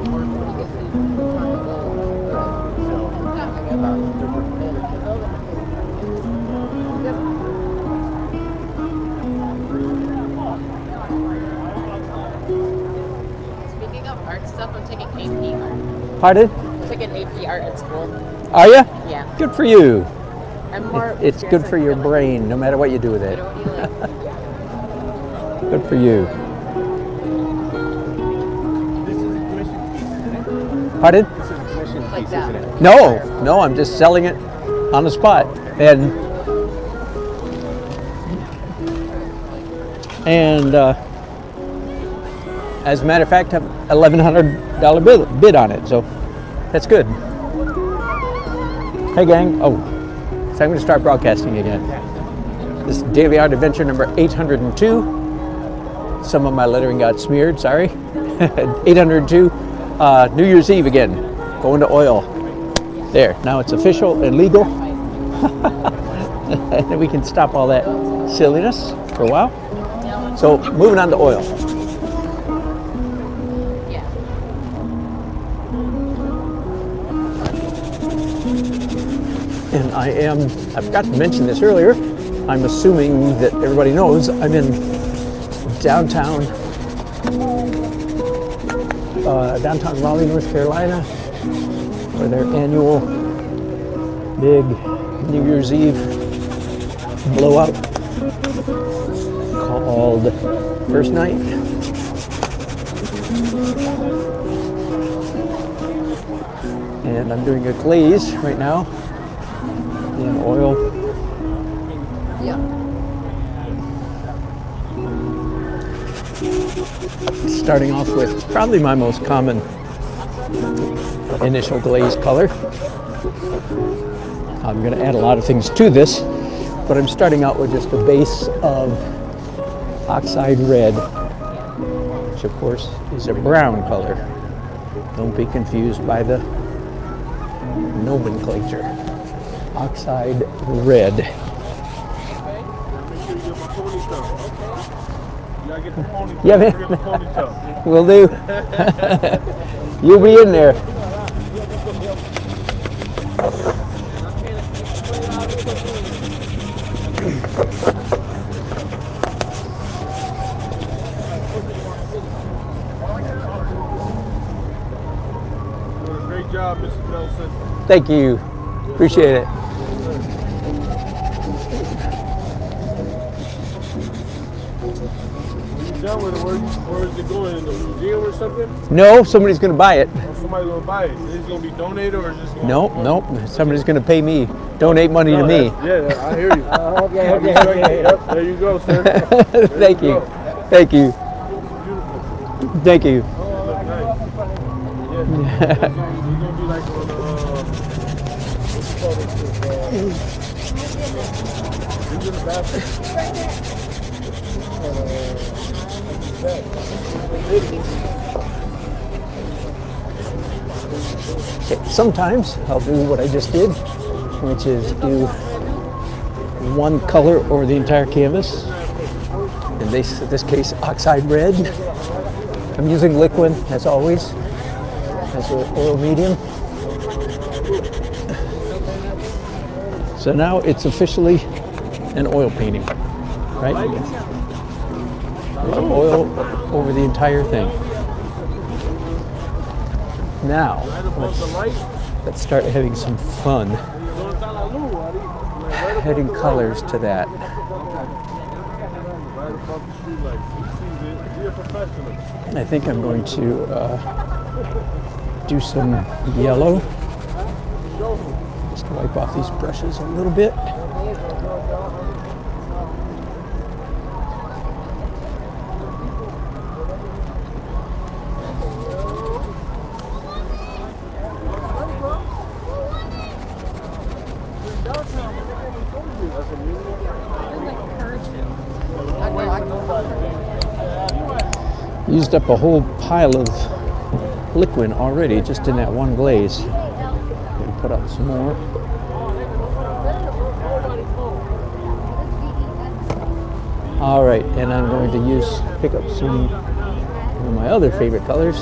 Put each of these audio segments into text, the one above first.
Speaking of art stuff, I'm taking AP art. Pardon? I'm taking AP art at school. Are you? Yeah. Good for you. I'm more It's good for your brain, no matter what you do with it. What do you like? Good for you. This is a commission piece, isn't it? Pardon? This is a commission Like piece, that. isn't it? No, I'm just selling it on the spot. And as a matter of fact, I have $1,100 bid on it, so that's good. Hey gang, so I'm going to start broadcasting again. This is Daily Art Adventure number 802. Some of my lettering got smeared, sorry. 802, New Year's Eve again, going to oil. There, now it's official and legal. And then we can stop all that silliness for a while. So moving on to oil. Yeah. And I forgot to mention this earlier, I'm assuming that everybody knows I'm in downtown Raleigh, North Carolina, for their annual big New Year's Eve blowout called First Night. And I'm doing a glaze right now in oil. Yeah. Starting off with probably my most common initial glaze color. I'm going to add a lot of things to this, but I'm starting out with just a base of oxide red, which of course is a brown color. Don't be confused by the nomenclature. Oxide red. Yeah, man. Will do. You'll be in there. Great job, Mr. Nelson. Thank you. Appreciate it. Done with it, where is it going? In the museum or something? No, somebody's going to buy it. Or somebody's going to buy it? Is it going to be donated or is it just going Nope. Somebody's going to pay me, donate money to me. Yeah, I hear you. There you go, sir. Thank you. Thank you. Thank you. Oh, nice. Yeah. It's going to be like on into the bathroom. Okay, sometimes I'll do what I just did, which is do one color over the entire canvas. In this case, oxide red. I'm using liquid, as always, as an oil medium. So now it's officially an oil painting, right? There's oil over the entire thing. Now, let's start having some fun, adding colors to that. I think I'm going to do some yellow. Just to wipe off these brushes a little bit. Used up a whole pile of liquid already just in that one glaze. Gonna put out some more. All right, and I'm going to pick up some of my other favorite colors.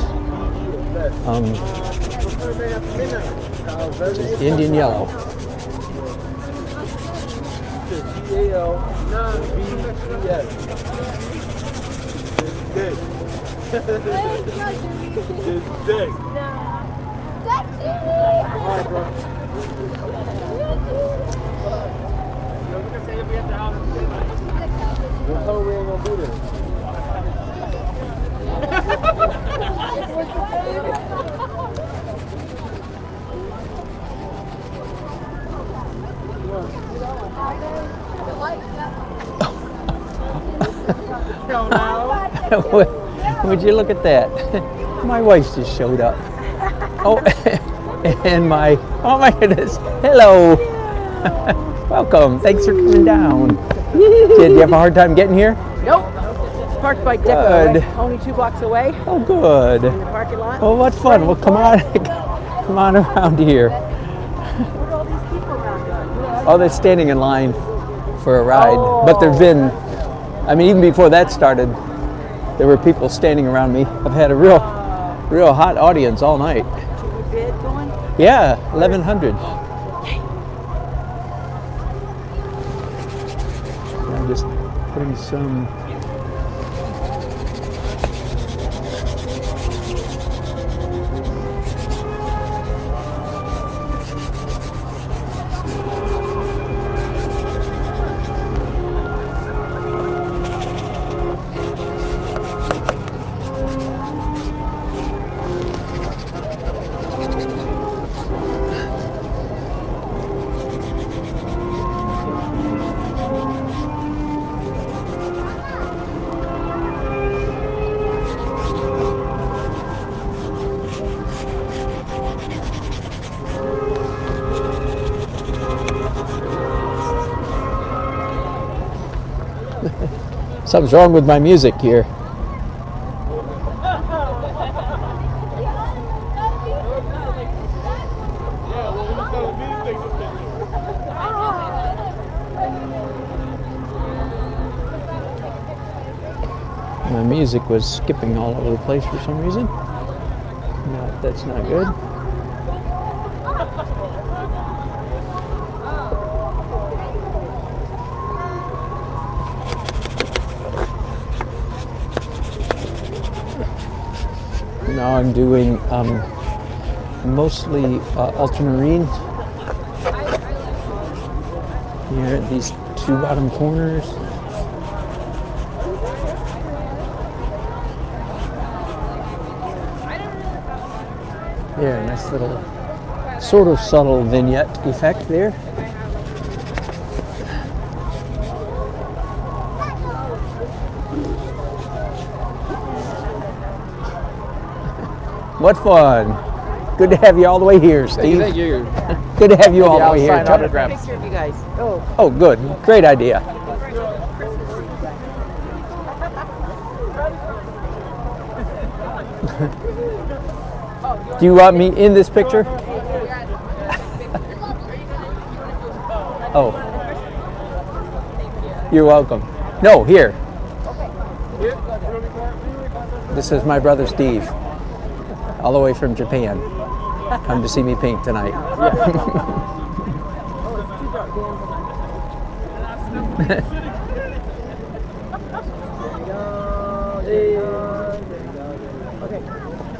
Which is Indian yellow. DAA. It's big. What color we ain't gonna do this? Would you look at that? My wife just showed up. Oh, and oh my goodness. Hello. Welcome. Thanks for coming down. Did you have a hard time getting here? Nope. Parked by Deco, only 2 blocks away. Oh, good. In the parking lot. Oh, what fun. Well, come on around here. What are all these people around? Oh, they're standing in line for a ride. But there've been, I mean, even before that started, there were people standing around me. I've had a real hot audience all night. Bid going? Yeah, 1100. I'm just putting some. Something's wrong with my music here. My music was skipping all over the place for some reason. No, that's not good. Now I'm doing mostly ultramarine here at these 2 bottom corners. Yeah, nice little sort of subtle vignette effect there. What fun. Good to have you all the way here, Steve. Thank you. Good to have you all the way here. Picture of you guys. Oh, good. Great idea. Do you want me in this picture? Oh. You're welcome. No, here. This is my brother Steve, all the way from Japan. Come to see me paint tonight.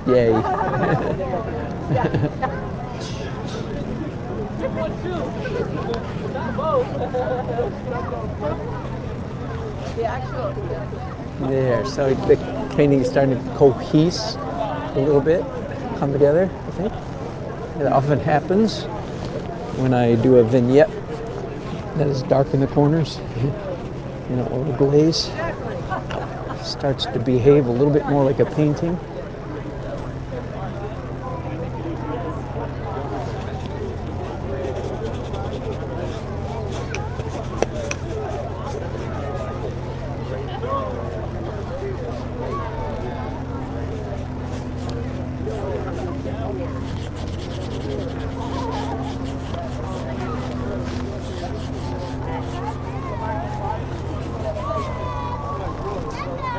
Yay. There, so the painting is starting to cohese a little bit, come together, I think. It often happens when I do a vignette that is dark in the corners, or the glaze starts to behave a little bit more like a painting.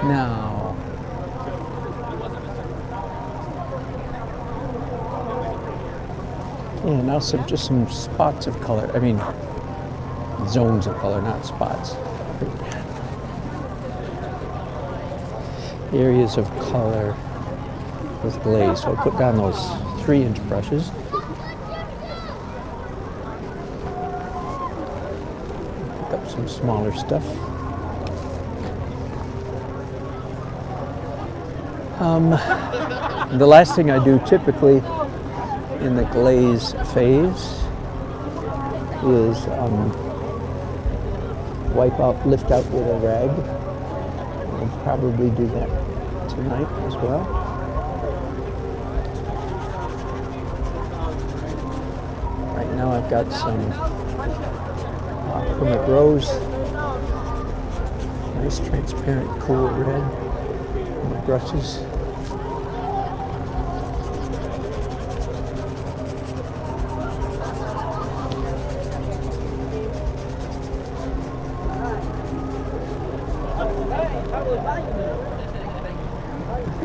Now, Yeah, now just some spots of color. I mean, zones of color, not spots. Areas of color with glaze. So I put down those 3-inch brushes. Pick up some smaller stuff. The last thing I do typically in the glaze phase is wipe out, lift out with a rag. I'll probably do that tonight as well. Right now I've got some Kermit Rose, nice transparent cool red on my brushes.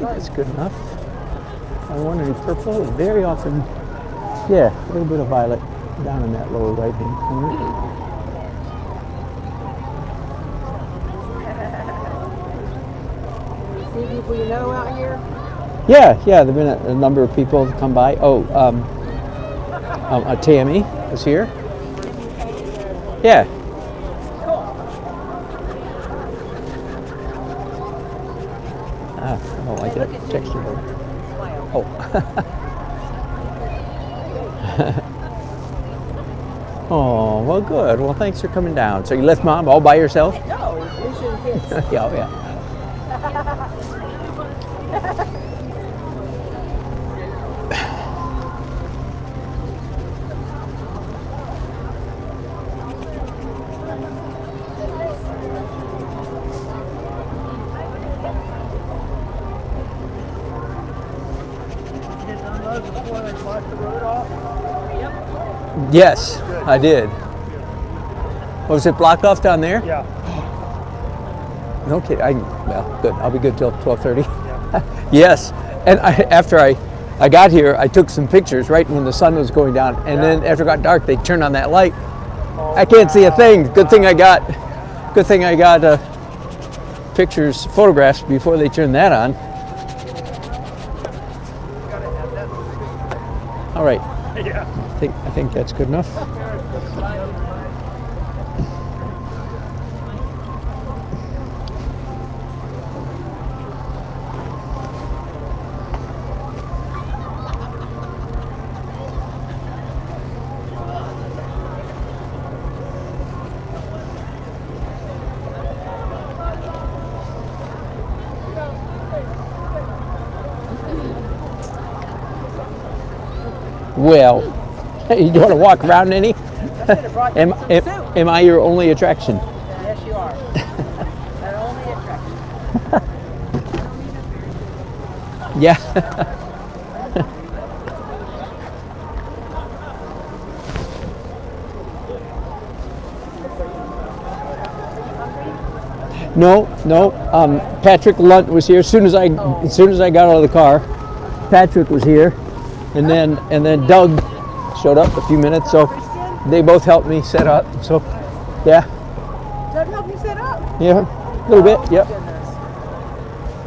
That's good enough. I want any purple. Very often, yeah, a little bit of violet down in that lower right-hand corner. See people you know out here? Yeah, there've been a number of people come by. Oh, Tammy is here. Yeah. I don't like that texture. Oh. Oh, well, good. Well, thanks for coming down. So you left Mom all by yourself? No, we shouldn't kids. Yeah, yeah. Before they block the road off? Yes, I did. Was it blocked off down there? Yeah. No kidding. Well, good. I'll be good till 12:30. Yeah. Yes. And after I got here, I took some pictures right when the sun was going down. And then after it got dark, they turned on that light. Oh, I can't see a thing. Good thing I got pictures, photographs before they turned that on. All right. Yeah. I think that's good enough. Well, you want to walk around any? Am I your only attraction? Yes, you are. Our only attraction. Yeah. No. Patrick Lunt was here as soon as I got out of the car. Patrick was here, and then Doug showed up a few minutes. So they both helped me set up. So yeah. Doug help you set up? Yeah, a little bit. Yep. Goodness.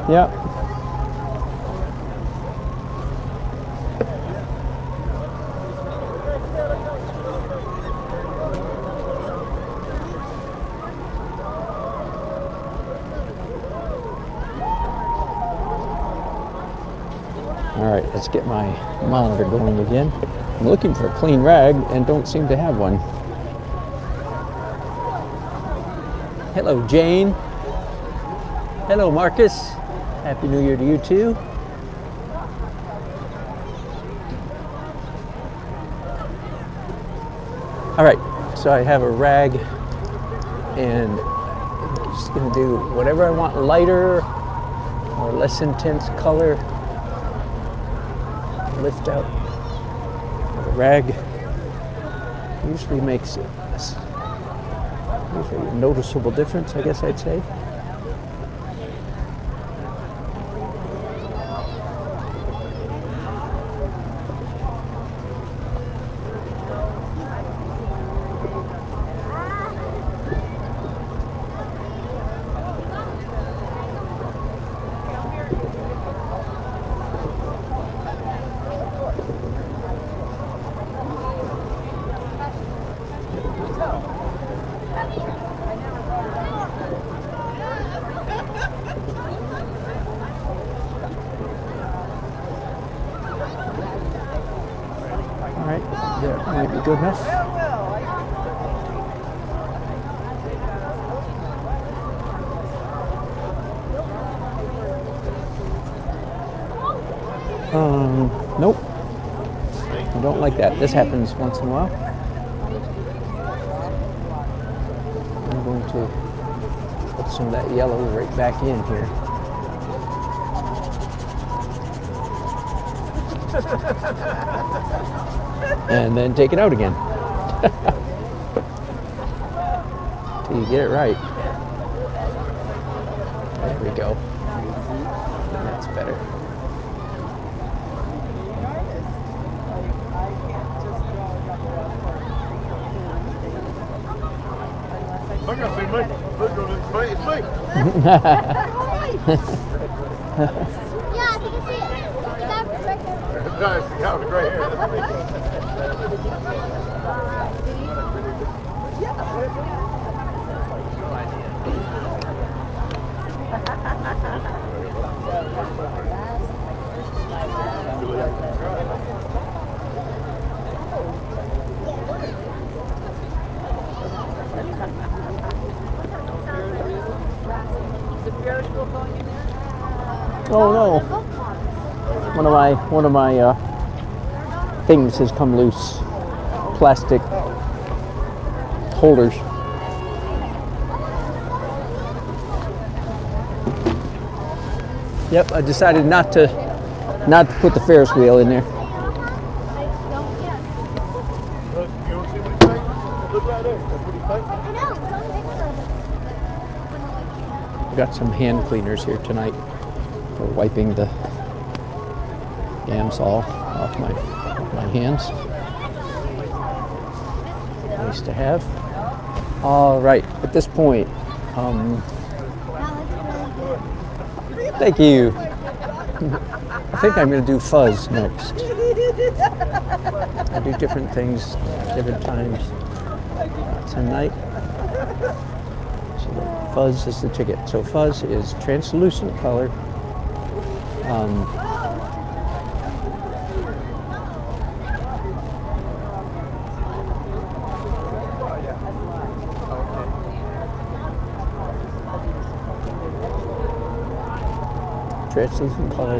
Yep. All right, let's get my monitor going again. I'm looking for a clean rag and don't seem to have one. Hello, Jane. Hello, Marcus. Happy New Year to you too. All right, so I have a rag and I'm just gonna do whatever I want, lighter or less intense color. Lift out the rag. Usually makes a noticeable difference, I guess I'd say. right, that might be good enough. Nope. I don't like that. This happens once in a while. I'm going to put some of that yellow right back in here. And then take it out again. Till you get it right. There we go. That's better. I got to see me. Look at this, it's me. Yeah, I think I see it. You got it right there. Nice, you got the gray hair. That's me. Oh no! One of my things has come loose. Plastic holders. Yep, I decided not to put the Ferris wheel in there. Look, you want to see what he's saying? Look right there. That's what he's saying. I know, but I'll make sure. Got some hand cleaners here tonight for wiping the Gamsol off my hands. Nice to have. All right, at this point, thank you. I think I'm going to do fuzz next. I do different things, different times. Tonight, so fuzz is the ticket. So fuzz is translucent color. Translucent color,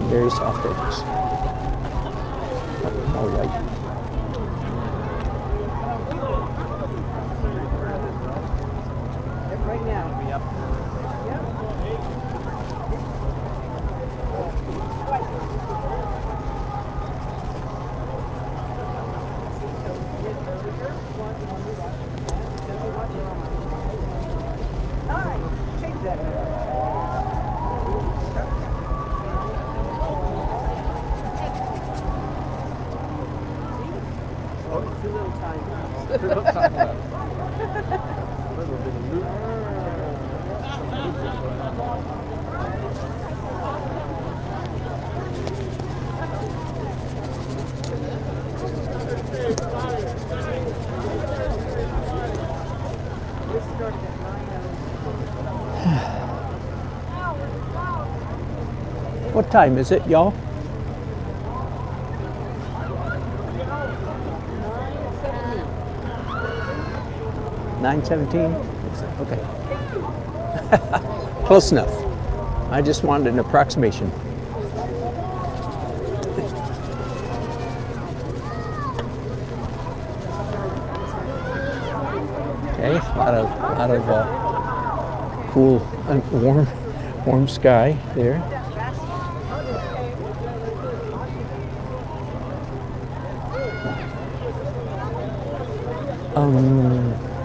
very soft edges. All right. Right now. All right, change that. Too little time. What time is it, y'all? 9:17. Okay. Close enough. I just wanted an approximation. Okay, a lot of cool and warm sky there.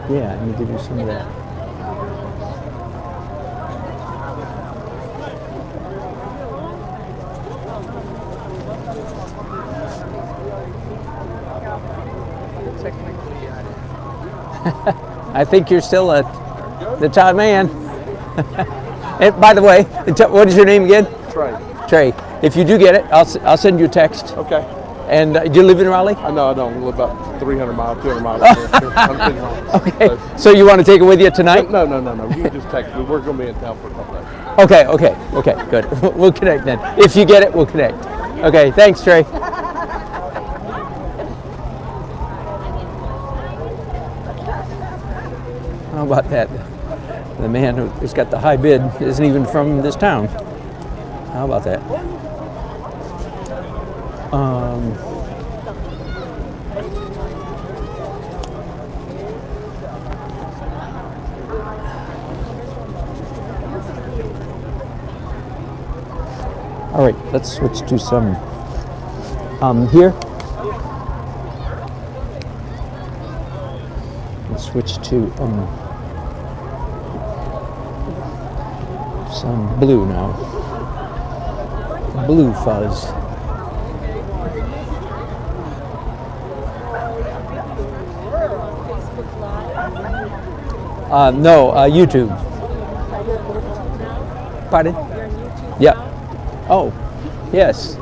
Yeah, I need to do some of that. I think you're still the top man. And by the way, what is your name again? Trey. Trey. If you do get it, I'll send you a text. Okay. And do you live in Raleigh? No, I don't. I live about 300 miles, 200 miles. Okay. So you want to take it with you tonight? No. You can just text me. We're going to be in town for a couple days. Okay, good. We'll connect then. If you get it, we'll connect. Okay, thanks, Trey. about that? The man who's got the high bid isn't even from this town. How about that? All right, let's switch to some here. Let's switch to some blue now. Blue fuzz. No, YouTube. Pardon? Yeah. Oh, yes.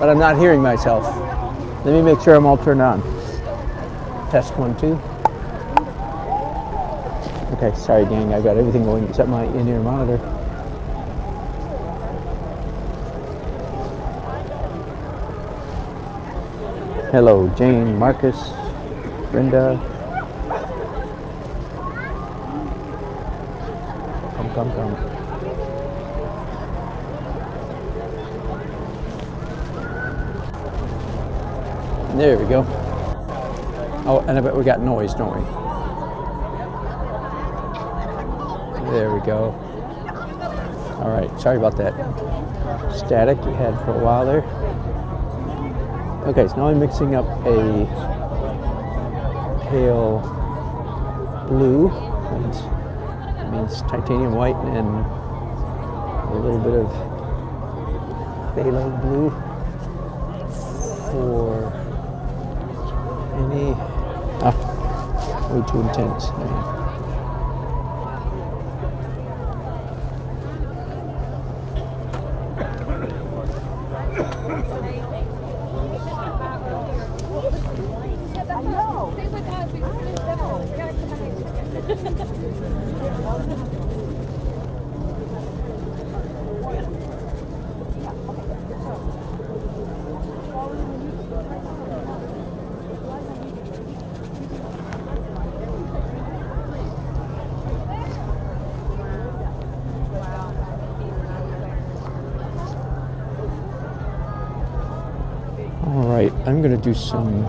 But I'm not hearing myself. Let me make sure I'm all turned on. Test 1, 2. Okay, sorry gang, I've got everything going except my in-ear monitor. Hello, Jane, Marcus, Brenda. Come. There we go. Oh, and I bet we got noise, don't we? There we go. All right, sorry about that static you had for a while there. Okay, so now I'm mixing up a pale blue. That means titanium white and a little bit of phthalo blue for any way too intense. Alright, I'm going to do some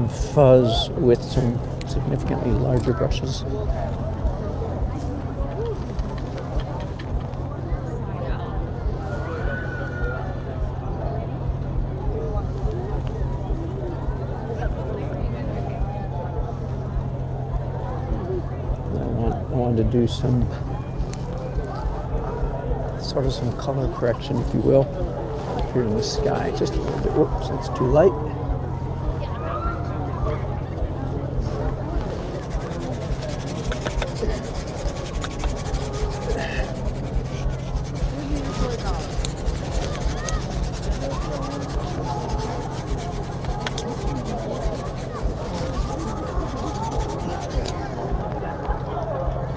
fuzz with some significantly larger brushes. I want to do some sort of some color correction, if you will, here in the sky. Just a little bit. Whoops, it's too light.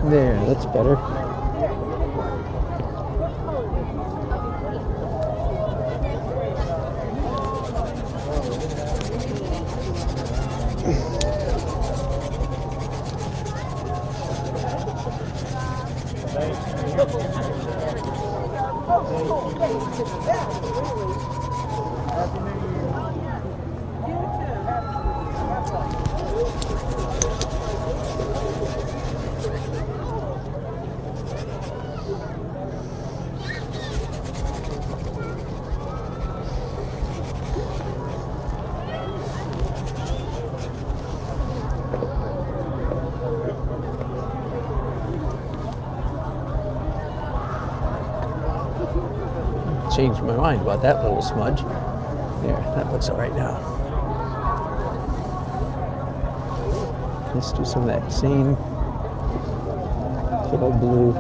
There, that's better. Changed my mind about that little smudge. There, that looks all right now. Let's do some of that same pale blue.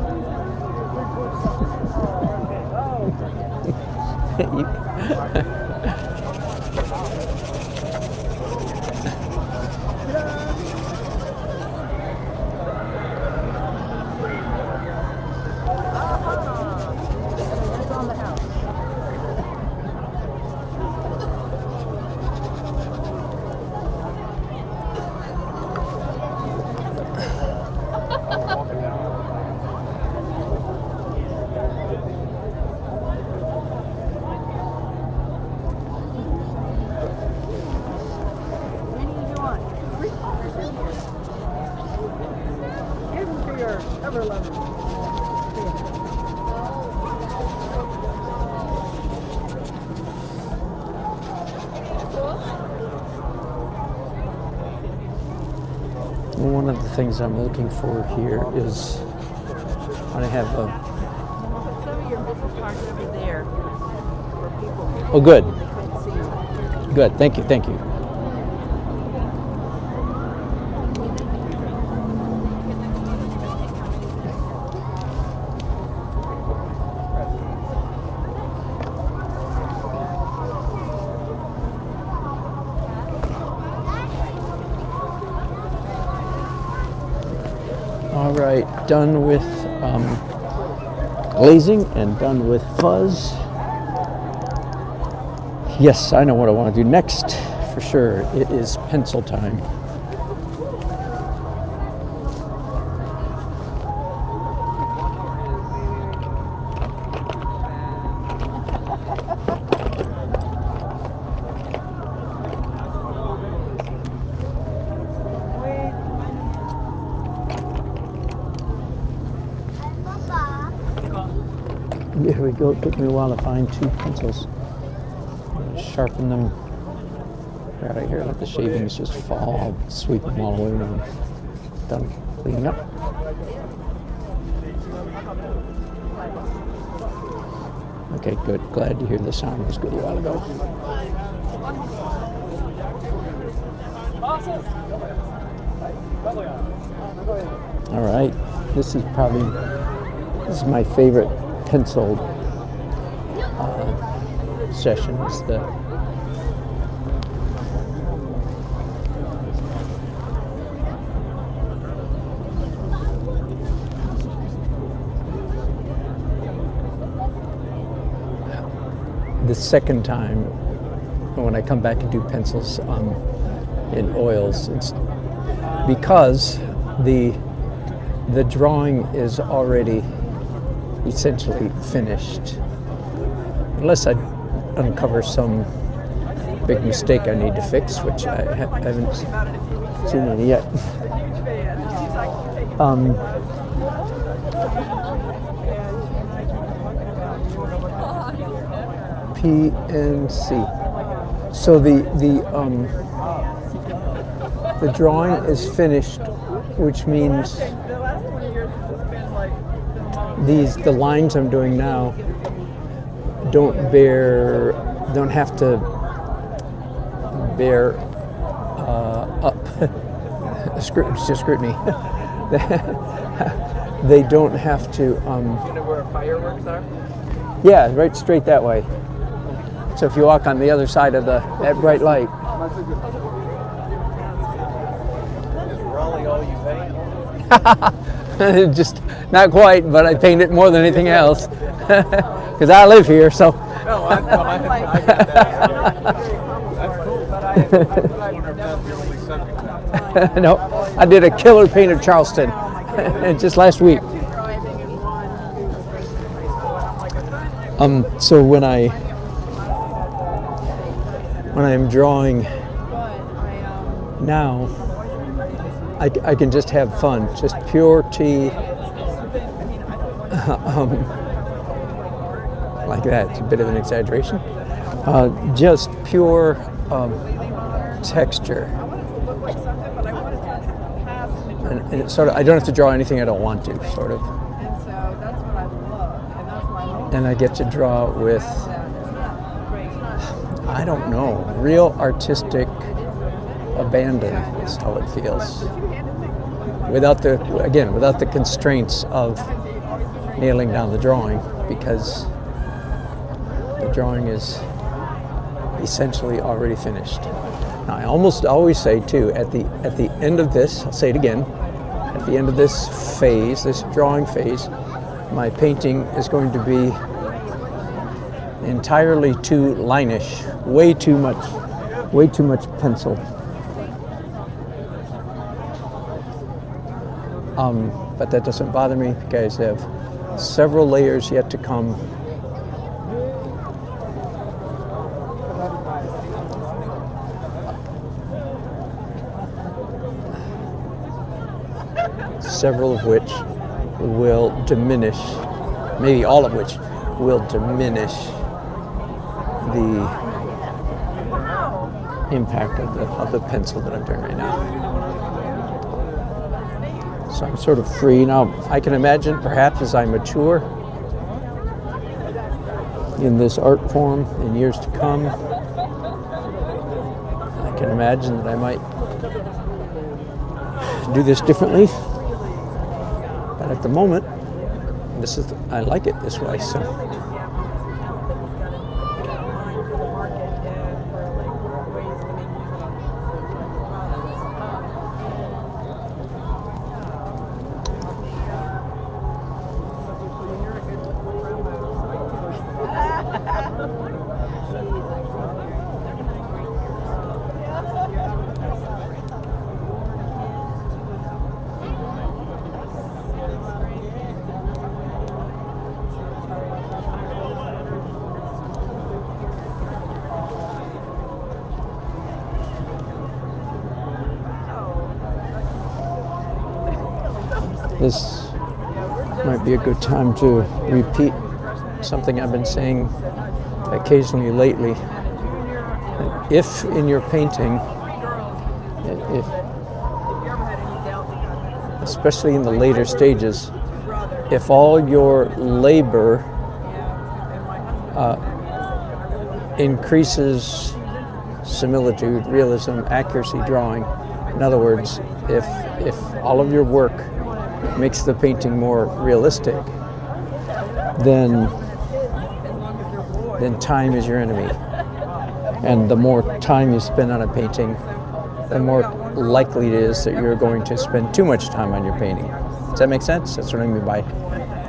one of the things I'm looking for here is when I have a. Some of your business cards over there for people. Oh, good. They couldn't see you. Good. Thank you. Thank you. All right, done with glazing and done with fuzz. Yes, I know what I want to do next for sure. It is pencil time. Here we go. It took me a while to find two pencils. Sharpen them right out of here. Let the shavings just fall. I'll sweep them all away when I'm done cleaning up. Okay, good. Glad to hear the sound was good a while ago. All right. This is my favorite pencil session. Is the second time when I come back and do pencils in oils. It's because the drawing is already essentially finished, unless I uncover some big mistake I need to fix, which I haven't seen any yet. PNC. So the drawing is finished, which means the lines I'm doing now don't have to bear up scrutiny. They don't have to. You know where fireworks are? Yeah, right straight that way. So if you walk on the other side of that bright light. Is Raleigh all you paint? Just not quite, but I paint it more than anything else because I live here. So. No, I get that. That's cool. But I wonder if that's the only subject. No, I did a killer paint of Charleston just last week. So when I am drawing now, I can just have fun, just pure tea, like that. It's a bit of an exaggeration. Just pure texture. And it's sort of, I don't have to draw anything I don't want to, sort of. And I get to draw with, I don't know, real artistic abandon is how it feels. Without the constraints of nailing down the drawing, because the drawing is essentially already finished. Now, I almost always say too, at the end of this, I'll say it again, at the end of this phase, this drawing phase, my painting is going to be entirely too line-ish, way too much pencil. But that doesn't bother me because I have several layers yet to come. Several of which will diminish, maybe all of which will diminish the impact of the pencil that I'm doing right now. So I'm sort of free. Now, I can imagine perhaps as I mature in this art form in years to come, I can imagine that I might do this differently. But at the moment, I like it this way. So. This might be a good time to repeat something I've been saying occasionally lately. If in your painting, especially in the later stages, if all your labor increases similitude, realism, accuracy, drawing, in other words, if all of your work makes the painting more realistic, then time is your enemy. And the more time you spend on a painting, the more likely it is that you're going to spend too much time on your painting. Does that make sense? That's what I mean by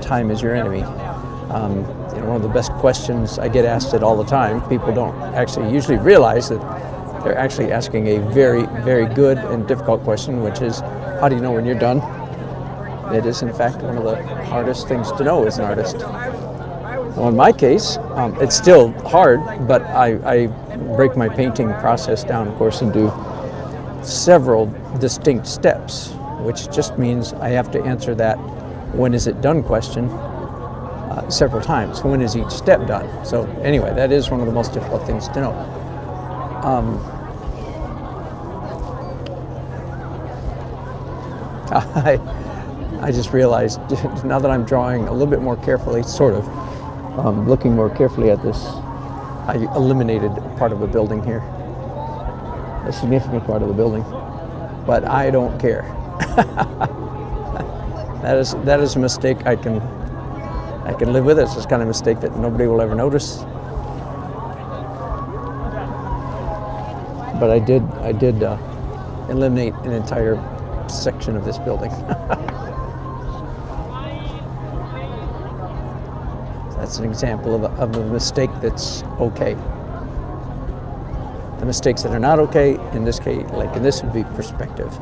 time is your enemy. One of the best questions I get asked it all the time. People don't actually usually realize that they're actually asking a very, very good and difficult question, which is, how do you know when you're done? It is, in fact, one of the hardest things to know as an artist. Well, in my case, it's still hard, but I break my painting process down, of course, into several distinct steps, which just means I have to answer that when is it done question several times. When is each step done? So anyway, that is one of the most difficult things to know. I just realized now that I'm drawing a little bit more carefully, sort of, looking more carefully at this, I eliminated part of a building here, a significant part of the building, but I don't care. That is a mistake I can live with. It's this kind of mistake that nobody will ever notice. But I did eliminate an entire section of this building. That's an example of a mistake that's okay. The mistakes that are not okay, in this case, like in this, would be perspective.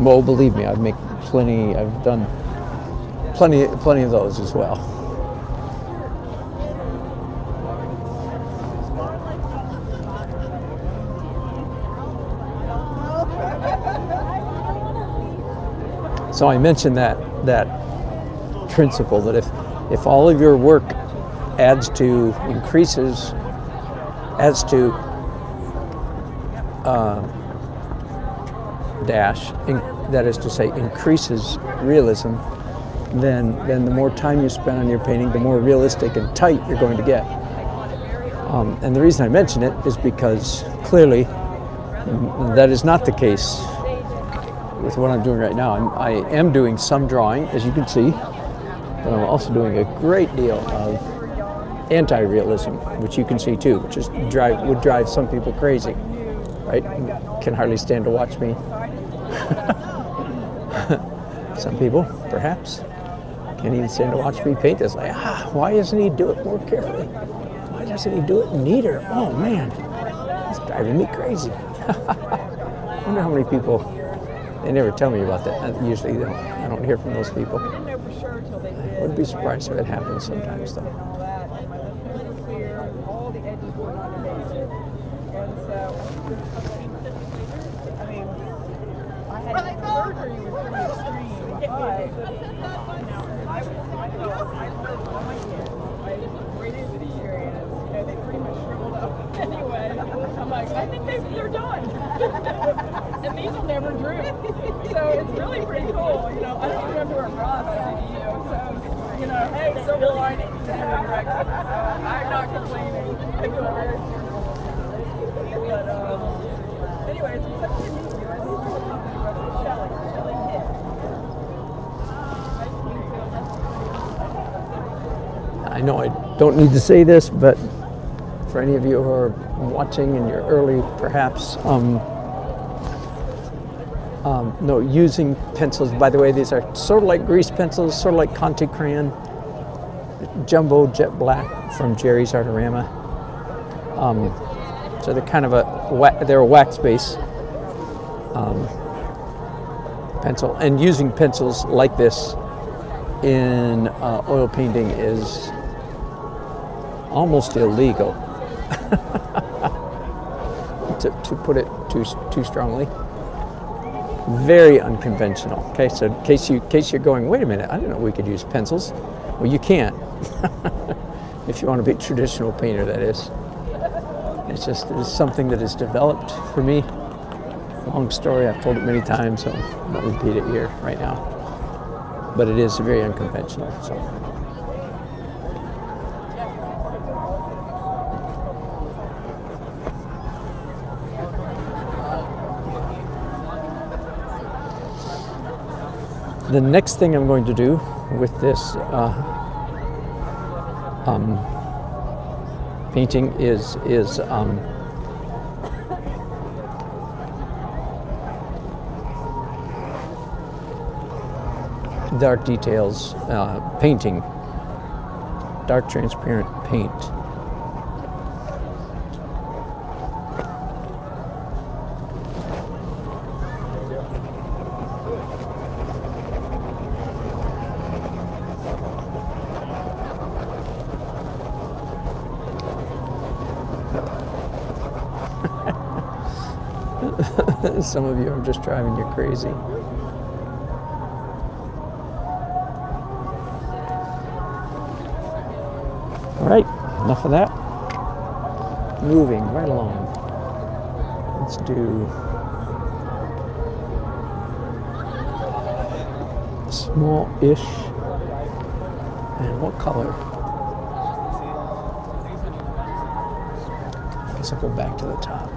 Well, believe me, I've done plenty of those as well. So I mentioned that principle that if all of your work adds to that is to say increases realism, then the more time you spend on your painting, the more realistic and tight you're going to get. And the reason I mention it is because clearly that is not the case with what I'm doing right now. I am doing some drawing, as you can see, but I'm also doing a great deal of anti-realism, which you can see too, which would drive some people crazy, right? Can hardly stand to watch me. Some people, perhaps, can't even stand to watch me paint this. Like, why doesn't he do it more carefully? Why doesn't he do it neater? Oh man, it's driving me crazy. I wonder how many people. They never tell me about that. Usually, I don't hear from those people. I wouldn't be surprised if it happens sometimes, though. Anyway, I'm like, I think they're done. And these will never droop. So it's really pretty cool. You know, I don't even have to wear bras at CDU. So, you know, hey, silver lining in every direction. So I'm not complaining. I feel hard. But, anyways, it's such a good meeting you. I think we're talking about Shelley Hitt. I know I don't need to say this, but for any of you who are watching in your early, perhaps, no, using pencils. By the way, these are sort of like grease pencils, sort of like Conte crayon, jumbo jet black from Jerry's Artorama. So they're kind of they're a wax base pencil, and using pencils like this in oil painting is almost illegal, to put it too strongly. Very unconventional. Okay, so in case you're going, wait a minute, I didn't know we could use pencils. Well, you can't. If you want to be a traditional painter, that is. It's something that is developed for me. Long story, I've told it many times, so I won't repeat it here right now. But it is very unconventional. So. The next thing I'm going to do with this painting is dark details, painting, dark transparent paint. Some of you are just driving you crazy. All right, enough of that. Moving right along. Let's do small-ish. And what color? I guess I'll go back to the top.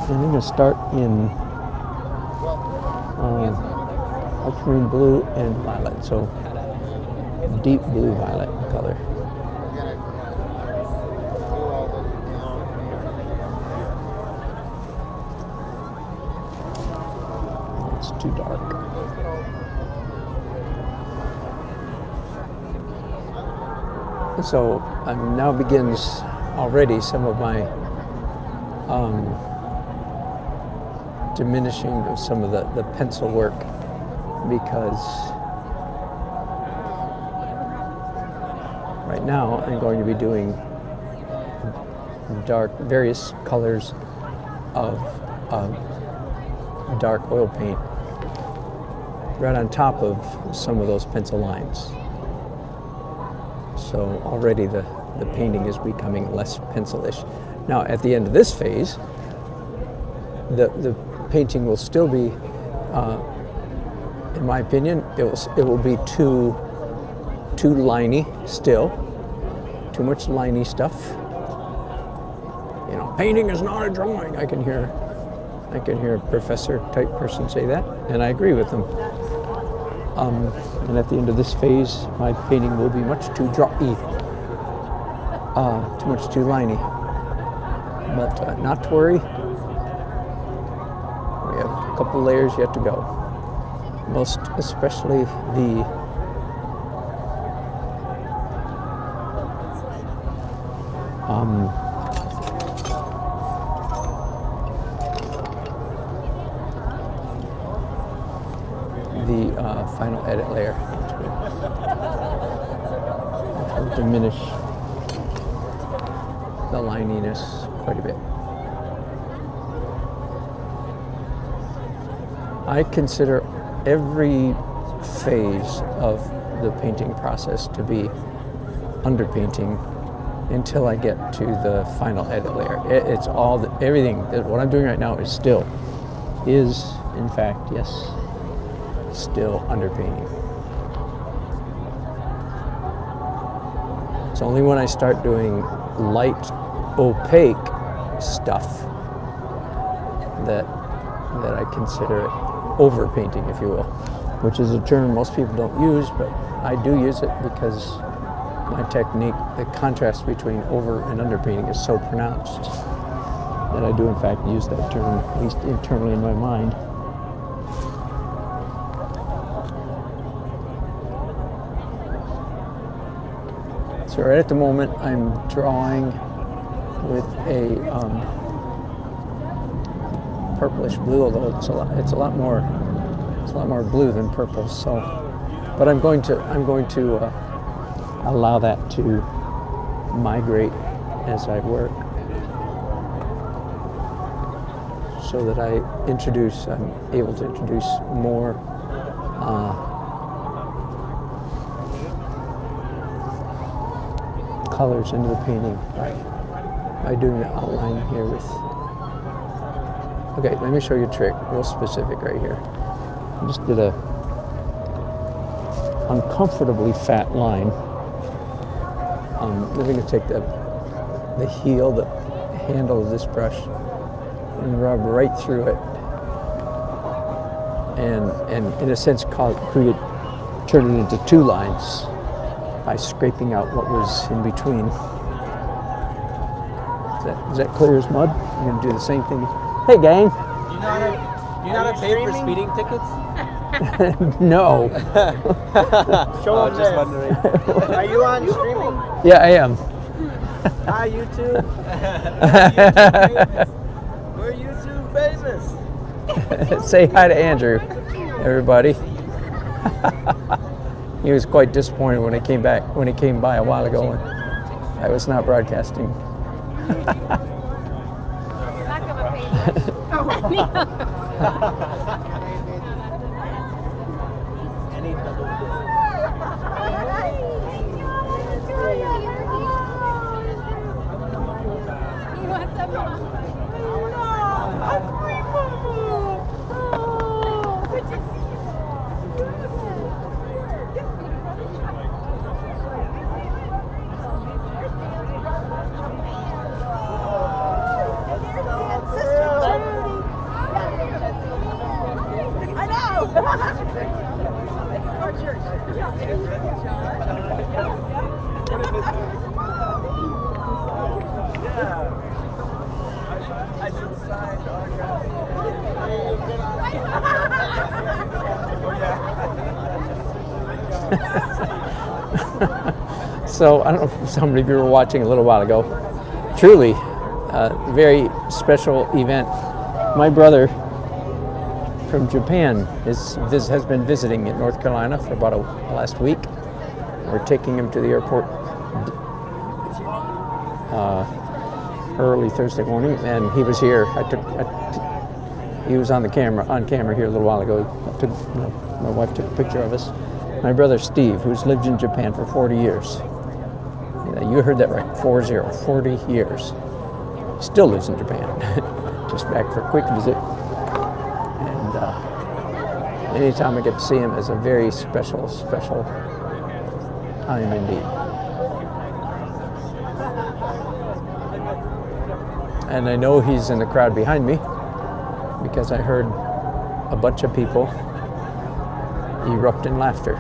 And I'm going to start in ultramarine blue and violet, so deep blue violet color. It's too dark. So now begins already some of my diminishing of some of the pencil work, because right now I'm going to be doing various colors of dark oil paint right on top of some of those pencil lines. So already the painting is becoming less pencil-ish. Now at the end of this phase, the painting will still be, in my opinion, it will be too liney still, too much liney stuff. You know, painting is not a drawing. I can hear a professor type person say that, and I agree with them. And at the end of this phase, my painting will be much too drawy, too much too liney. But not to worry. We have a couple layers yet to go. Most especially the final edit layer, which will diminish the lininess quite a bit. I consider every phase of the painting process to be underpainting until I get to the final edit layer. It's all everything. What I'm doing right now is in fact, yes, still underpainting. It's only when I start doing light opaque stuff that I consider it overpainting, if you will, which is a term most people don't use, but I do use it because my technique, the contrast between over and underpainting is so pronounced that I do in fact use that term, at least internally in my mind. So right at the moment I'm drawing with a purplish blue, although it's a lot more blue than purple. So, but I'm going to allow that to migrate as I work, so that I'm able to introduce more colors into the painting by doing the outline here with. Okay, let me show you a trick, real specific right here. I just did a uncomfortably fat line. I'm going to take the heel, the handle of this brush, and rub right through it, and in a sense turn it into two lines by scraping out what was in between. Is that clear as mud? I'm going to do the same thing. Hey, gang. Do you not pay for speeding tickets? No. Show up just wondering. Are you on streaming? Yeah, I am. Hi, YouTube. We're YouTube famous. Say hi to Andrew, everybody. He was quite disappointed when he came by a while ago and I was not broadcasting. Back of a You want some? So I don't know if some of you were watching a little while ago. Truly, a very special event. My brother from Japan has been visiting in North Carolina for about last week. We're taking him to the airport early Thursday morning, and he was here. He was on camera here a little while ago. My wife took a picture of us. My brother Steve, who's lived in Japan for 40 years. You heard that right, 40 years. Still lives in Japan. Just back for a quick visit. And anytime I get to see him is a very special time indeed. And I know he's in the crowd behind me because I heard a bunch of people erupt in laughter.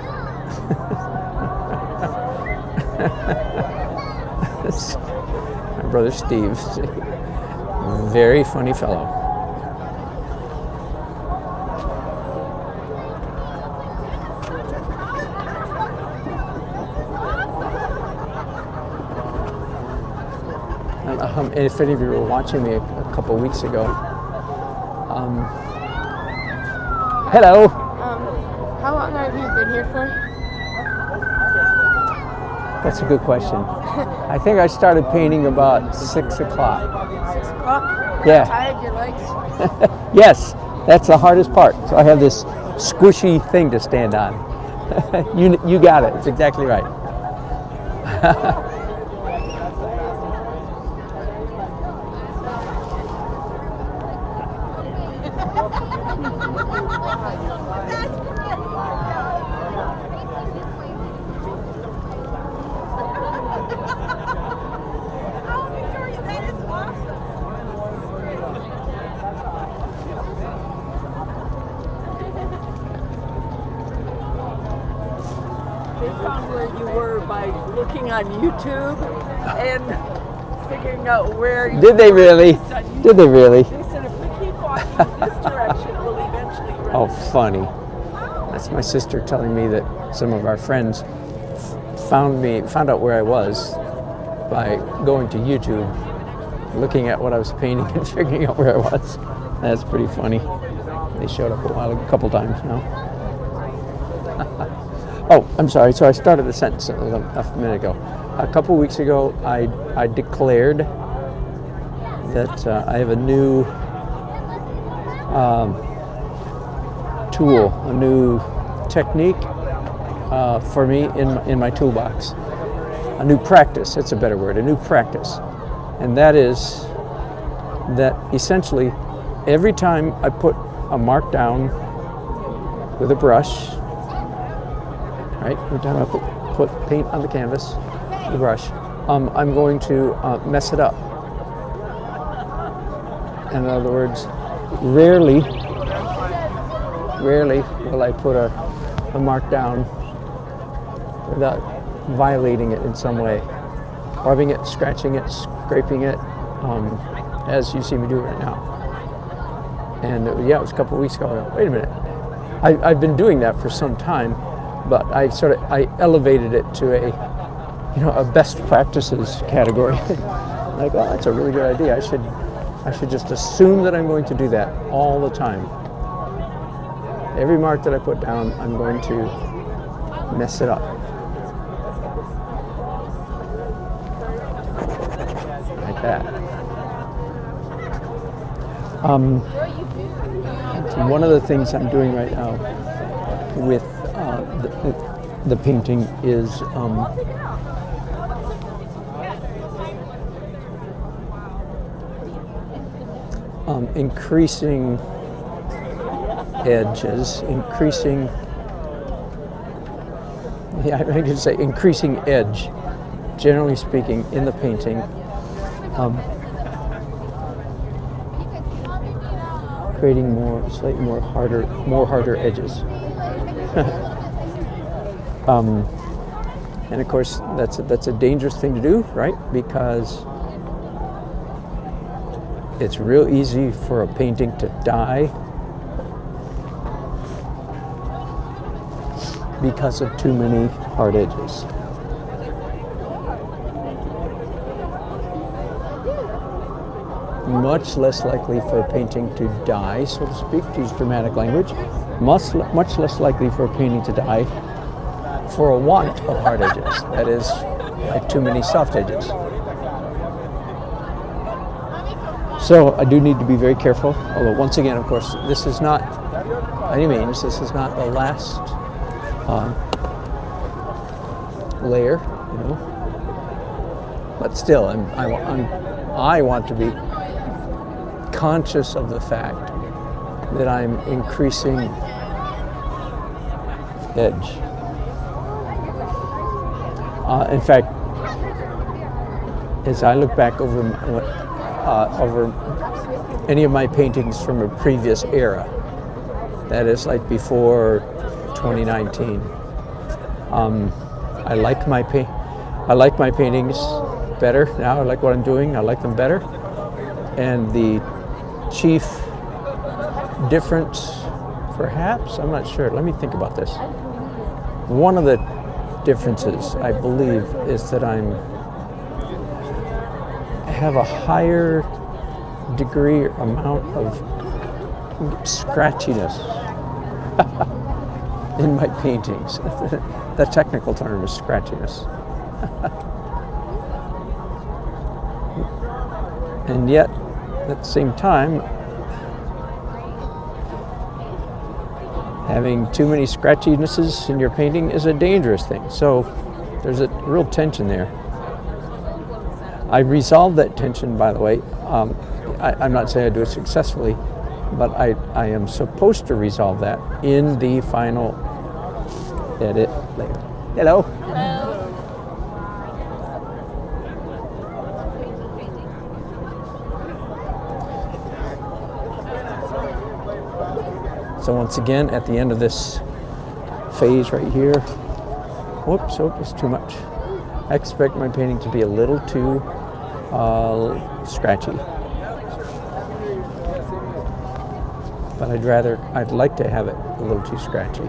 My brother Steve, very funny fellow. If any of you were watching me a couple weeks ago, hello. How long have you been here for? That's a good question. I think I started painting about 6 o'clock. 6 o'clock? Yeah. Tired your legs? Yes, that's the hardest part. So I have this squishy thing to stand on. You got it. It's exactly right. looking on YouTube and figuring out where. Did they really? Did they really? They said if we keep walking this direction, we'll eventually run. Oh, funny. That's my sister telling me that some of our friends found out where I was by going to YouTube, looking at what I was painting and figuring out where I was. That's pretty funny. They showed up a couple times now. Oh, I'm sorry. So I started the sentence a minute ago. A couple weeks ago, I declared that I have a new tool, a new technique for me in my toolbox. A new practice, it's a better word, a new practice. And that is that essentially every time I put a mark down with a brush, right, every time I put paint on the canvas with a brush, I'm going to mess it up. In other words, rarely will I put a mark down without violating it in some way, rubbing it, scratching it, scraping it, as you see me do right now. And yeah, it was a couple of weeks ago. I went, wait a minute, I've been doing that for some time, but I elevated it to a best practices category. Like, oh, that's a really good idea. I should just assume that I'm going to do that all the time. Every mark that I put down, I'm going to mess it up. Like that. One of the things I'm doing right now with the painting is increasing edges, increasing edge, generally speaking, in the painting. Creating slightly more harder edges. And of course, that's a dangerous thing to do, right? Because it's real easy for a painting to die because of too many hard edges. Much less likely for a painting to die, so to speak, to use dramatic language. Much less likely for a painting to die for a want of hard edges. That is, like too many soft edges. So I do need to be very careful. Although once again, of course, this is not, by any means, this is not the last layer, But still, I want to be conscious of the fact that I'm increasing edge. In fact, as I look back over any of my paintings from a previous era, that is like before 2019, I like my paintings better now. I like what I'm doing. I like them better. And the chief difference, perhaps, I'm not sure. Let me think about this. One of the differences, I believe, is that I have a higher degree or amount of scratchiness in my paintings. The technical term is scratchiness. And yet, at the same time, having too many scratchinesses in your painting is a dangerous thing. So there's a real tension there. I resolved that tension, by the way. I'm not saying I do it successfully, but I am supposed to resolve that in the final edit later. Hello. Hello. So once again, at the end of this phase right here, whoops, oh, it's too much. I expect my painting to be a little too scratchy. But I'd like to have it a little too scratchy,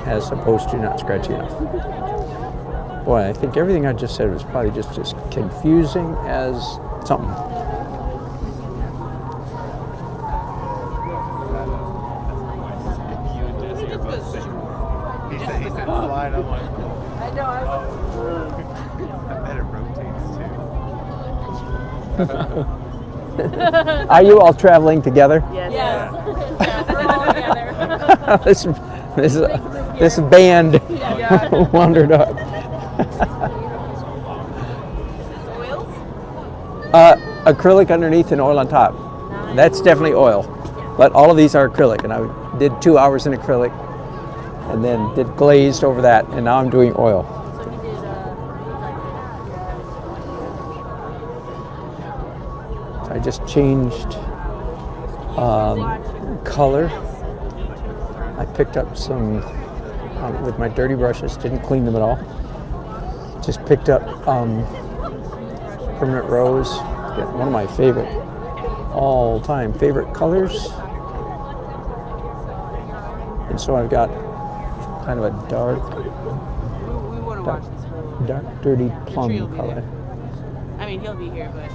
as opposed to not scratchy enough. Boy, I think everything I just said was probably just as confusing as something. He said slide. I'm like, I know. I was I bet it rotates too. Are you all traveling together? Yes. Yeah, we're all together. this band Yeah. wandered up. Oils? Acrylic underneath and oil on top. That's definitely oil. But all of these are acrylic, and I did 2 hours in acrylic and then did glazed over that, and now I'm doing oil. So he did, So I just changed color. I picked up some, with my dirty brushes, didn't clean them at all. Just picked up Permanent Rose, one of my favorite, all-time favorite colors. And so I've got kind of a dark, dirty plum color. I mean, he'll be here, but.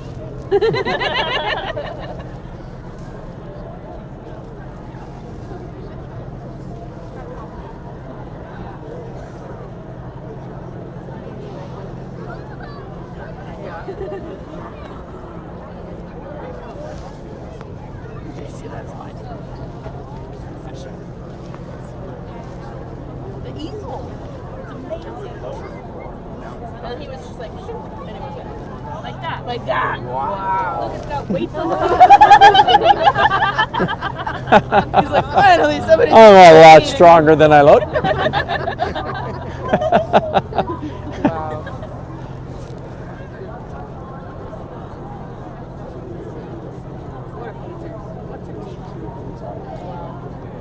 That's fine. The easel. It's amazing. And he was just like, shoot. And it was like that. Like that. Wow. Look at that. Wait for He's like, finally, somebody. I'm a lot stronger than I look.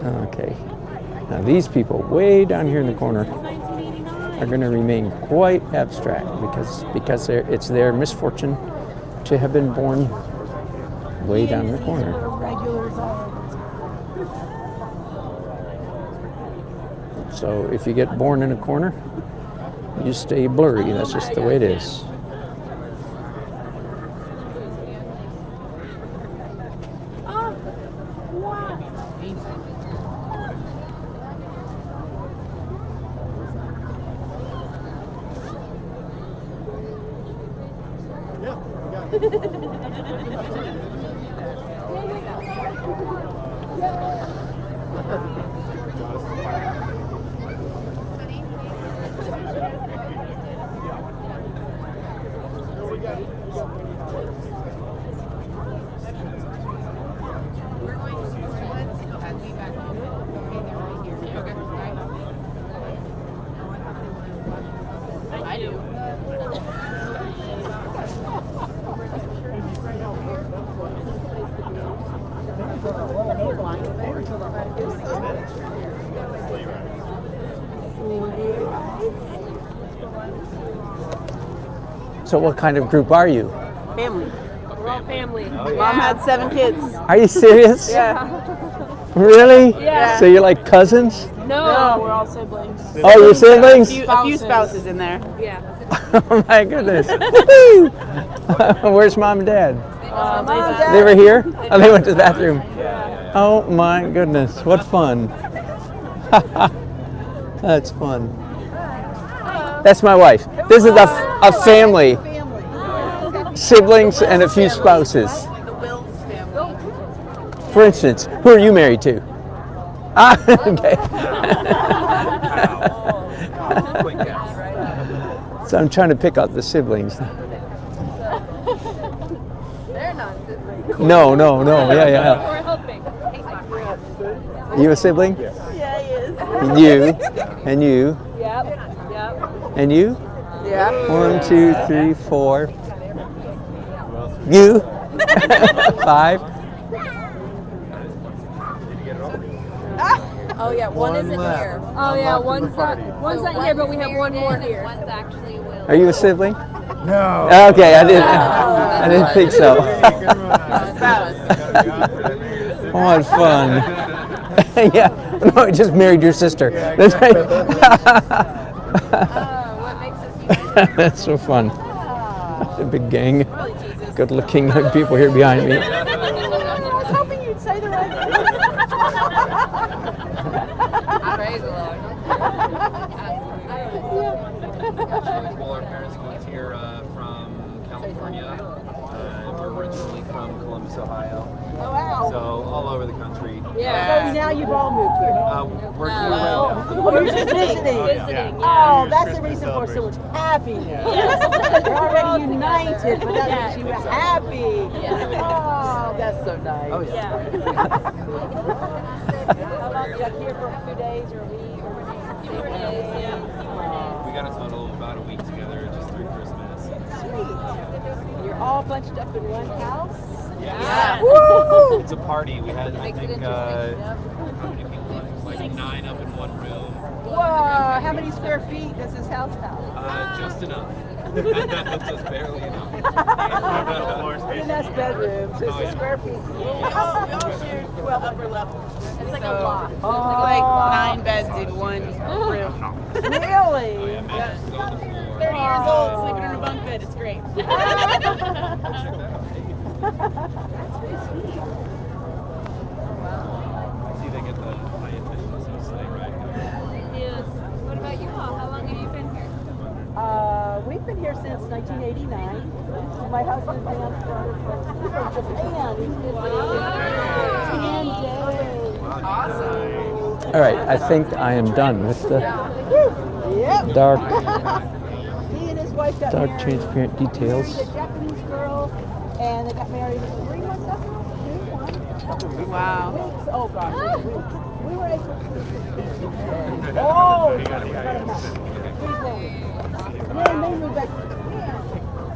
Okay. Now these people way down here in the corner are going to remain quite abstract because it's their misfortune to have been born way down in the corner. So if you get born in a corner, you stay blurry. That's just the way it is. I do. So what kind of group are you? Family. We're all family. Mom had 7 kids. Are you serious? Yeah. Really? Yeah. So you're like cousins? No, we're all siblings. Oh, you're siblings? A few spouses in there. Yeah. Oh my goodness. Woo-hoo! Where's mom and dad? They were here? Oh, they went to the bathroom. Oh my goodness. What fun. That's fun. That's my wife. This is a family. Siblings and a few spouses. The Wills family. For instance, who are you married to? Ah, okay. So I'm trying to pick out the siblings. They're not siblings. No. Yeah. We're helping. You a sibling? Yeah, he is. You. And you. Yep. And you? Yeah. 1, 2, 3, 4. You? 5. Oh yeah, one isn't left. here. Oh yeah, Left of the party. one's not here, but we have one more here. One's actually Will. Are you a sibling? No. Okay, I didn't think so. Oh, it's fun. Yeah, no, I just married your sister. That's right. What makes us united? That's so fun. A big gang. Good-looking young people here behind me. I was hoping you'd say the right thing. Praise the Lord. Well, our parents moved here from California. We're originally from Columbus, Ohio. Oh wow. So all over the country. So now you've all moved here. We're here right now. Oh, you're just visiting. Oh, that's the reason for so much happiness. You're already united, but that makes you happy. Oh, that's so nice. Oh, yeah. How long you got here for a few days or a week or We got a total of about a week together just through Christmas. Sweet. You're all bunched up in one house? Yeah. Woo! It's a party. We had, I think, interesting. how many people? Like 9 up in one room. Whoa, how many square feet does this house have? Just enough. Just barely enough. And that's bedrooms, so it's square feet. We all share 12 upper level. It's like a lot. Like 9 beds in one room. Really? 30 years old, sleeping in a bunk bed. It's great. See, they get the high efficiency sleigh right now. Yes. What about you all? How long have you been here? We've been here since 1989. My husband Dan started from Japan. He's visiting 10 days. Awesome. All right, I think I am done with the Yep. dark, He and his wife got dark married. transparent details. Married a Japanese girl, and they got married 3 months after. Wow. Weeks. Oh gosh, weeks. We were able to. Oh, and then they moved back to Japan.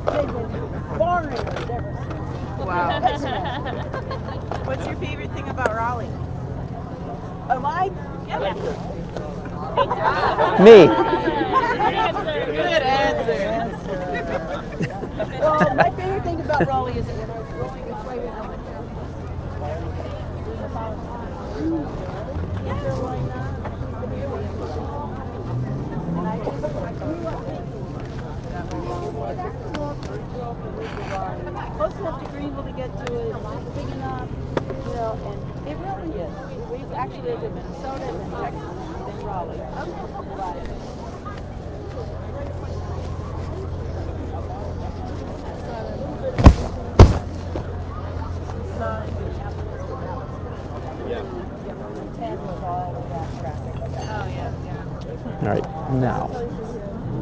They've been foreigners ever since. Wow. What's your favorite thing about Raleigh? Am I? Me. Good answer. Well, my favorite thing about Raleigh is that when I was growing this way when I was close enough to Greenville to get to it, big enough, you know, and it really is. We've actually lived in Minnesota and in Texas and in Raleigh. All right, now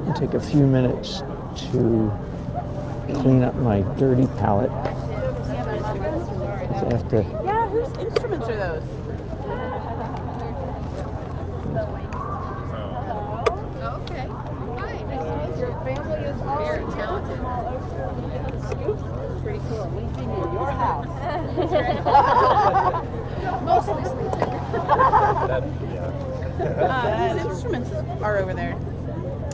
I'll take a few minutes to clean up my dirty palette. I have to. Yeah, whose instruments are those? Okay. Hi. Your family is all very talented. Scoop? Pretty cool. We've been in your house. Mostly sleeping. Whose instruments are over there?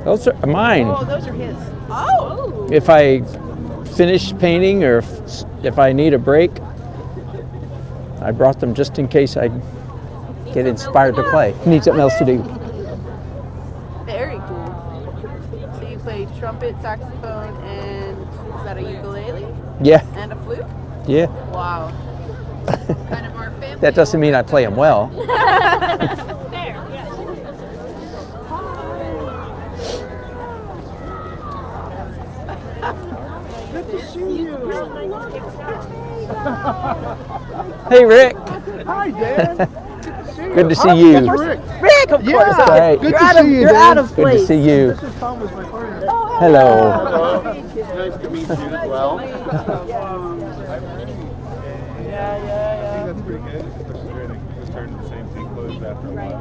Those are mine. Oh, those are his. Oh. If I finish painting or if I need a break, I brought them just in case I get inspired to play. Need something else to do. Very cool. So you play trumpet, saxophone, and is that a ukulele? Yeah, And a flute? yeah. Wow. Kind of our family. That doesn't mean I play them well. There. Yes. Hey, Rick. Hi, Dan. Good to see you. Rick, of course. Yeah, Right. good You're to out of, see you, you're Dan. out of Good place. to see you. This is Thomas, my partner. Hello. Nice to meet you as well. I think that's pretty good. Just turned the same thing closed after a while.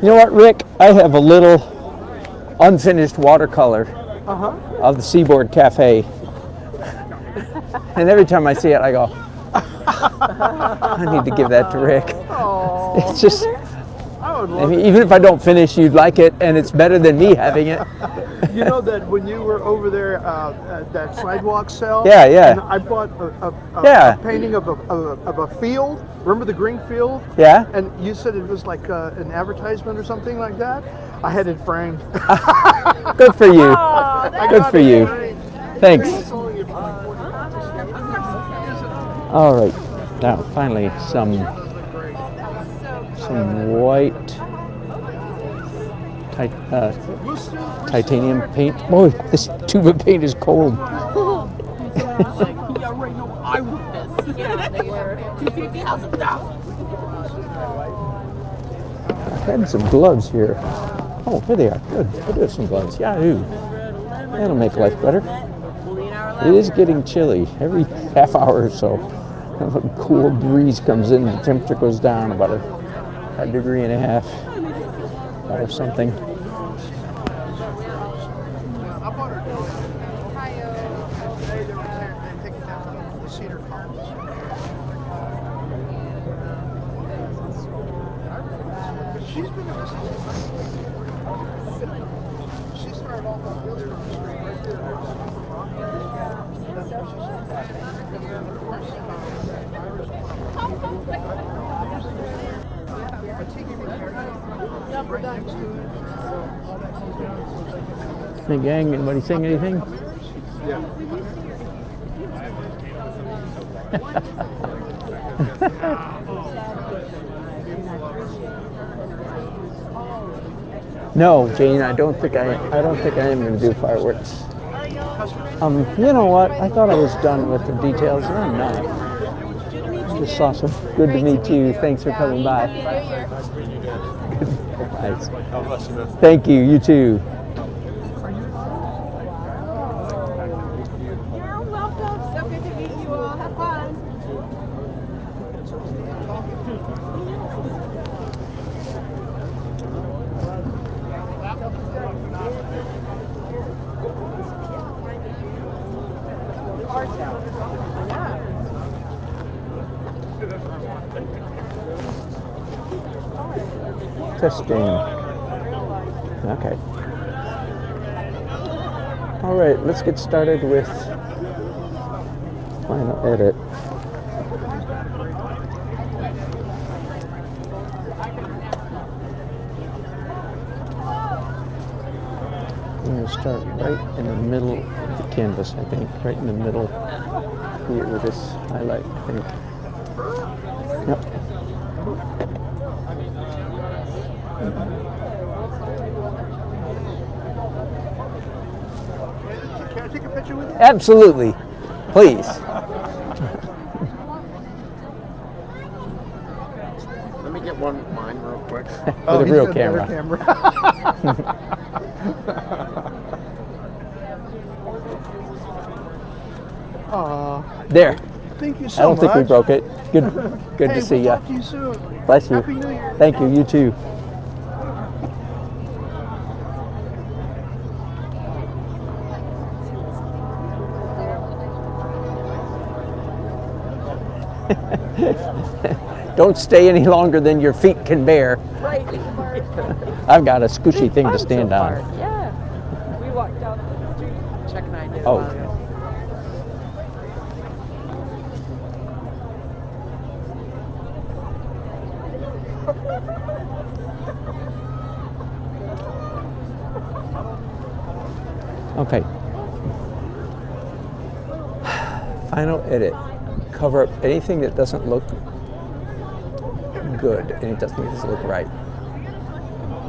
You know what, Rick? I have a little unfinished watercolor of the Seaboard Cafe. And every time I see it, I go, I need to give that to Rick. It's just, I mean, even if I don't finish, you'd like it, and it's better than me having it. You know that when you were over there at that sidewalk sale? Yeah, yeah. And I bought a painting of a field. Remember the green field? Yeah. And you said it was like an advertisement or something like that? I had it framed. Good for you. Good for you. Thanks. All right. Now, finally, some white titanium paint. Boy, this tube of paint is cold. I want this. Yeah, they were. 250, how's it now? I had some gloves here. Oh, here they are. Good. I do have some gloves. Yahoo. That'll make life better. It is getting chilly. Every half hour or so, a cool breeze comes in. The temperature goes down about a degree and a half or something. Hey gang, anybody saying anything? Yeah. No, Jane, I don't think I am going to do fireworks. You know what? I thought I was done with the details, and I'm not. Just awesome. Good to meet you. Thanks for coming by. Nice. Thank you. You too. Testing. Okay. All right, let's get started with final edit. I'm going to start right in the middle of the canvas, I think. Right in the middle here with this highlight, I think. Yep. Can I take a picture with you? Absolutely. Please. Let me get one of mine real quick. With a real camera. There. Thank you so much. I don't think we broke it. Good to see we'll you. Talk to you soon. Bless you. Happy New Year. Thank you. You too. Don't stay any longer than your feet can bear. Right. I've got a squishy thing to stand on. Yeah. We walked down the street. Chuck and I did. Oh. Okay. Final edit. Cover up anything that doesn't look good, and it doesn't look right.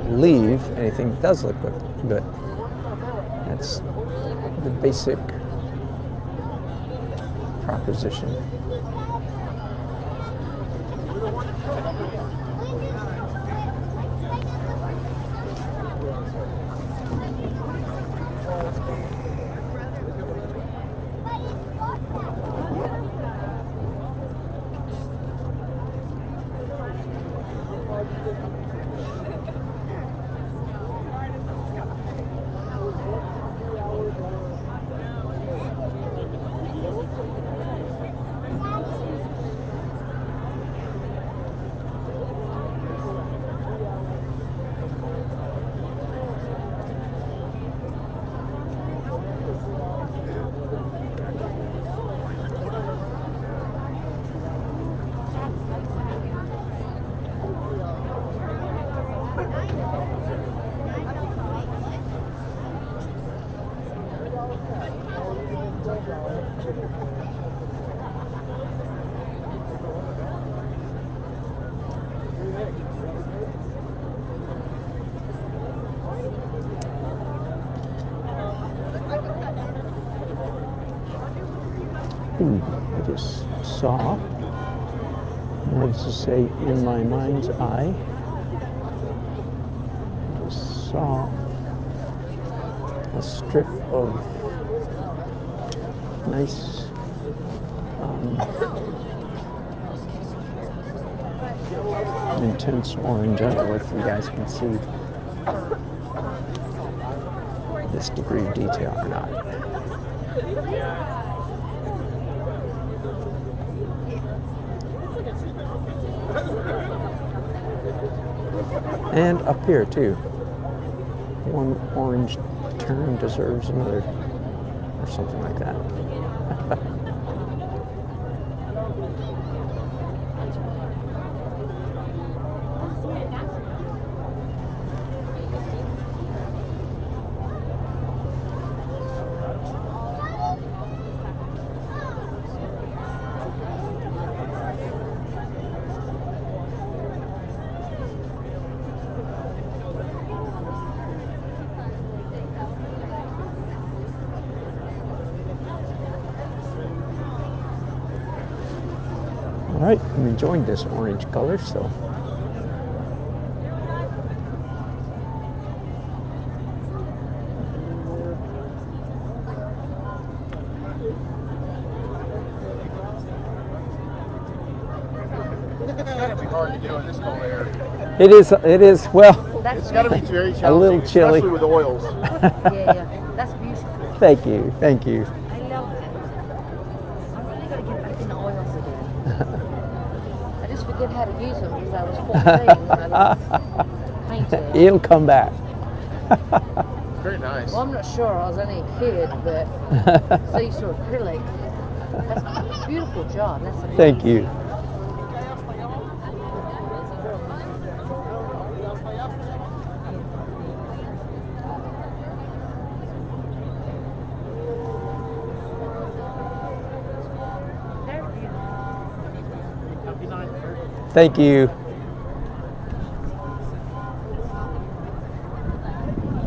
Leave anything that does look good. That's the basic proposition. I just saw, what does it say, in my mind's eye? I just saw a strip of nice intense orange. I don't know if you guys can see this degree of detail or not. And up here too. One orange turn deserves another, or something like that. All right, I'm enjoying this orange color, so. It's gotta be hard to do in this cold air. It is, well, It's gotta be very challenging. a little chilly. Especially with oils. Yeah, that's beautiful. Thank you, thank you. I love it. I'm really gonna get back into oils again. I just forget how to use them because I was 14 when I was painting. It'll come back. Very nice. Well, I'm not sure. I was only a kid, but so used to acrylic. That's a beautiful job. That's amazing. Thank you. Thank you.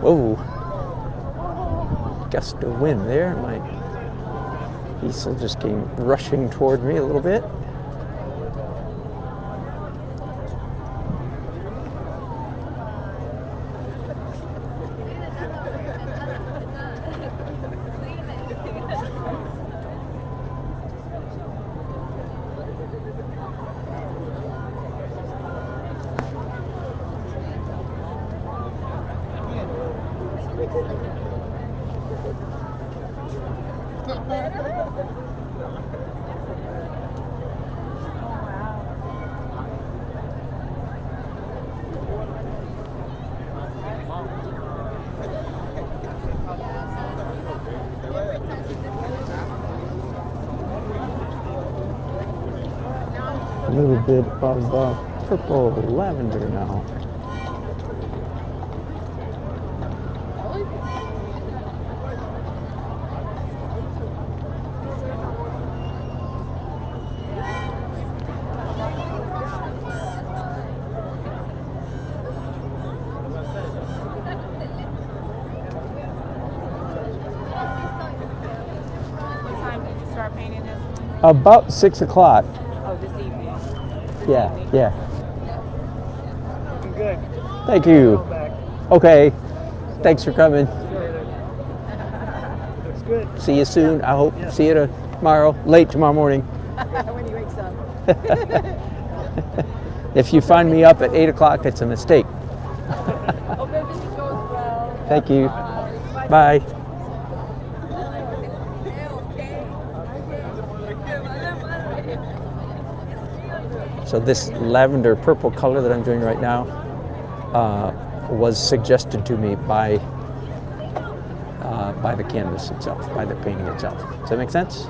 Whoa. Gust of wind there. My easel just came rushing toward me a little bit. A little bit of purple lavender now. What time did you start painting this? About 6 o'clock. Oh, this evening. Yeah. Good. Thank you. Okay. Thanks for coming. Looks good. See you soon, I hope. See you tomorrow, late tomorrow morning. When he wakes up. If you find me up at 8 o'clock, it's a mistake. Hope everything goes well. Thank you. Bye. So this lavender purple color that I'm doing right now was suggested to me by the canvas itself, by the painting itself. Does that make sense?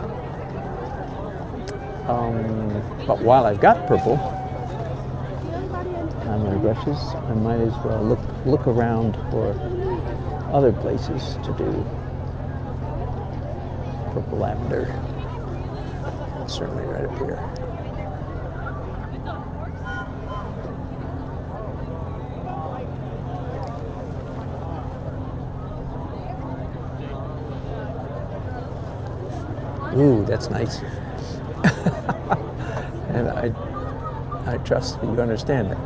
But while I've got purple on my brushes, I might as well look around for other places to do purple lavender. Certainly right up here. Ooh, that's nice. And I trust that you understand that.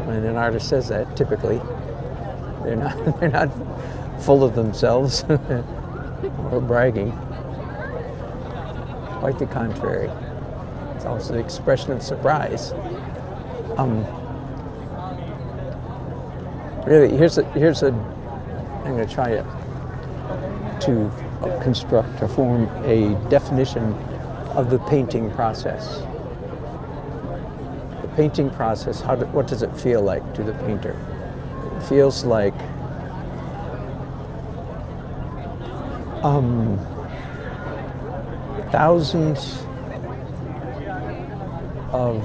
When an artist says that, typically, they're not full of themselves or bragging. Quite the contrary. It's also the expression of surprise. Really, here's a. I'm going to try to construct or form a definition of the painting process. The painting process. What does it feel like to the painter? It feels like thousands of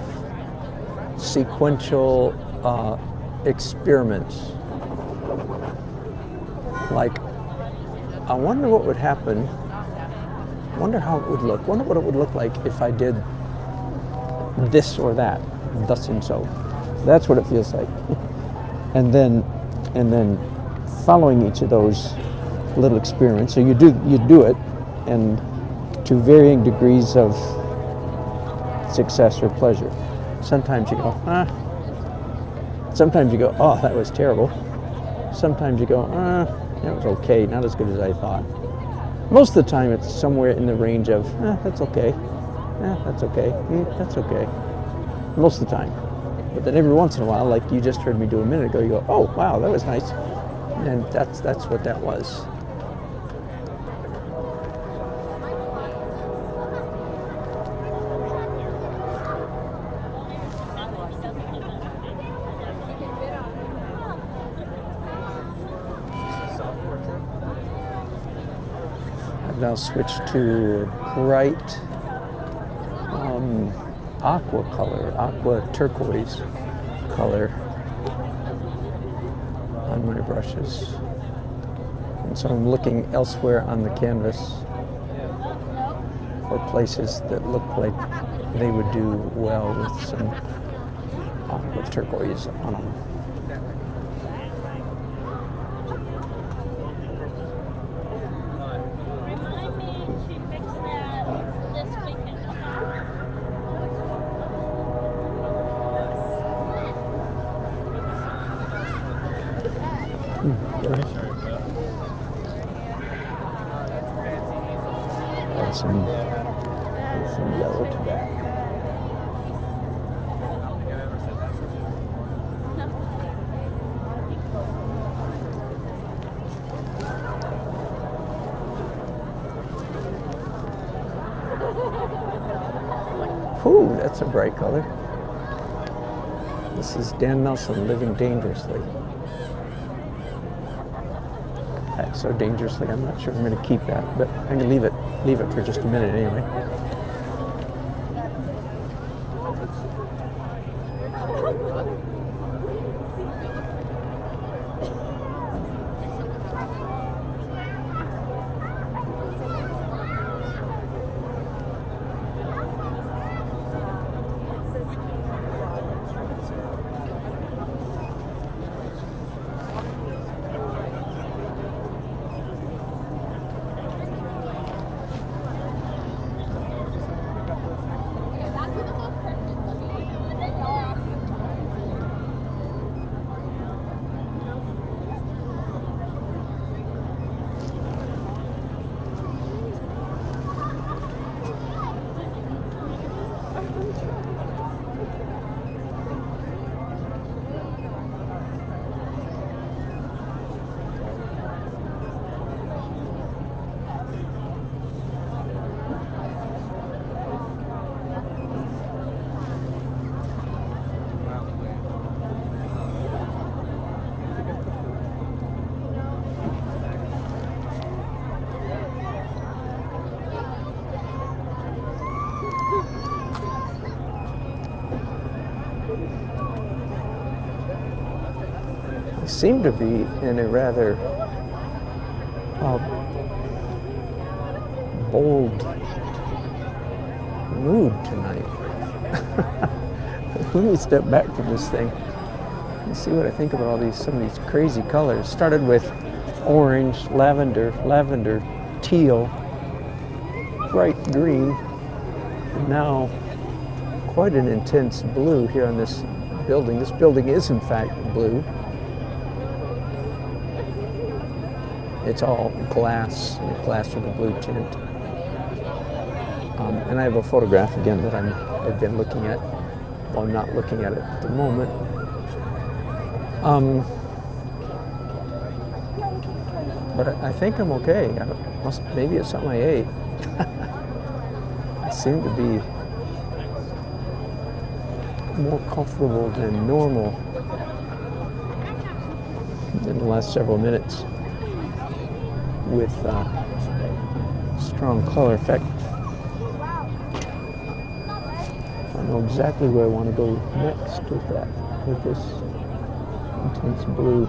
sequential experiments. Like, I wonder what would happen, wonder how it would look, wonder what it would look like if I did this or that, thus and so. That's what it feels like. And then following each of those little experiments, so you do it, and to varying degrees of success or pleasure. Sometimes you go, Sometimes you go, oh, that was terrible. Sometimes you go, that was okay, not as good as I thought. Most of the time it's somewhere in the range of, that's okay, that's okay, that's okay. Most of the time. But then every once in a while, like you just heard me do a minute ago, you go, oh, wow, that was nice. And that's what that was. I've now switched to bright aqua color, aqua turquoise color on my brushes. And so I'm looking elsewhere on the canvas for places that look like they would do well with some aqua turquoise on them. Some yellow to that. Ooh, that's a bright color. This is Dan Nelson, Living Dangerously. So dangerously, I'm not sure I'm going to keep that, but I'm going to leave it for just a minute anyway. Seem to be in a rather bold mood tonight. Let me step back from this thing and see what I think about some of these crazy colors. Started with orange, lavender, teal, bright green, and now quite an intense blue here on this building. This building is in fact blue. It's all glass with a blue tint. And I have a photograph again that I've been looking at. Well, I'm not looking at it at the moment. But I think I'm okay. Maybe it's something I ate. I seem to be more comfortable than normal in the last several minutes with strong color effect. I know exactly where I want to go next with that, with this intense blue.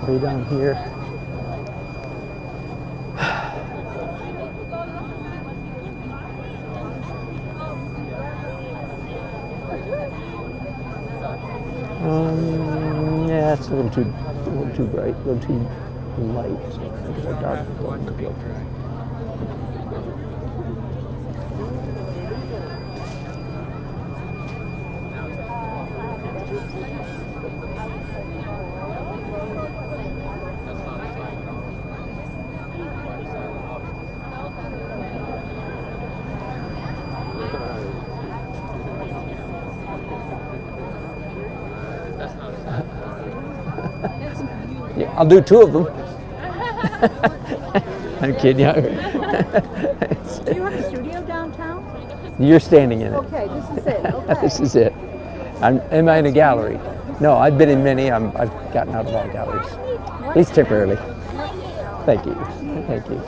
Way down here. Yeah, it's a little too bright, a little too light. So I think it's a dark going to go. Yeah, I'll do two of them. I'm kidding. Do you have a studio downtown? You're standing in it. Okay, this is it. Okay. This is it. Am I in a gallery? No, I've been in many. I've gotten out of all galleries, at least temporarily. Thank you. Thank you.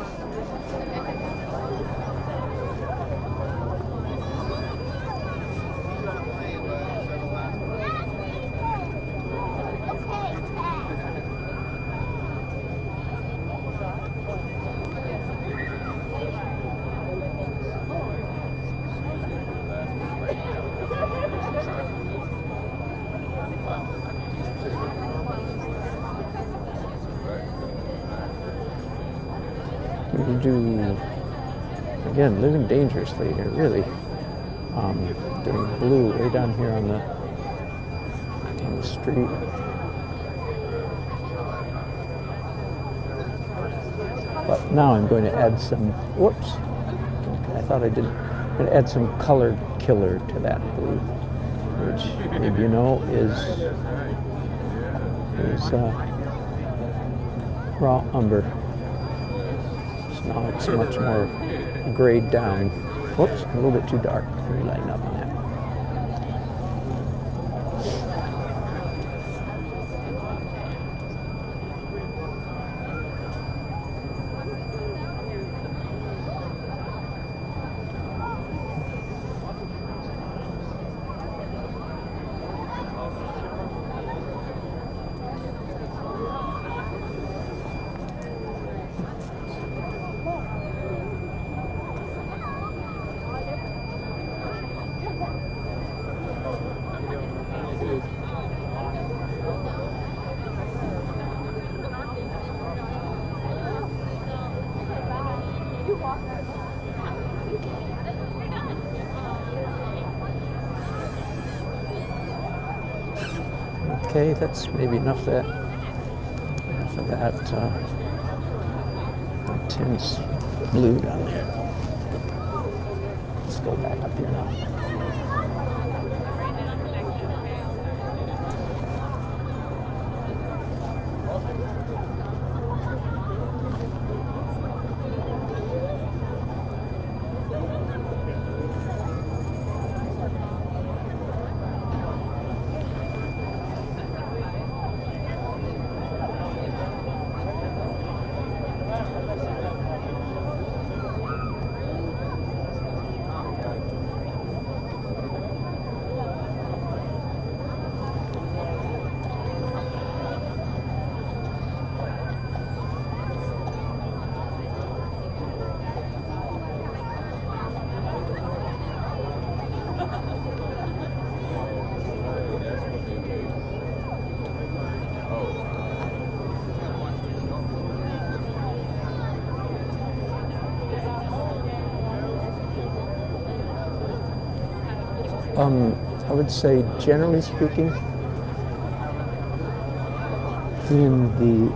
We do, again, living dangerously here, really. Doing blue way down here on the street. But now I'm going to add some, whoops, I thought I did. I'm going to add some color killer to that blue, which maybe you know is raw umber. Now it's much more grayed down. Whoops, a little bit too dark. Let me lighten up on that. Okay, that's maybe enough of that intense blue down there. Let's go back up here now. I would say, generally speaking, in the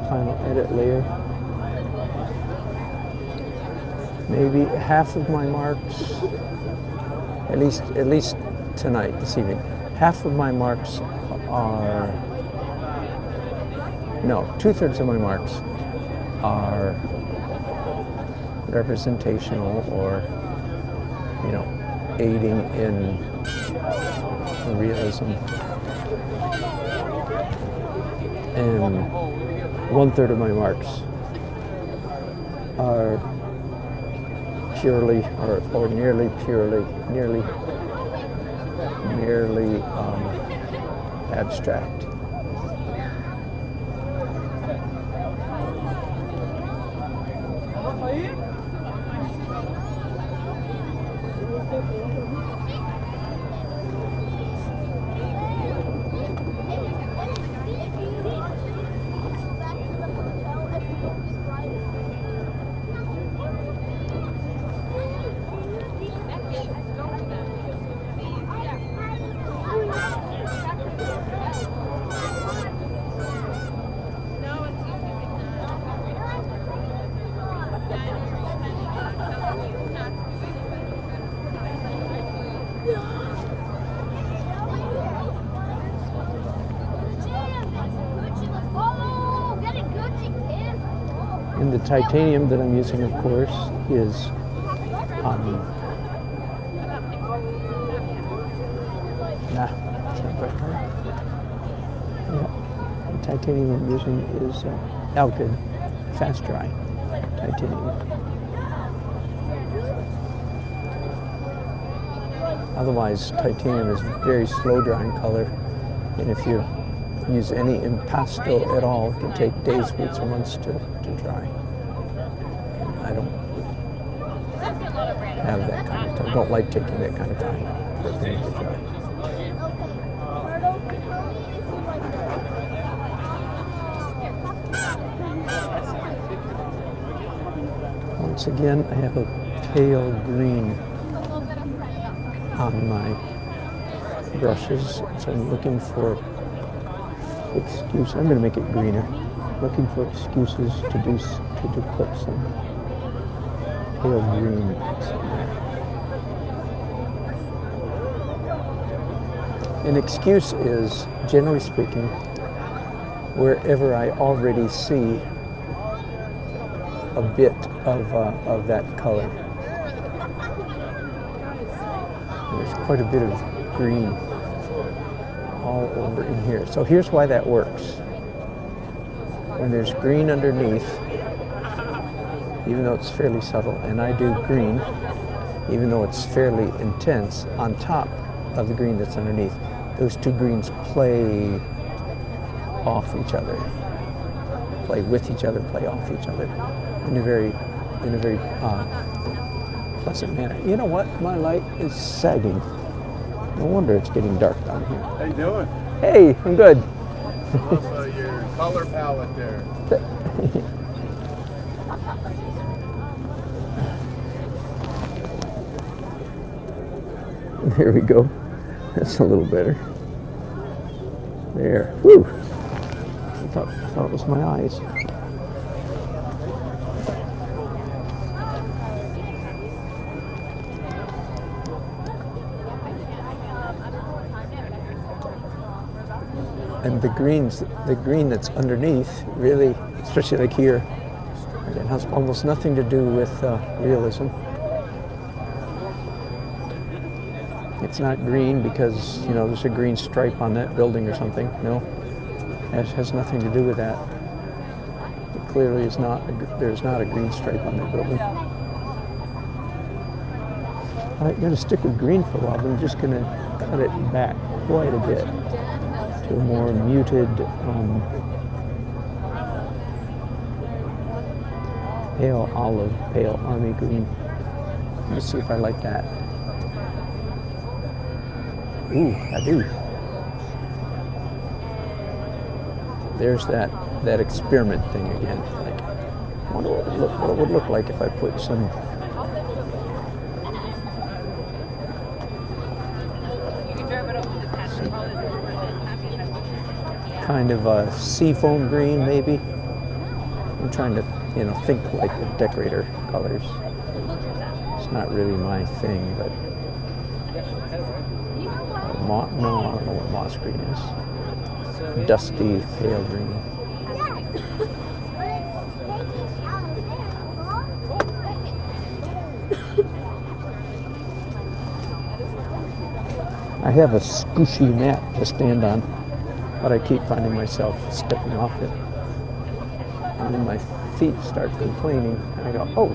final edit layer, maybe half of my marks, at least tonight, this evening, half of my marks are, no, 2/3 of my marks are representational or, you know, aiding in realism. And 1/3 of my marks are purely or nearly abstract. And the titanium that I'm using, of course, is it's not bright color. Yeah, the titanium I'm using is good, fast dry titanium. Otherwise, titanium is very slow drying color, and if you use any impasto at all, it can take days, weeks, or months to dry. I don't have that kind of time. I don't like taking that kind of time for things to dry. Once again, I have a pale green on my brushes, so I'm looking for excuses. I'm going to make it greener. Looking for excuses to put some pale green somewhere. An excuse is, generally speaking, wherever I already see a bit of that color. There's quite a bit of green all over in here. So here's why that works. When there's green underneath, even though it's fairly subtle, and I do green, even though it's fairly intense, on top of the green that's underneath, those two greens play off each other, play with each other, play off each other in a very pleasant manner. You know what? My light is sagging. No wonder it's getting dark down here. How you doing? Hey, I'm good. Also, your color palette there. There we go. That's a little better. There. Whew. I thought it was my eyes. And the green that's underneath, really, especially like here, it has almost nothing to do with realism. It's not green because, you know, there's a green stripe on that building or something. No, it has nothing to do with that. It clearly is not. There's not a green stripe on that building. I'm going to stick with green for a while, but I'm just going to cut it back quite a bit to a more muted, pale olive, pale army green. Let's see if I like that. Ooh, I do. There's that experiment thing again. Like, what will it would look like if I put some kind of a seafoam green, maybe. I'm trying to, you know, think like the decorator colors. It's not really my thing, but no, I don't know what moss green is. Dusty pale green. I have a squishy mat to stand on, but I keep finding myself stepping off it. And then my feet start complaining. And I go, oh,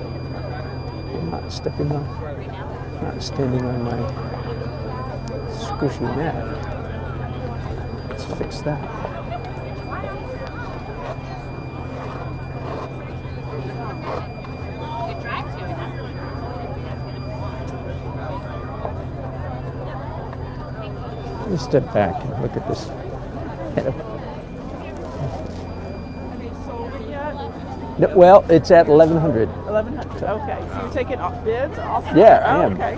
I'm not stepping on, not standing on my squishy mat. Let's fix that. Let me step back and look at this. No, well, it's at 1100. 1100. Okay. So you're taking bids off? Yeah, I am. Okay.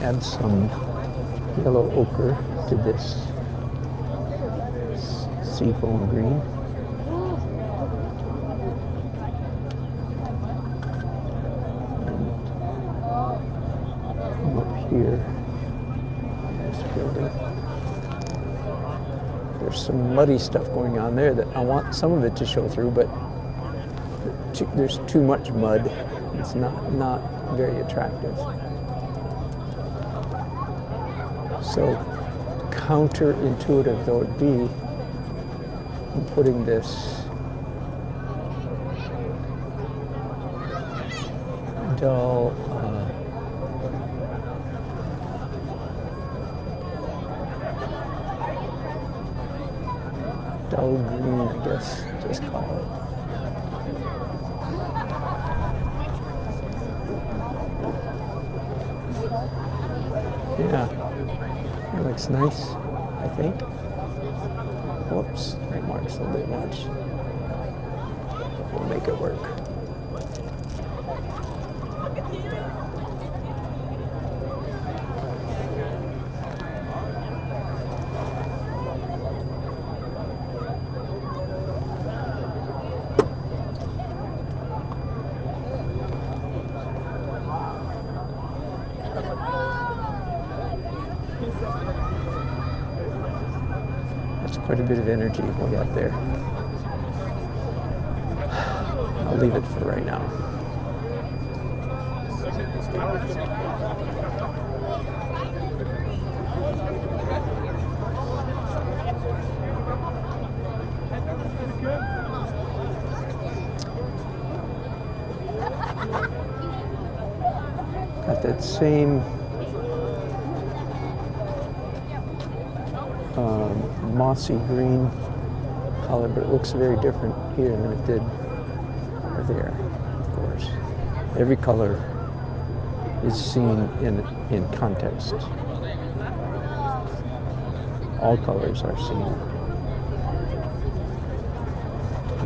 Add some yellow ochre to this seafoam green. Here, this building. There's some muddy stuff going on there that I want some of it to show through, but there's too much mud. It's not very attractive. So counterintuitive though it be, I'm putting this dull dull green, I guess, just call it. Yeah, that looks nice, I think. Whoops, that marks a little bit much. We'll make it work. Quite a bit of energy we got there. I'll leave it for right now. Got that same mossy green color, but it looks very different here than it did there, of course. Every color is seen in context. All colors are seen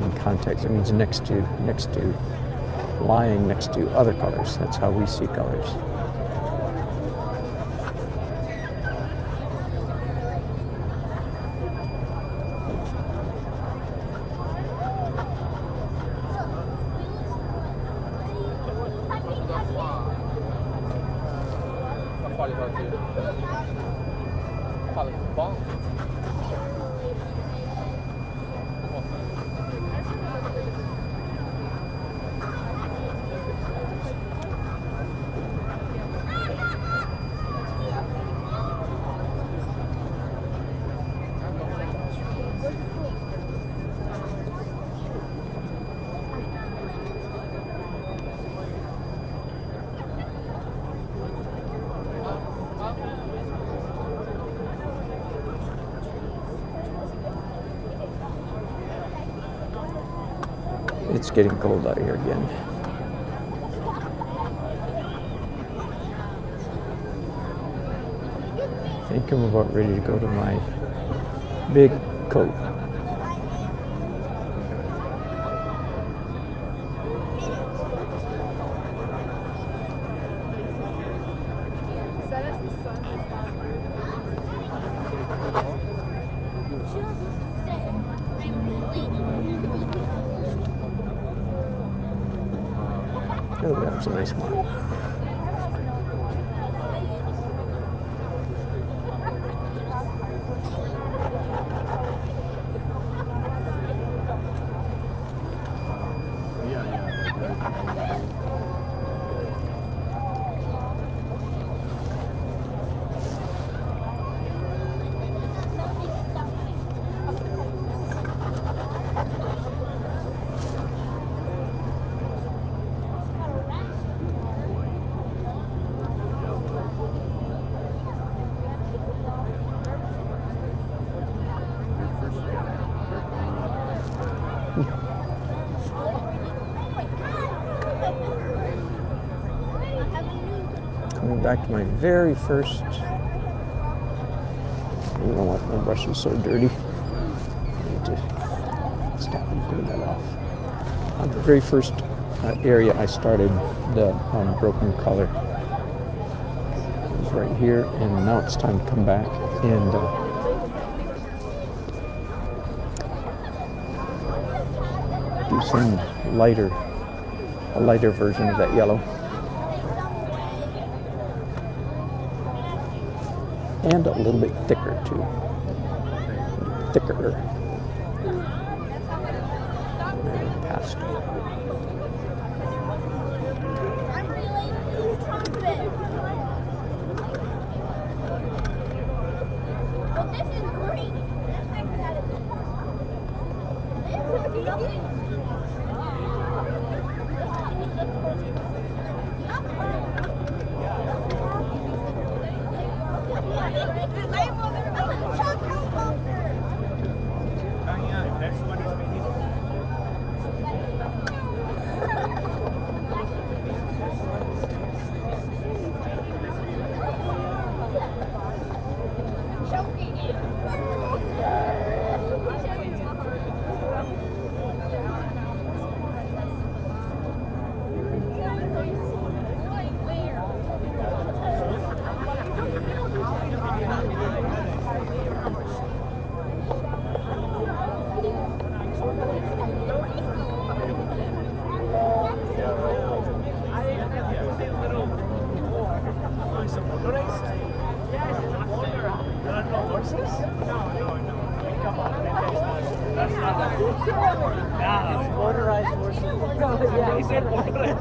in context. It means next to, lying next to other colors. That's how we see colors. It's getting cold out here again. I think I'm about ready to go to my big coat. Oh, that was a nice one. Coming back to my very first, you know what, my brush is so dirty. I need to stop and clean that off. On the very first area I started the broken color. It was right here, and now it's time to come back and do some a lighter version of that yellow. And a little bit thicker too. Thicker. And pastel. Motorized horses. Yeah, he said motorized.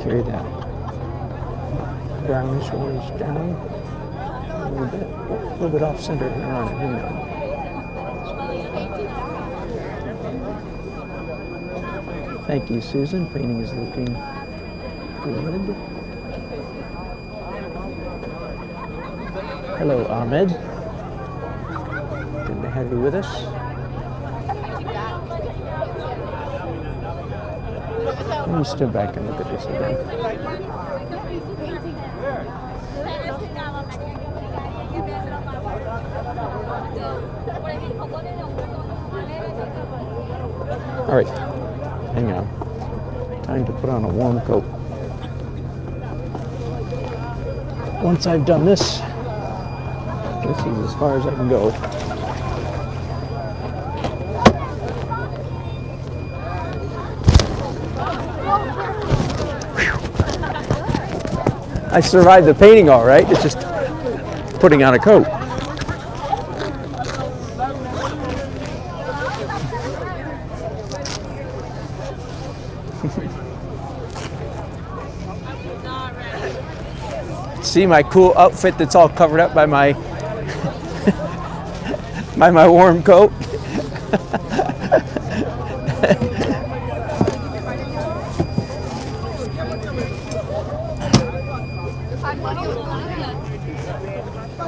Carry that brownish orange down a little bit off center here on it. Hang on. Thank you, Susan. Painting is looking good. Hello, Ahmed. Good to have you with us. Let me step back and look at this again. All right, hang on. Time to put on a warm coat. Once I've done this, This is as far as I can go. I survived the painting all right. It's just putting on a coat. See my cool outfit that's all covered up by my by my warm coat.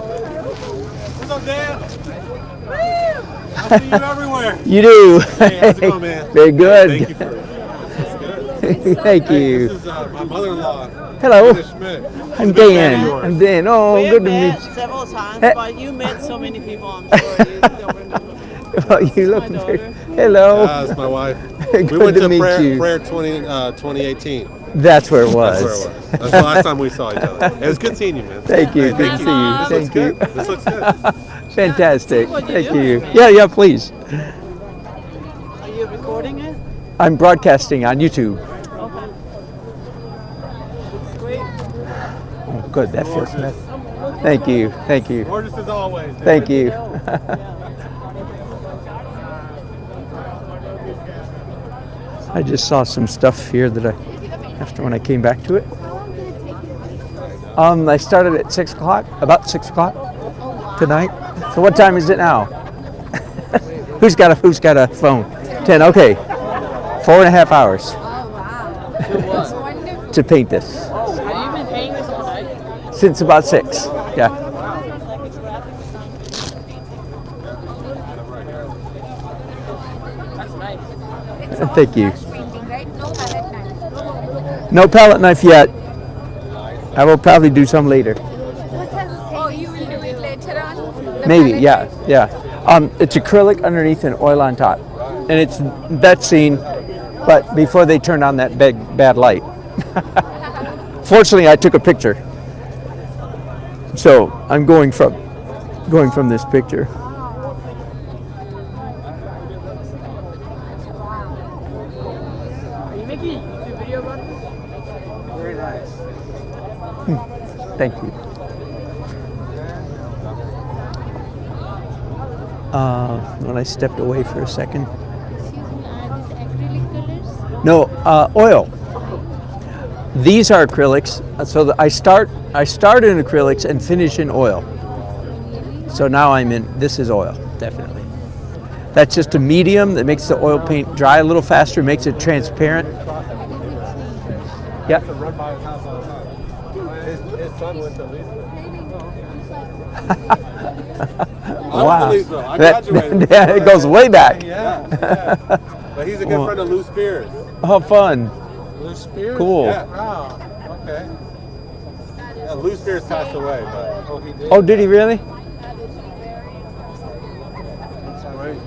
What's up, Dan? I see you everywhere. You do. Hey, how's it going, man? Very good. Thank you for that's good. Thank Hey, you. this is my mother-in-law. Hello. Linda Schmidt. I'm She's a big fan Dan. of yours. I'm Dan. Oh, We good to have meet met you. several times, Hey. but you met so many people, I'm sure you don't remember. Well, you look my very. daughter. Hello. That's my wife. Good We went to to meet prayer, you. prayer 2018. That's where it was. That's where it was. That's the last time we saw each other. It was good seeing you, man. Thank you. Hey, Good to see you. This Thank looks you. good. This looks good. Fantastic. What you Thank doing, you. man? Yeah, please. Are you recording it? I'm broadcasting on YouTube. Okay. Sweet. Oh, good. That feels nice. Thank you. Thank you. Gorgeous as always. Dude. Thank you. I just saw some stuff here that after when I came back to it. I started at 6 o'clock, about 6 o'clock tonight. So what time is it now? Who's got a phone? 10. Okay. 4.5 hours Oh, wow. That's wonderful. to paint this Have you been paying this all night? since about 6. Yeah. That's nice. It's all Thank you. brush painting, right? No palette knife. No palette knife yet. I will probably do some later. Oh, you will do it later on? The Maybe, palette yeah, knife? yeah. It's acrylic underneath and oil on top. And it's that scene, but before they turned on that bad light. Fortunately, I took a picture. So I'm going from this picture. Are you making a YouTube video about it? Very nice. Thank you. When I stepped away for a second. Excuse me, are these acrylic colors? No, oil. These are acrylics. So that I start in acrylics and finish in oil. So now this is oil, definitely. That's just a medium that makes the oil paint dry a little faster, makes it transparent. Yeah. Run by his house all the time. His son went to Leesville. I went to Leesville. I graduated. Yeah, it goes way back. Yeah. But he's a good friend of Lou Spears. Oh, fun. Lou Spears? Cool. Yeah. Oh, okay. Yeah, Lou Spears passed away, but he did. Oh, did he really? That's great.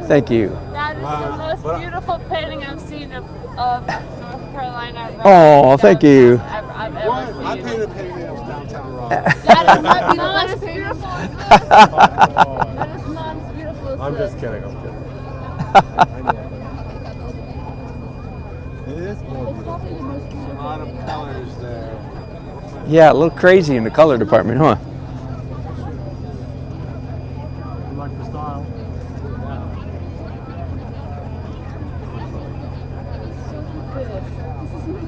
Thank you. That is the most beautiful painting I've seen of North Carolina. Oh, thank you. I've ever seen. I painted a painting that was downtown Raleigh. That is not as beautiful as this. That is not as beautiful as I'm this. just kidding. I'm kidding. It is more beautiful. There's a lot of colors there. Yeah, a little crazy in the color department, huh? You like the style?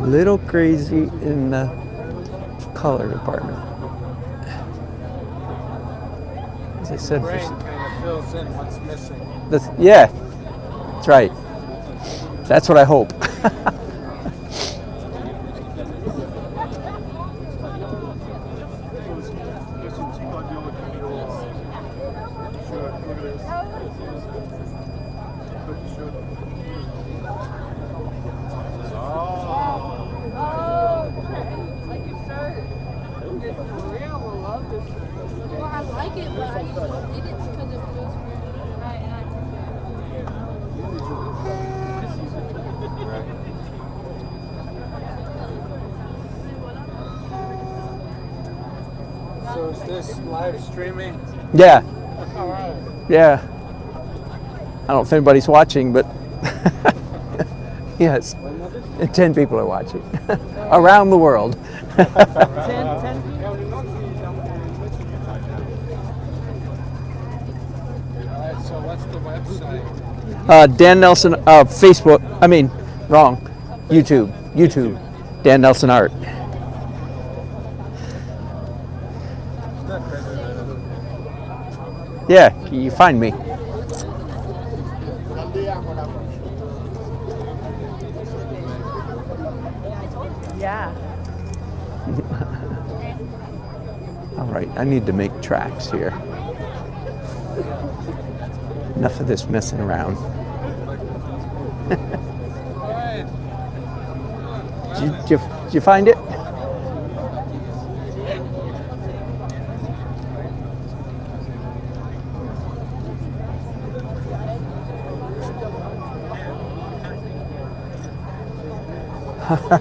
Little crazy in the color department. As I said, Brain kind of fills in what's missing. yeah, that's right. That's what I hope. Well, I like it, but I just did it because it feels weird. So this live streaming? Yeah. All right. Yeah. I don't know if anybody's watching, but yes, 10 people are watching around the world. 10 people? All right, so what's the website? Dan Nelson, Facebook, wrong, YouTube, Dan Nelson Art. Yeah, you find me. Yeah. All right, I need to make tracks here. Enough of this messing around. Did you find it?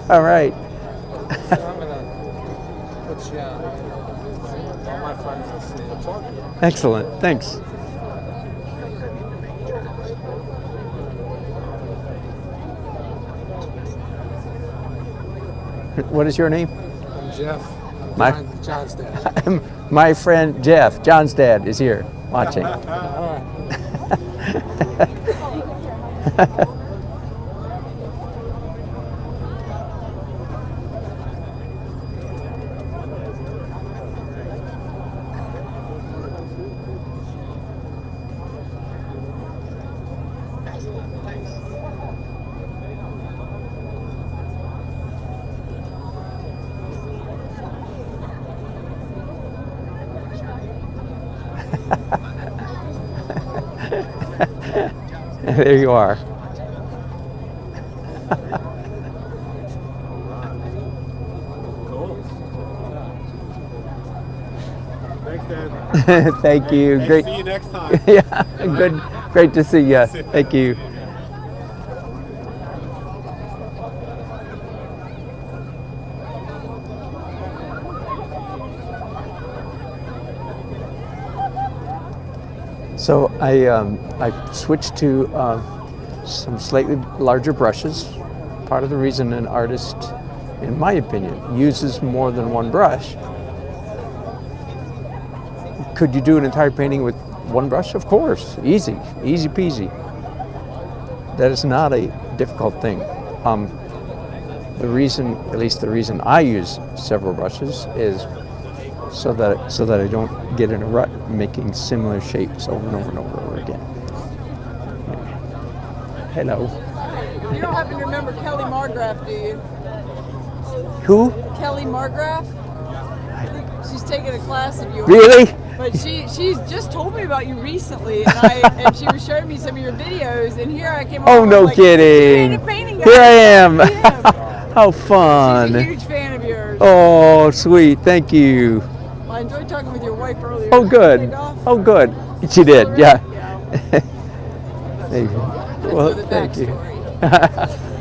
All right. I'm gonna put you on. All my friends will see it. Excellent. Thanks. What is your name? I'm Jeff. John's dad. My friend Jeff, John's dad, is here watching. There you are. Thanks, Dad. Thank you. Hey, Great. see you next time. Yeah, good. Great to see you. Thank you. So I switched to some slightly larger brushes. Part of the reason an artist, in my opinion, uses more than one brush. Could you do an entire painting with one brush? Of course, easy peasy. That is not a difficult thing. The reason, at least the reason I use several brushes, is so that I don't get in a rut making similar shapes over and over and over again. Hello. You don't happen to remember Kelly Margraf, do you? Who? Kelly Margraf? She's taking a class of yours. Really? But she's just told me about you recently, and she was showing me some of your videos, and here I came. Oh, no kidding! Here I am. How fun! She's a huge fan of yours. Oh, sweet! Thank you. I enjoyed talking with your wife earlier. Oh, good. Oh, good. She did. Yeah. Thank you. Well, thank you.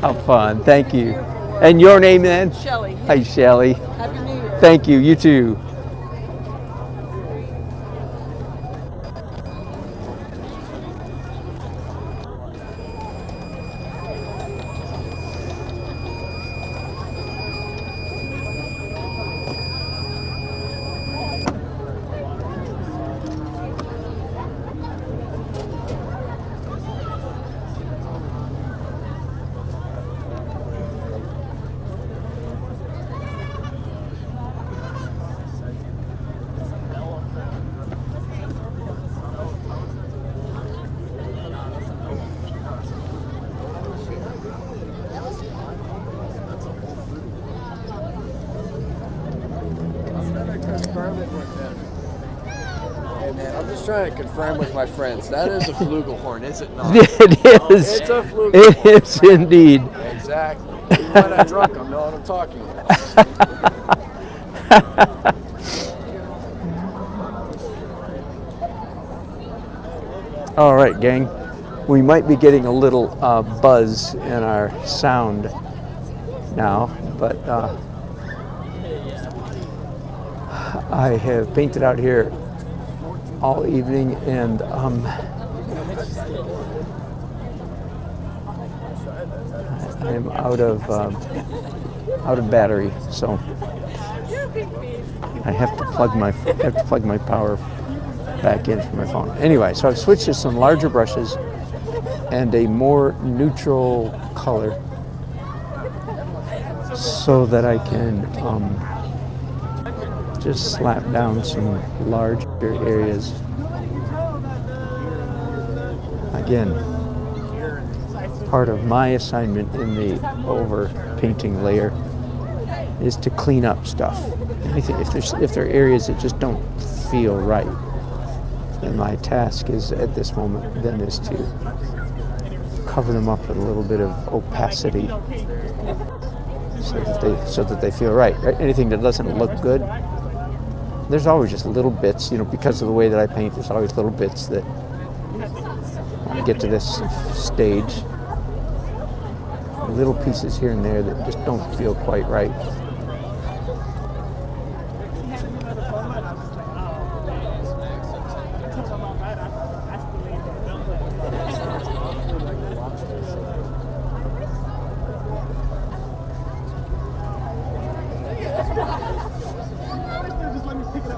How fun! Thank you. And your name then? Shelley. Hi, Shelley. Happy New Year. Thank you. You too. Hey man, I'm just trying to confirm with my friends. That is a flugelhorn, is it not? It is. It's a flugelhorn. It is indeed. Exactly. Even when I'm drunk, I know what I'm talking about. All right, gang. We might be getting a little buzz in our sound now, but I have painted out here all evening, and I'm out of battery, so I have to plug my power back in from my phone. Anyway, so I've switched to some larger brushes and a more neutral color so that I can just slap down some larger areas. Again, part of my assignment in the over painting layer is to clean up stuff. Anything, if there are areas that just don't feel right, then my task is at this moment then is to cover them up with a little bit of opacity so that they feel right. Anything that doesn't look good, there's always just little bits, because of the way that I paint, there's always little bits that when I get to this stage, little pieces here and there that just don't feel quite right.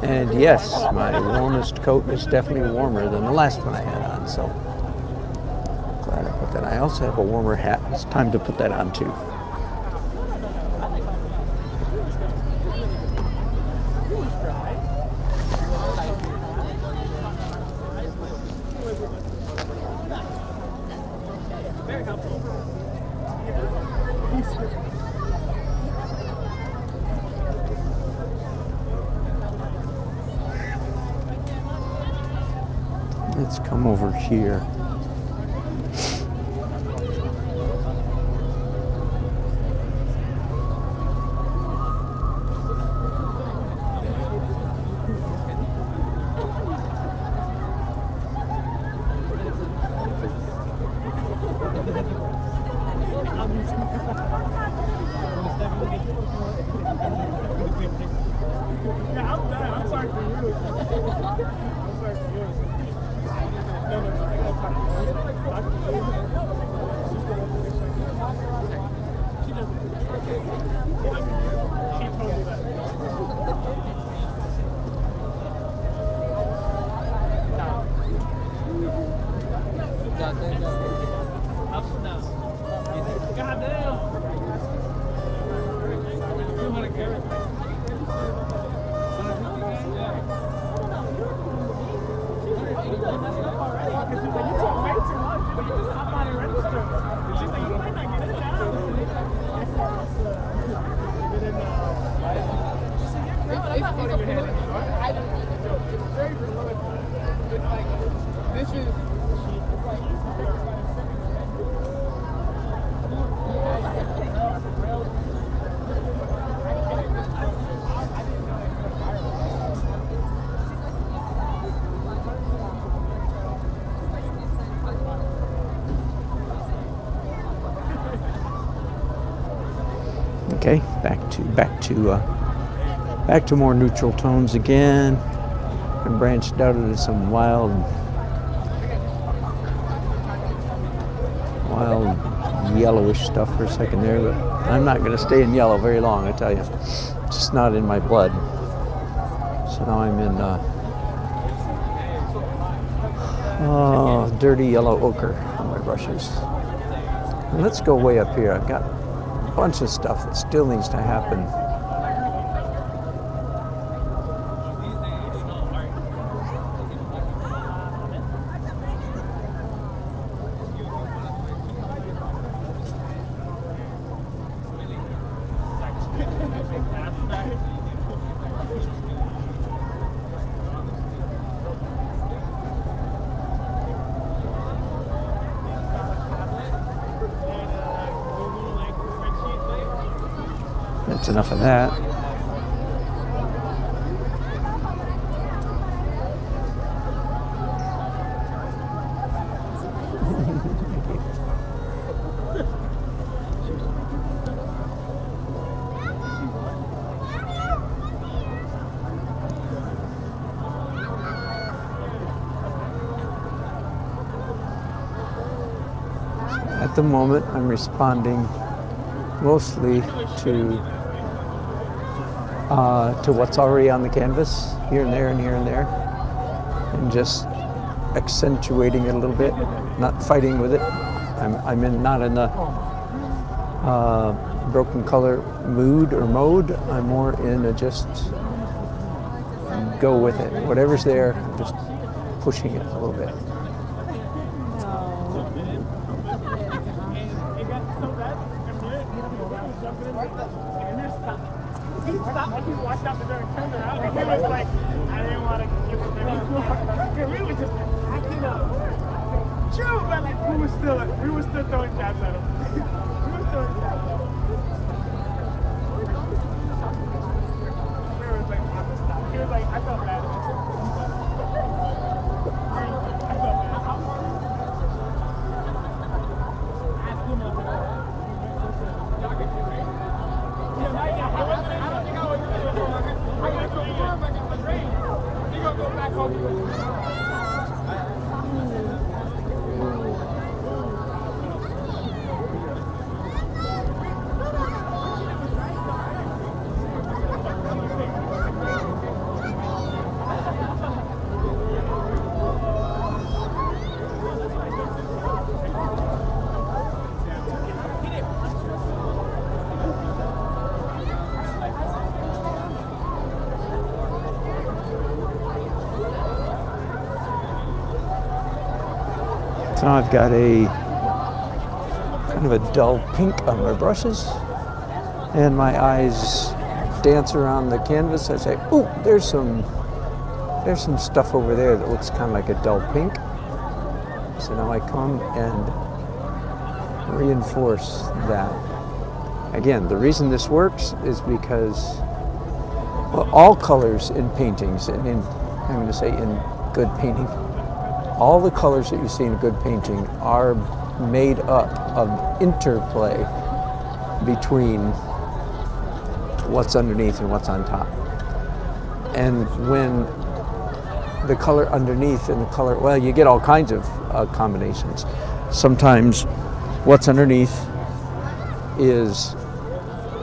And yes, my warmest coat is definitely warmer than the last one I had on, so glad I put that on. I also have a warmer hat. It's time to put that on too. Let's come over here. Okay, back to more neutral tones again. And branched out into some wild yellowish stuff for a second there, but I'm not going to stay in yellow very long, I tell you. It's just not in my blood. So now I'm in dirty yellow ochre on my brushes. And let's go way up here. I've got a bunch of stuff that still needs to happen. That's enough of that. At the moment, I'm responding mostly to what's already on the canvas, here and there and here and there, and just accentuating it a little bit, not fighting with it. I'm not in the broken color mood or mode. I'm more in a just go with it. Whatever's there, I'm just pushing it a little bit. He stopped and he walked out the door and turned around and he was like, I didn't want to give him any more. We were just acting up. True, but like, we were still throwing jabs at him. We were throwing jabs at him. We were like, on the stop. He was like, I felt bad. I felt bad. Ask him about it. So now I've got a kind of a dull pink on my brushes, and my eyes dance around the canvas. I say, "Ooh, there's some stuff over there that looks kind of like a dull pink." So now I come and reinforce that. Again, the reason this works is because all colors in paintings, and I'm going to say in good painting, all the colors that you see in a good painting are made up of interplay between what's underneath and what's on top. And when the color underneath and the color, well, you get all kinds of combinations. Sometimes what's underneath is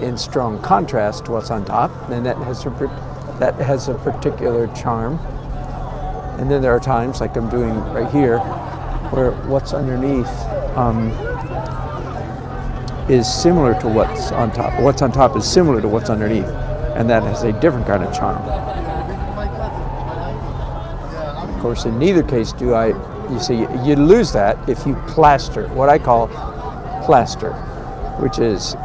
in strong contrast to what's on top, and that has a particular charm. And then there are times, like I'm doing right here, where what's underneath is similar to what's on top. What's on top is similar to what's underneath, and that has a different kind of charm. Of course, in neither case do I, you see, you lose that if you plaster, what I call plaster, which is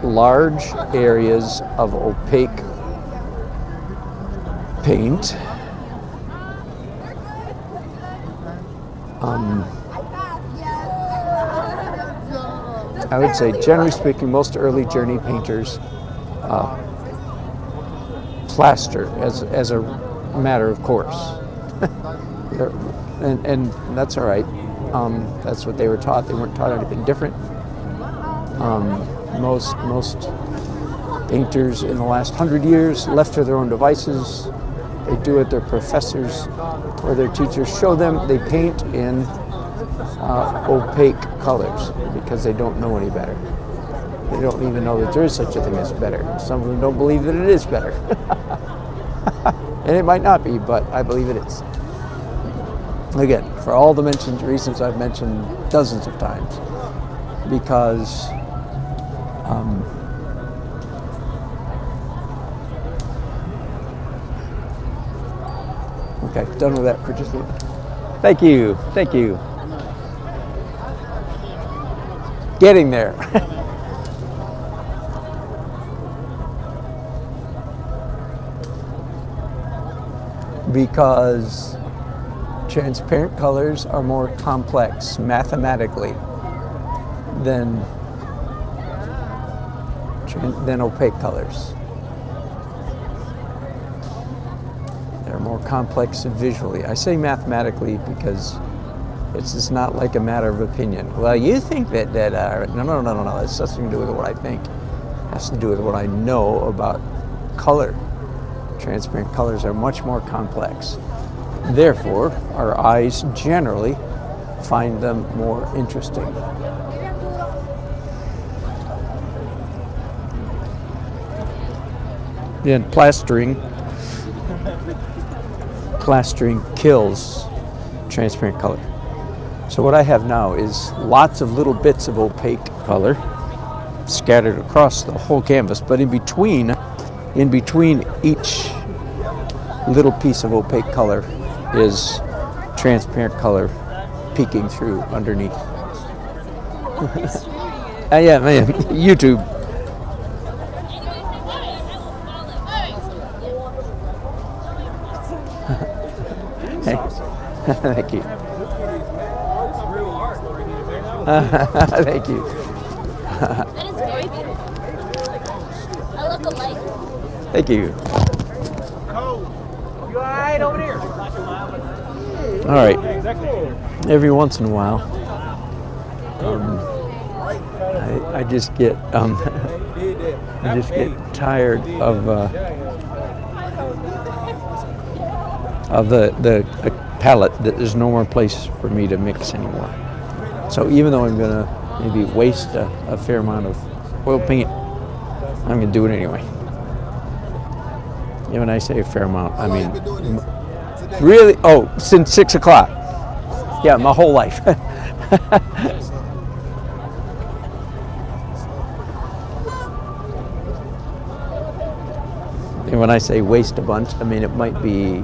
large areas of opaque paint. I would say, generally speaking, most early journey painters plaster as a matter of course, and that's all right. That's what they were taught. They weren't taught anything different. Most painters in the last 100 years, left to their own devices, they do what their professors or their teachers show them. They paint in opaque colors because they don't know any better. They don't even know that there is such a thing as better. Some of them don't believe that it is better. And it might not be, but I believe it is. Again, for all the reasons I've mentioned dozens of times, because okay, done with that for just a minute. Thank you. Getting there. Because transparent colors are more complex mathematically than opaque colors. They're more complex visually. I say mathematically because it's just not like a matter of opinion. Well, you think that no. It's nothing to do with what I think. It has to do with what I know about color. Transparent colors are much more complex. Therefore, our eyes generally find them more interesting. Then plastering kills transparent color. So what I have now is lots of little bits of opaque color scattered across the whole canvas, but in between each little piece of opaque color is transparent color peeking through underneath. Yeah, man, YouTube. Hey. Thank you. Thank you. That is very beautiful. I look alike. Thank you. You alright over there? All right. Every once in a while, I just get tired of the palette that there's no more place for me to mix anymore. So even though I'm gonna maybe waste a fair amount of oil paint, I'm gonna do it anyway. And when I say a fair amount, I mean really. Oh, since 6 o'clock. Yeah, my whole life. And when I say waste a bunch, I mean it might be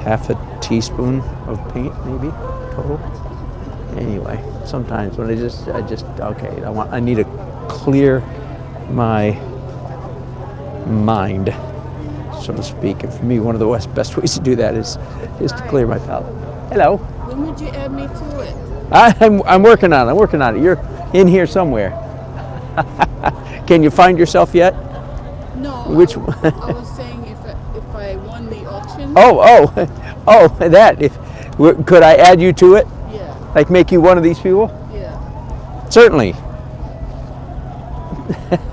half a teaspoon of paint, maybe total. Anyway, sometimes when I just okay, I need to clear my mind, so to speak. And for me, one of the best ways to do that is to clear my palette. Hello. When would you add me to it? I'm working on it. You're in here somewhere. Can you find yourself yet? No. Which one? I was saying if I won the auction. Oh, that. Could I add you to it? Yeah. Like make you one of these people? Yeah. Certainly.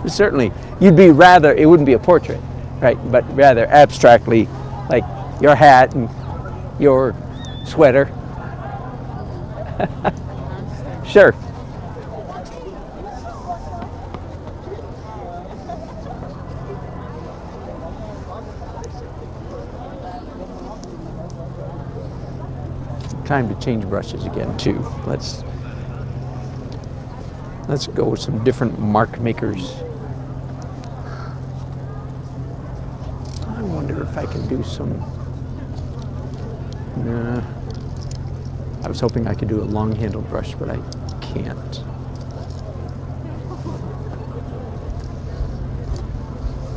Certainly. You'd be rather, it wouldn't be a portrait, right? But rather abstractly, like your hat and your sweater. Sure. Time to change brushes again too. Let's go with some different mark makers. I wonder if I can do some. Nah. I was hoping I could do a long handled brush, but I can't.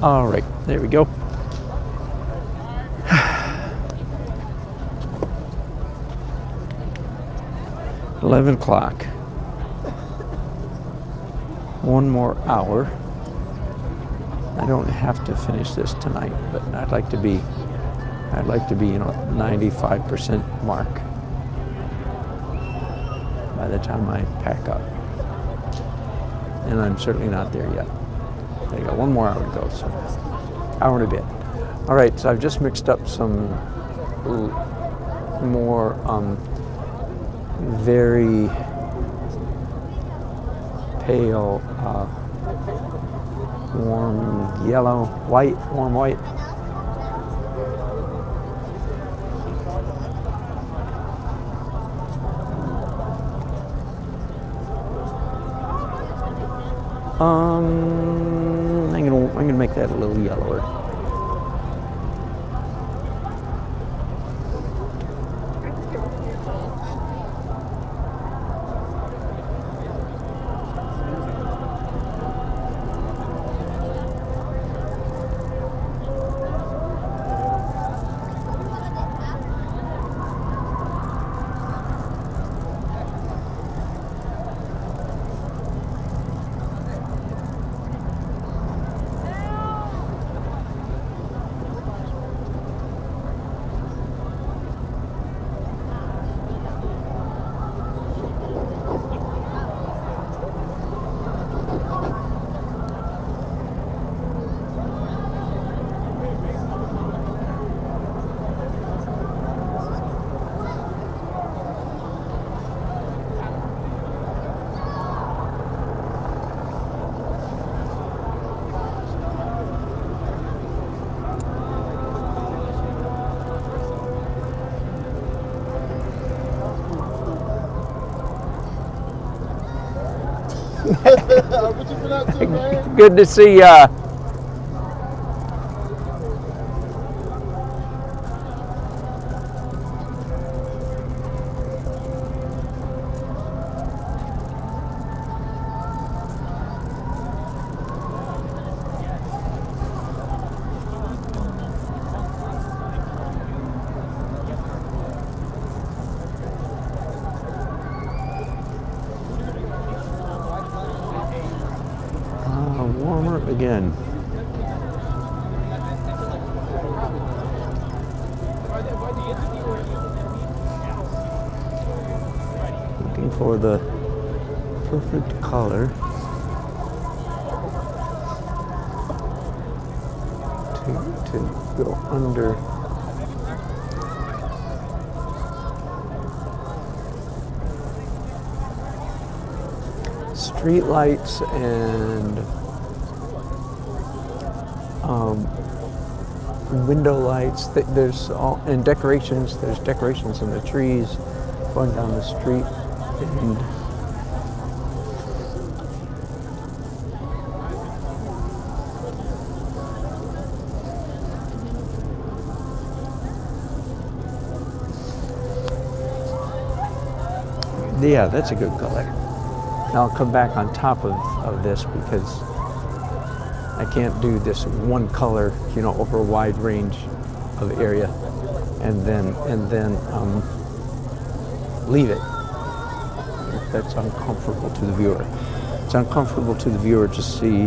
All right, there we go. 11 o'clock. One more hour. I don't have to finish this tonight, but I'd like to be 95% mark by the time I pack up. And I'm certainly not there yet. I got one more hour to go, so hour and a bit. All right, so I've just mixed up some more very pale, warm yellow, warm white. I'm gonna make that a little yellower. What you been up to, man? Good to see ya. Warmer again. Looking for the perfect color to go under. Street lights and window lights. There's all and decorations. There's decorations in the trees going down the street, and yeah, that's a good color. Now I'll come back on top of this because I can't do this one color, you know, over a wide range of area, and then leave it. That's uncomfortable to the viewer. It's uncomfortable to the viewer to see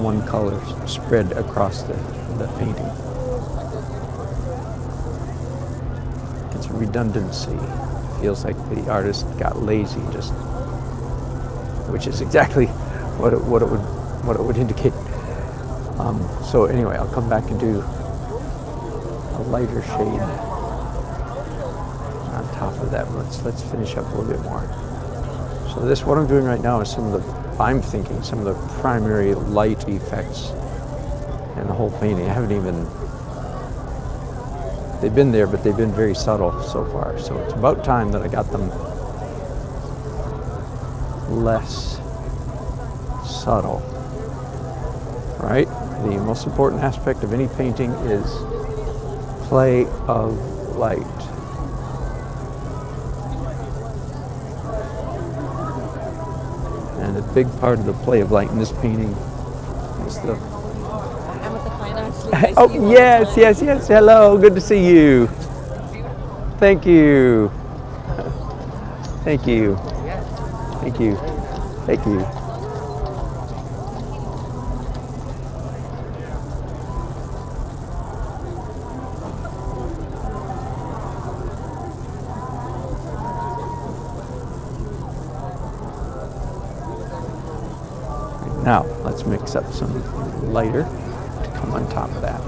one color spread across the painting. It's a redundancy. Feels like the artist got lazy, just, which is exactly what it would indicate. So anyway, I'll come back and do a lighter shade on top of that. Let's finish up a little bit more. So what I'm doing right now is some of the primary light effects in the whole painting. I haven't even. They've been there, but they've been very subtle so far. So it's about time that I got them less subtle, right? The most important aspect of any painting is play of light. And a big part of the play of light in this painting is the oh, yes. Hello. Good to see you. Thank you. Thank you. Thank you. Thank you. Now, let's mix up some lighter to come on top of that.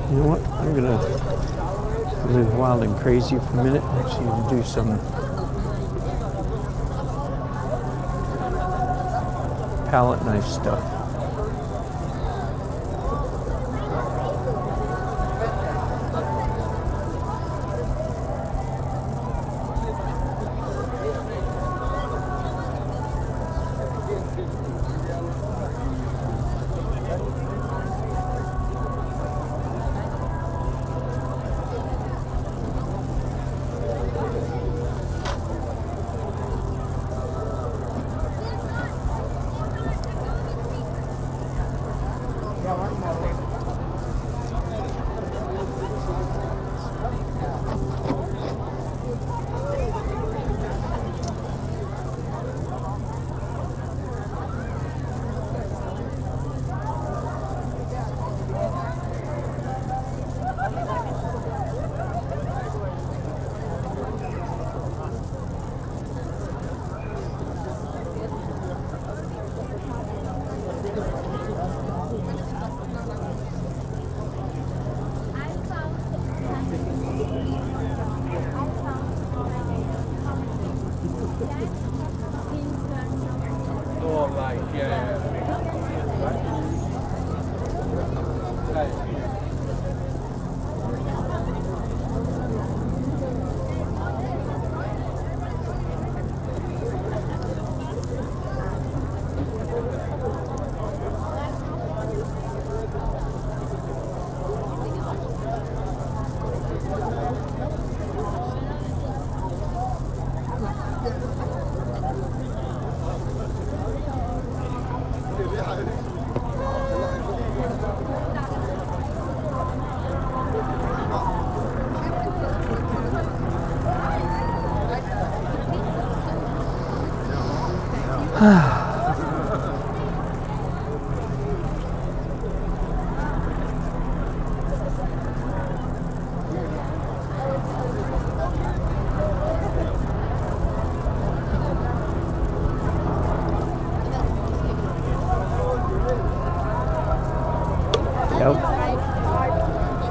You know what? I'm gonna live wild and crazy for a minute. Actually, do some palette knife stuff.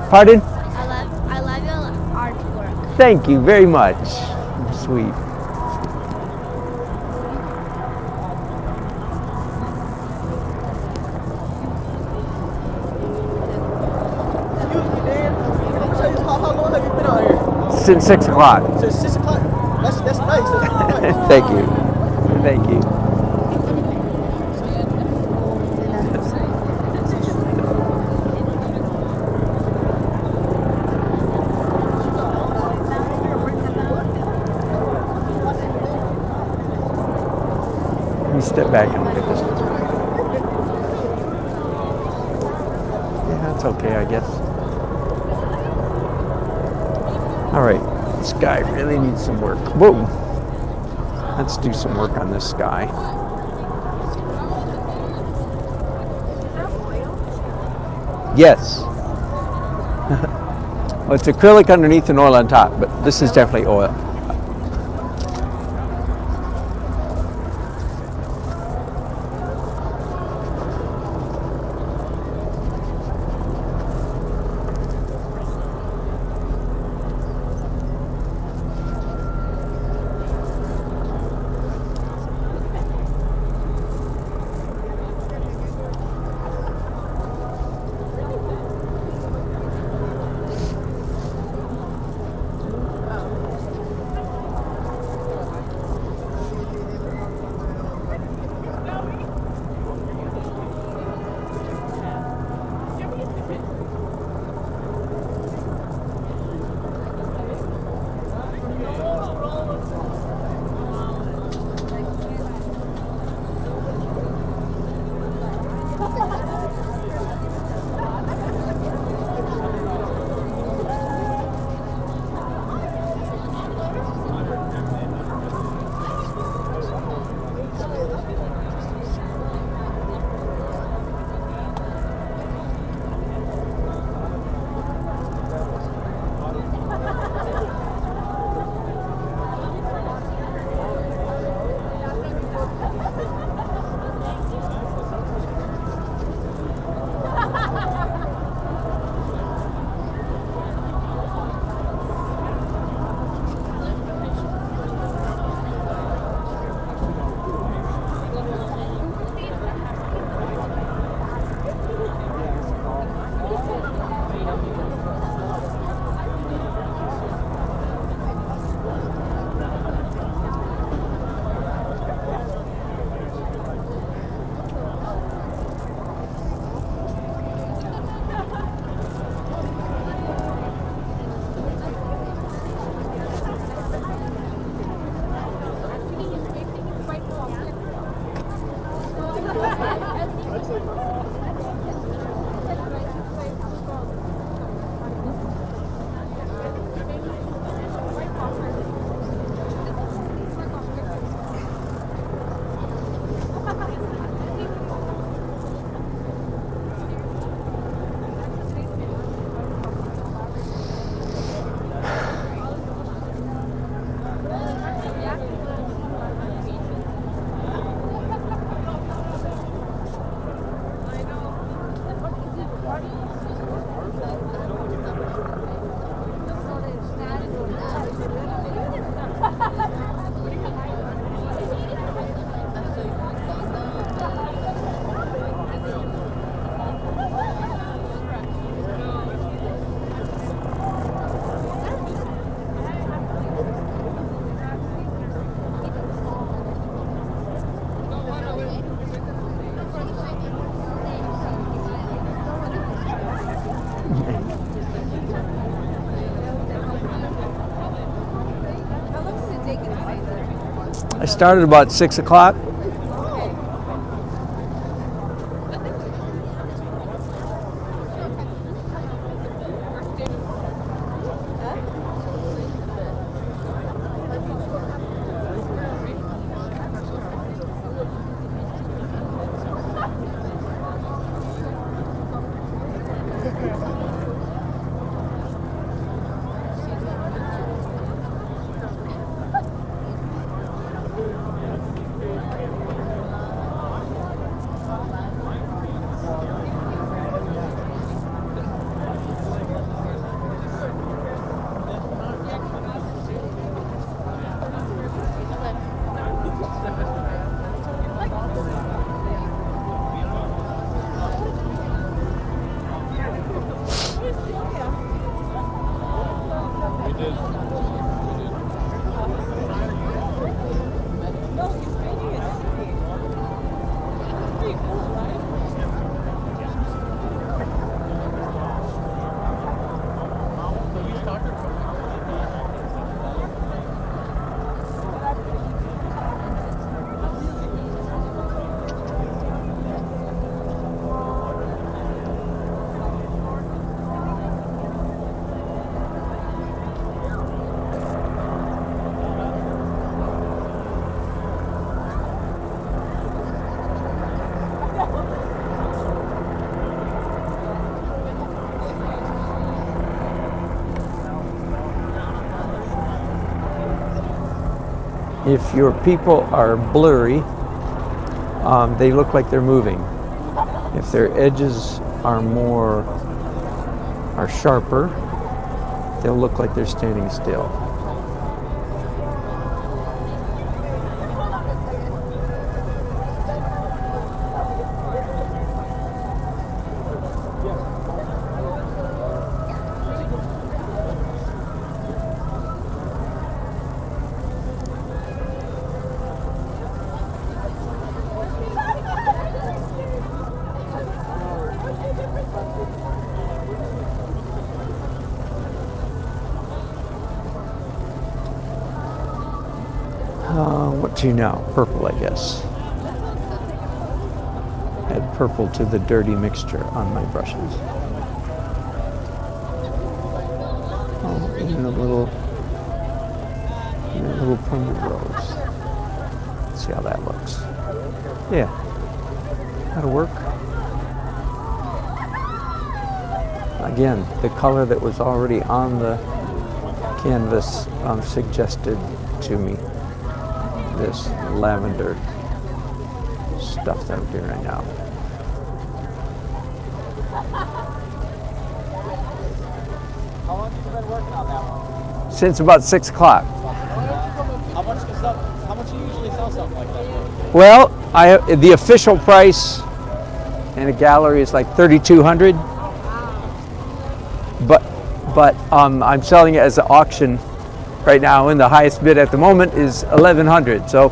Pardon? I love your artwork. Thank you very much. Sweet. How long have you been out here? Since 6 o'clock. Since 6 o'clock. That's nice. That's nice. Thank you. Thank you. Let me step back and look at this. Yeah, that's okay, I guess. All right, this guy really needs some work. Whoa! Let's do some work on this guy. Yes. Well, it's acrylic underneath and oil on top, but this is definitely oil. I started about 6 o'clock. If your people are blurry, they look like they're moving. If their edges are sharper, they'll look like they're standing still. What do you know? Purple, I guess. Add purple to the dirty mixture on my brushes. Oh, even a little primrose. Let's see how that looks. Yeah, that'll work. Again, the color that was already on the canvas suggested to me this lavender stuff that I'm doing right now. How long have you been working on that one? Since about 6 o'clock. How much do you usually sell something like that for? Well, the official price in a gallery is like $3,200, but I'm selling it as an auction right now, and the highest bid at the moment is $1,100. So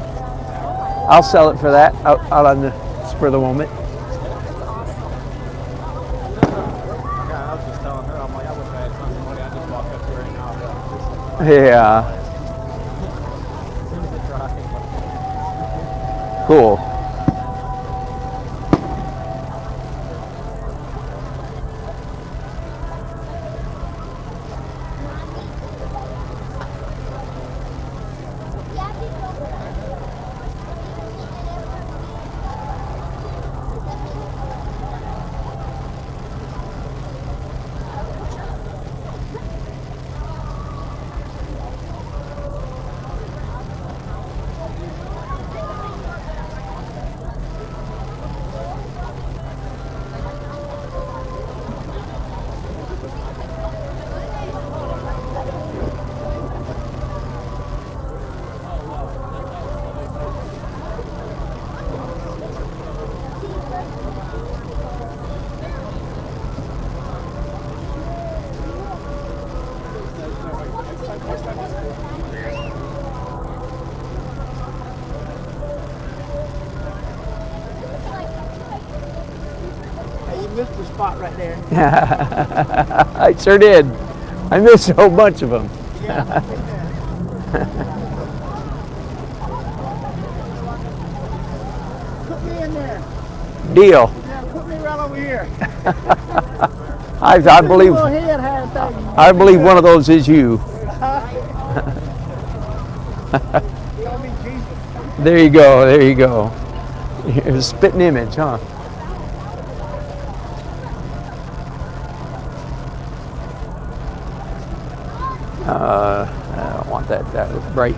I'll sell it for that out on the spur of the moment. I was just telling her, I'm like, I wish I had tons of money. I just walked up here right now. Yeah. Cool. Missed the spot right there. I sure did. I missed a whole bunch of them. Put me in there. Deal. Yeah, put me right over here. I believe one of those is you. There you go. There you go. You're a spitting image, huh? I don't want that bright.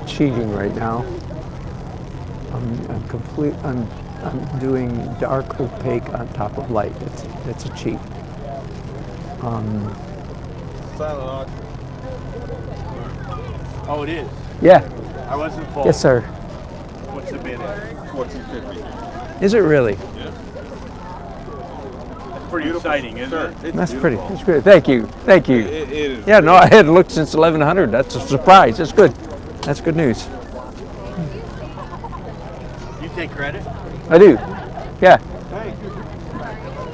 cheating right now. I'm doing dark opaque on top of light. It's a cheat. Oh, it is. Yeah. I wasn't full. Yes, sir. What's the bid at? $14.50. Is it really? Yeah. That's pretty exciting, isn't it? That's pretty. That's good. Thank you. Thank you. It is. Yeah. No, I hadn't looked since 1100. That's a surprise. That's good. That's good news. You take credit? I do. Yeah.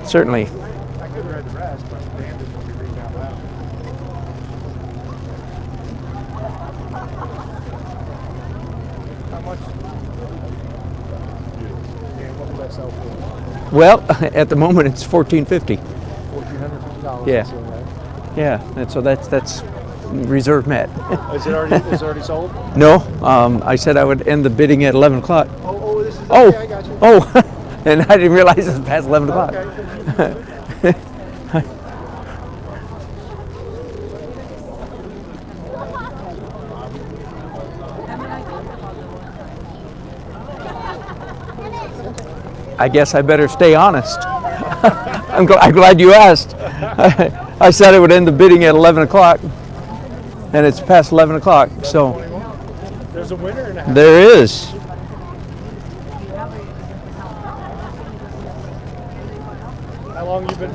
Certainly. I could have read the rest, but Dan didn't want me to read out loud. How much? Dan, what did that sell for? Well, at the moment it's $14.50. $1,450. Yeah. Yeah. And so that's reserve met. Is it already sold? No. I said I would end the bidding at 11 o'clock. Oh, this is Oh. okay, I got you. Oh. And I didn't realize it was past 11 o'clock. Okay. I guess I better stay honest. I'm glad you asked. I said I would end the bidding at 11 o'clock, and it's past 11 o'clock, so There's a winner and a half. there is. How long you've had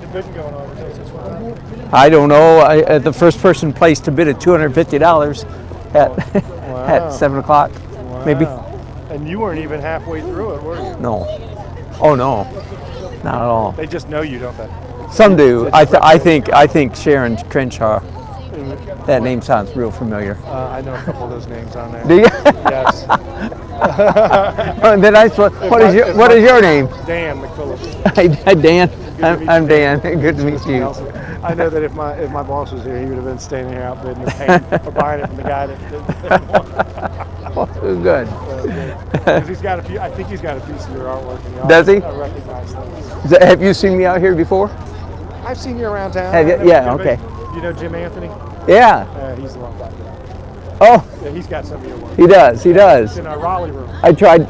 the bidding going on? Since this one? I don't know. The first person placed to bid at $250 at 7 o'clock, maybe. And you weren't even halfway through it, were you? No. Oh no, not at all. They just know you, don't they? Some do. I think Sharon Crenshaw. That name sounds real familiar. I know a couple of those names on there. Do you? Yes. Then what is your name? Dan McPhillips. Hi, Dan. I'm Dan. Good to meet you. I know that if my boss was here, he would have been standing here outbidding or paying or buying it from the guy that Good. Because he's got a few. I think he's got a piece of your artwork. In the Does he? I recognize those. Have you seen me out here before? I've seen you around town. Have you? Yeah. Okay. You know Jim Anthony? Yeah. He's the one back there. Oh. Yeah, he's got some of your work. He does. He does. It's in our Raleigh room. I tried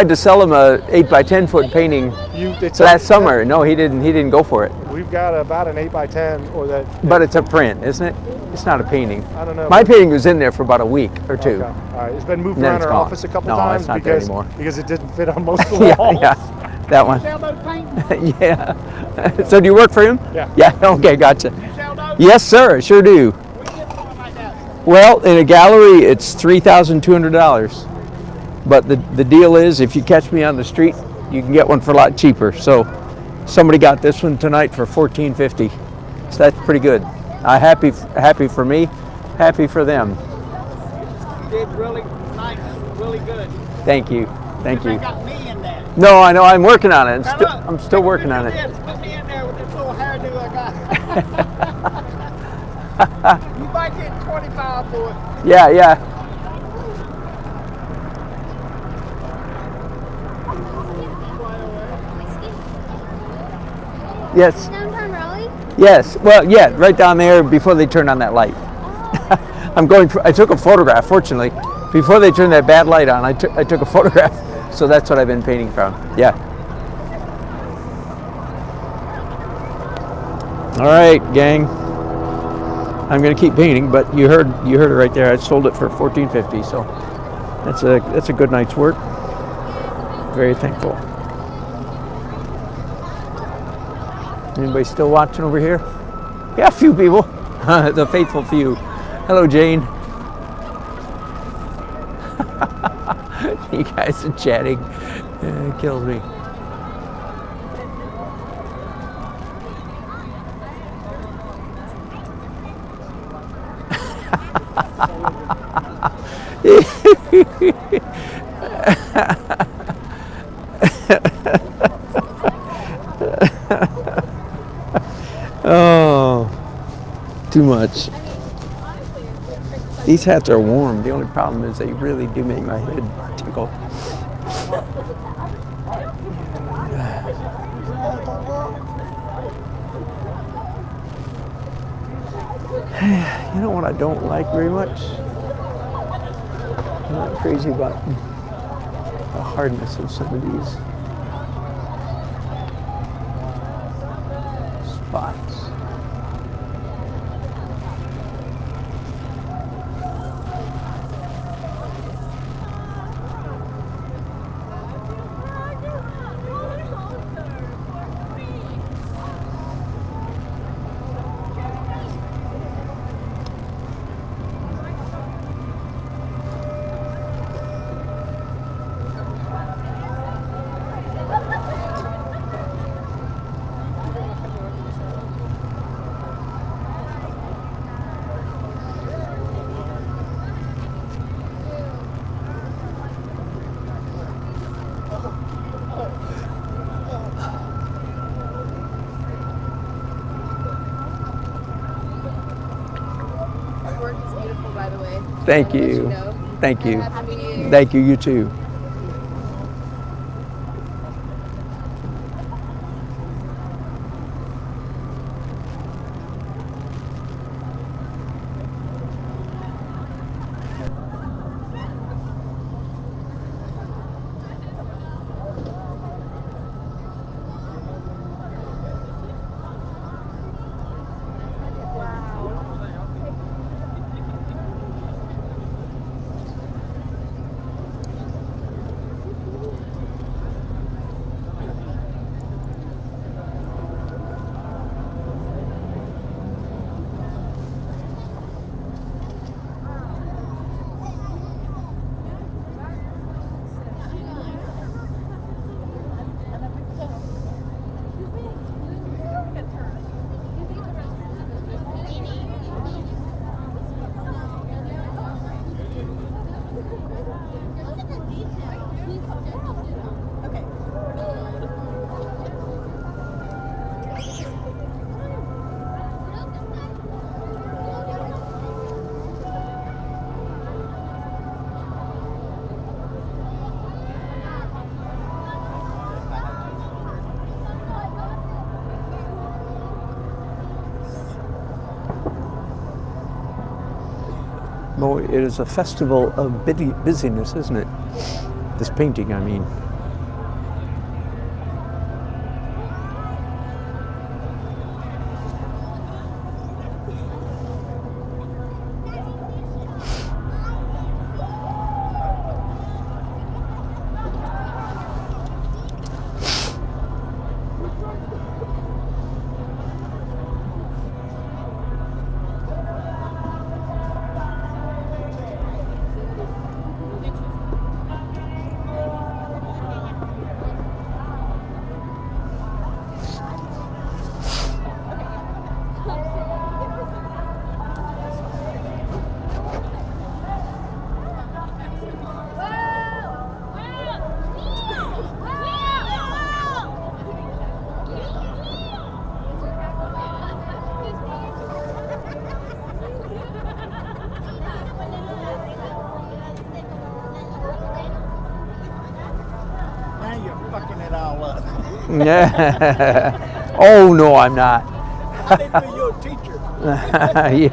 to sell him a 8x10 foot painting last summer. No, he didn't go for it. We've got about an 8x10 or that. But it's a print, isn't it? It's not a painting. I don't know. My painting was in there for about a week or two. Okay. All right. It's been moved And then around it's our gone. office a couple No, times it's not there anymore. because it didn't fit on most of the walls. Yeah, that one. Sell those paintings? Yeah. So do you work for him? Yeah. Yeah. Okay, gotcha. You sell those? Yes, sir. I sure do. Well, in a gallery, it's $3,200. But the deal is, if you catch me on the street, you can get one for a lot cheaper. So somebody got this one tonight for $14.50. So that's pretty good. Happy for me, happy for them. You did really nice, really good. Thank you. Thank you. They got me in there. No, I know. I'm working on it. I'm still working on it. Put me in there with this little hairdo I got. You might get 25 for it. Yeah, yeah. Yes. Downtown Raleigh? Yes. Well, yeah, right down there before they turn on that light. I took a photograph, fortunately. Before they turned that bad light on, I took a photograph. So that's what I've been painting from. Yeah. All right, gang. I'm going to keep painting, but you heard it right there. I sold it for $14.50, so that's a good night's work. Very thankful. Anybody still watching over here? Yeah, a few people. The faithful few. Hello, Jane. You guys are chatting. It kills me. Oh, too much. These hats are warm. The only problem is they really do make my head tickle. You know what I don't like very much? I'm not crazy about the hardness of some of these spots. Thank you. Thank you. Thank you. You too. Well, it is a festival of busyness, isn't it? This painting, I mean. Yeah. Oh no, I'm not. I didn't know you're a teacher.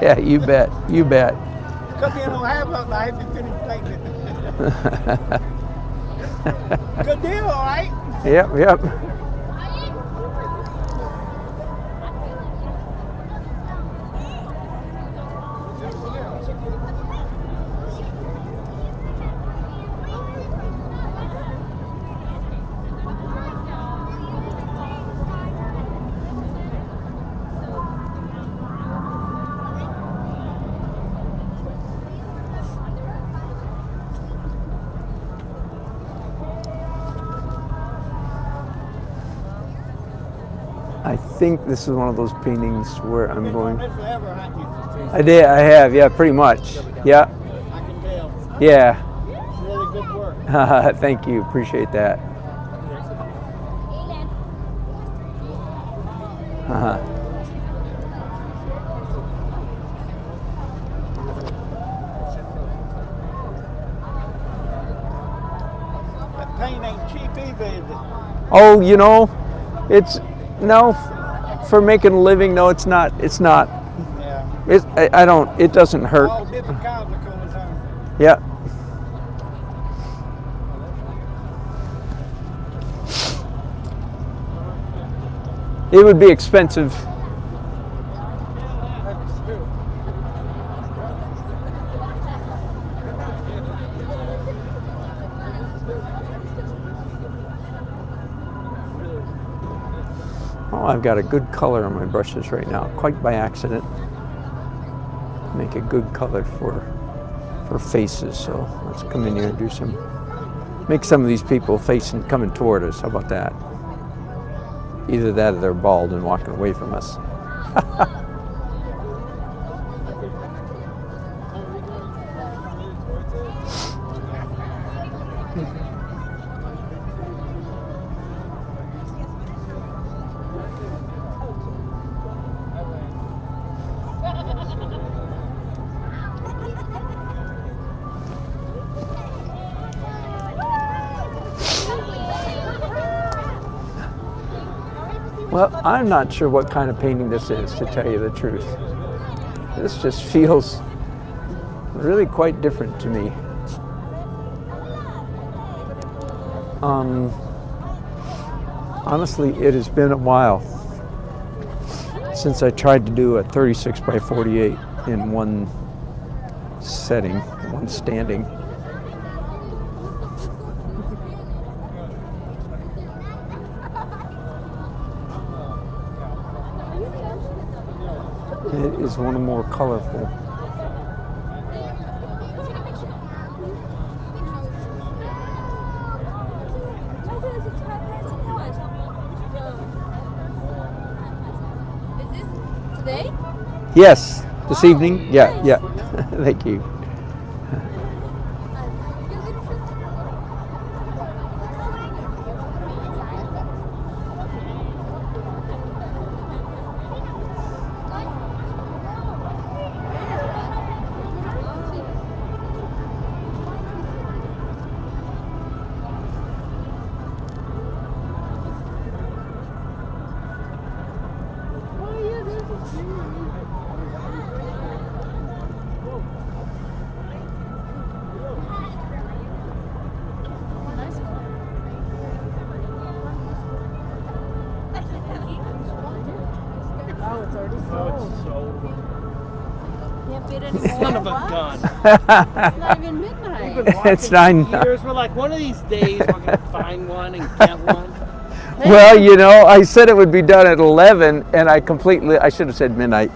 Yeah, you bet. You bet. Because you don't have nothing, I have to finish painting. Good deal, all right? Yep, yep. I think this is one of those paintings where I'm going. I did. I have. Yeah, pretty much. Yeah. I can tell. Yeah. It's really good work. Thank you. Appreciate that. That paint ain't cheap either, is it? Oh, you know, it's no for making a living. No, it's not. It's not. Yeah. I don't. It doesn't hurt. All different kinds of colors, huh? Yeah. It would be expensive. Oh, I've got a good color on my brushes right now, quite by accident. Make a good color for faces. So let's come in here and do some, make some of these people facing, coming toward us. How about that? Either that or they're bald and walking away from us. Well, I'm not sure what kind of painting this is, to tell you the truth. This just feels really quite different to me. Honestly, it has been a while since I tried to do a 36 by 48 in one setting, one standing. It is one more colorful. Is this today? Yes, this evening. Yeah, yeah. Thank you. Son of a gun. It's not even midnight. We've been watching It's 9. for years. We're like, one of these days we're going to find one and get one. Well, you know, I said it would be done at 11, and I should have said midnight.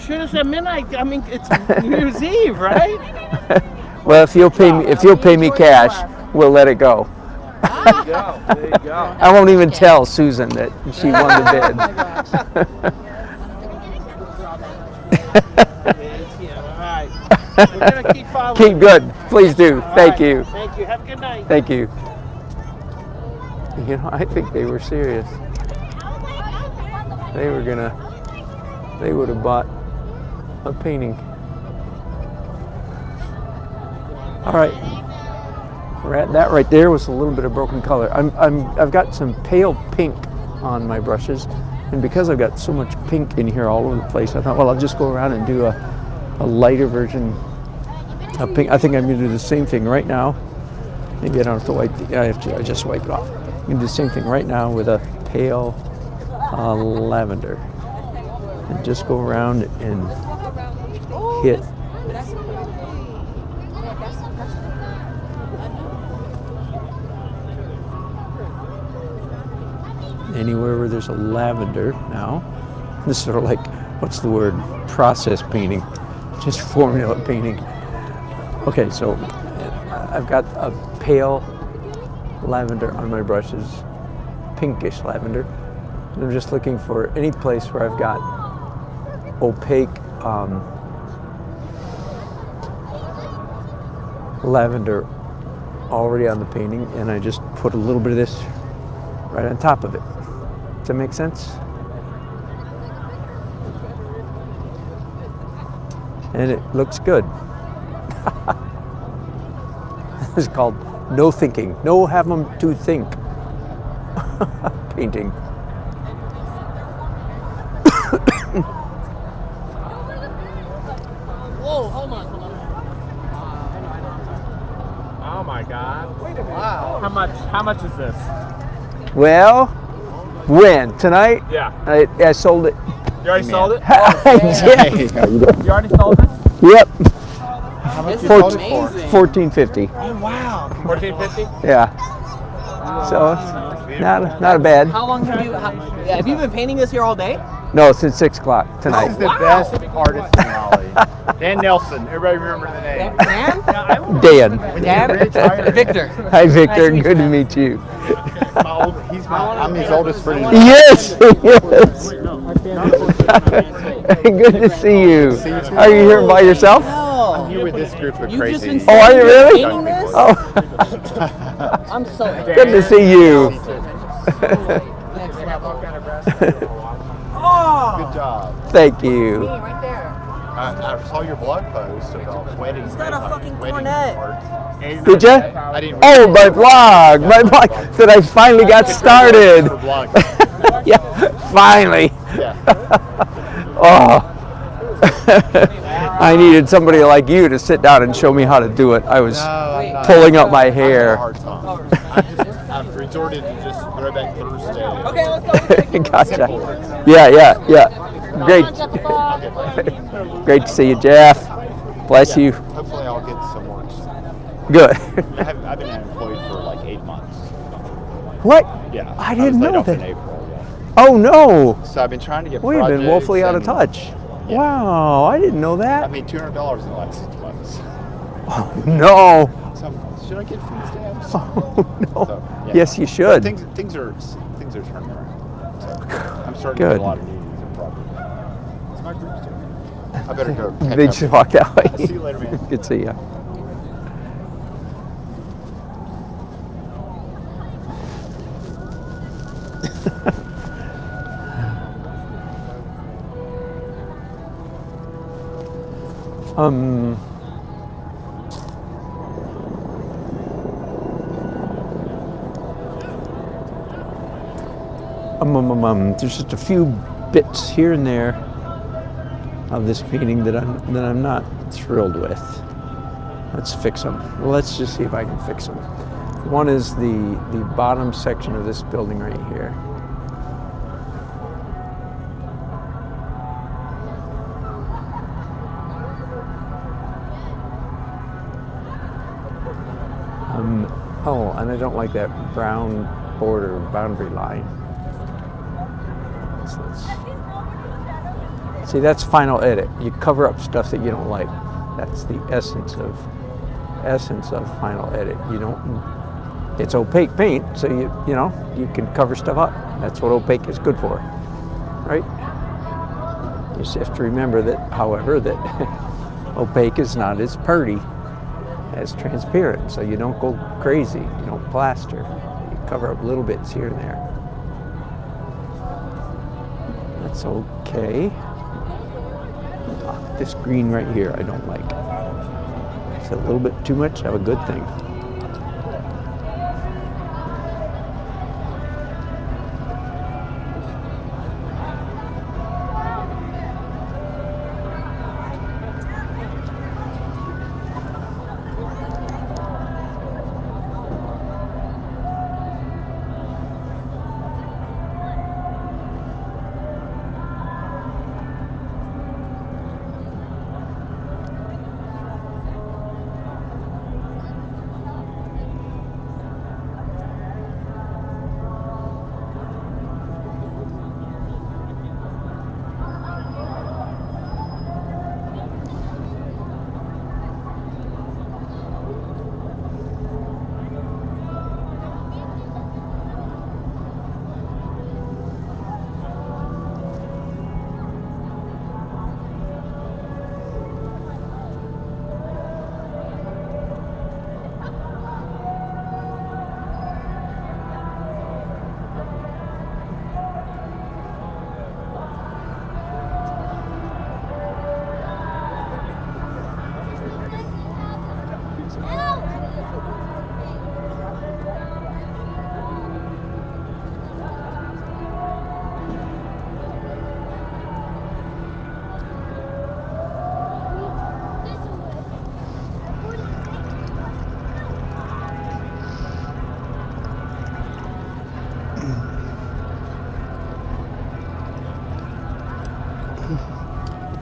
Should have said midnight. I mean, it's New Year's Eve, right? Well, if you'll pay me cash, we'll let it go. There you go. There you go. I won't even tell Susan that she won the bid. All right. We're going to keep following. Keep good. Please do. All Thank right. you. Thank you. Have a good night. Thank you. You know, I think they were serious. They would have bought a painting. All right. That right there was a little bit of broken color. I've got some pale pink on my brushes, and because I've got so much pink in here all over the place, I thought, well, I'll just go around and do a lighter version of pink. I think I'm going to do the same thing right now. Maybe I don't have to wipe I just wipe it off. I'm going to do the same thing right now with a pale lavender, and just go around and hit. Anywhere where there's a lavender now. This is sort of like, what's the word? Process painting. Just formula painting. Okay, so I've got a pale lavender on my brushes, pinkish lavender. And I'm just looking for any place where I've got opaque lavender already on the painting, and I just put a little bit of this right on top of it. Does that make sense? And it looks good. It's called no thinking. No have them to think. Painting. Whoa, hold on. Oh my God. Wait a minute. Wow. How much is this? Well, When? Tonight? Yeah. I sold it. You already sold it? I did. You already sold this? Yep. How much you sold it for? $14.50. Oh wow. $14.50? Yeah. So not a bad. How long have you been painting this here all day? No, since 6 o'clock tonight. This is the best artist in Raleigh. Dan Nelson. Everybody remember the name. Dan. Dan? Victor. Hi, Victor. Good to meet you. I'm his oldest friend. Yes, yes. Good to see you. Are you here by yourself? I'm here with this group of crazy. Oh, are you really? Oh. I'm so Good to see you. Good job. Thank you. I saw your blog post about weddings. He's got a fucking cornet. Did you? I didn't. Oh, my blog that I finally got started. Yeah, finally. Yeah. Oh. I needed somebody like you to sit down and show me how to do it. I was pulling up my hair. I've resorted to just throwback Thursday. Okay, let's go. Gotcha. Yeah. Great. Great to see you, Jeff. Bless you. Hopefully I'll get some work. Good. I've been unemployed for like 8 months. What? Yeah. I didn't know that. In April, yeah. Oh, no. So I've been trying to get We've been woefully out of touch. Yeah. Wow, I didn't know that. I made $200 in the last 6 months. Oh, no. So should I get food stamps? Oh, no. So, yeah. Yes, you should. Things are turning around. So I'm starting Good. to get a lot of news and property. It's my group's doing. I better go. They just walked that way. See you later, man. Good to see you. There's just a few bits here and there of this painting that I'm not thrilled with. Let's fix them. Well, let's just see if I can fix them. One is the bottom section of this building right here. Oh, and I don't like that brown border boundary line. See, that's final edit. You cover up stuff that you don't like. That's the essence of final edit. You don't. It's opaque paint, so you can cover stuff up. That's what opaque is good for, right? You just have to remember that, however, that opaque is not as purty as transparent, so you don't go crazy. You don't plaster. You cover up little bits here and there. That's okay. This green right here I don't like. It's a little bit too much of a good thing.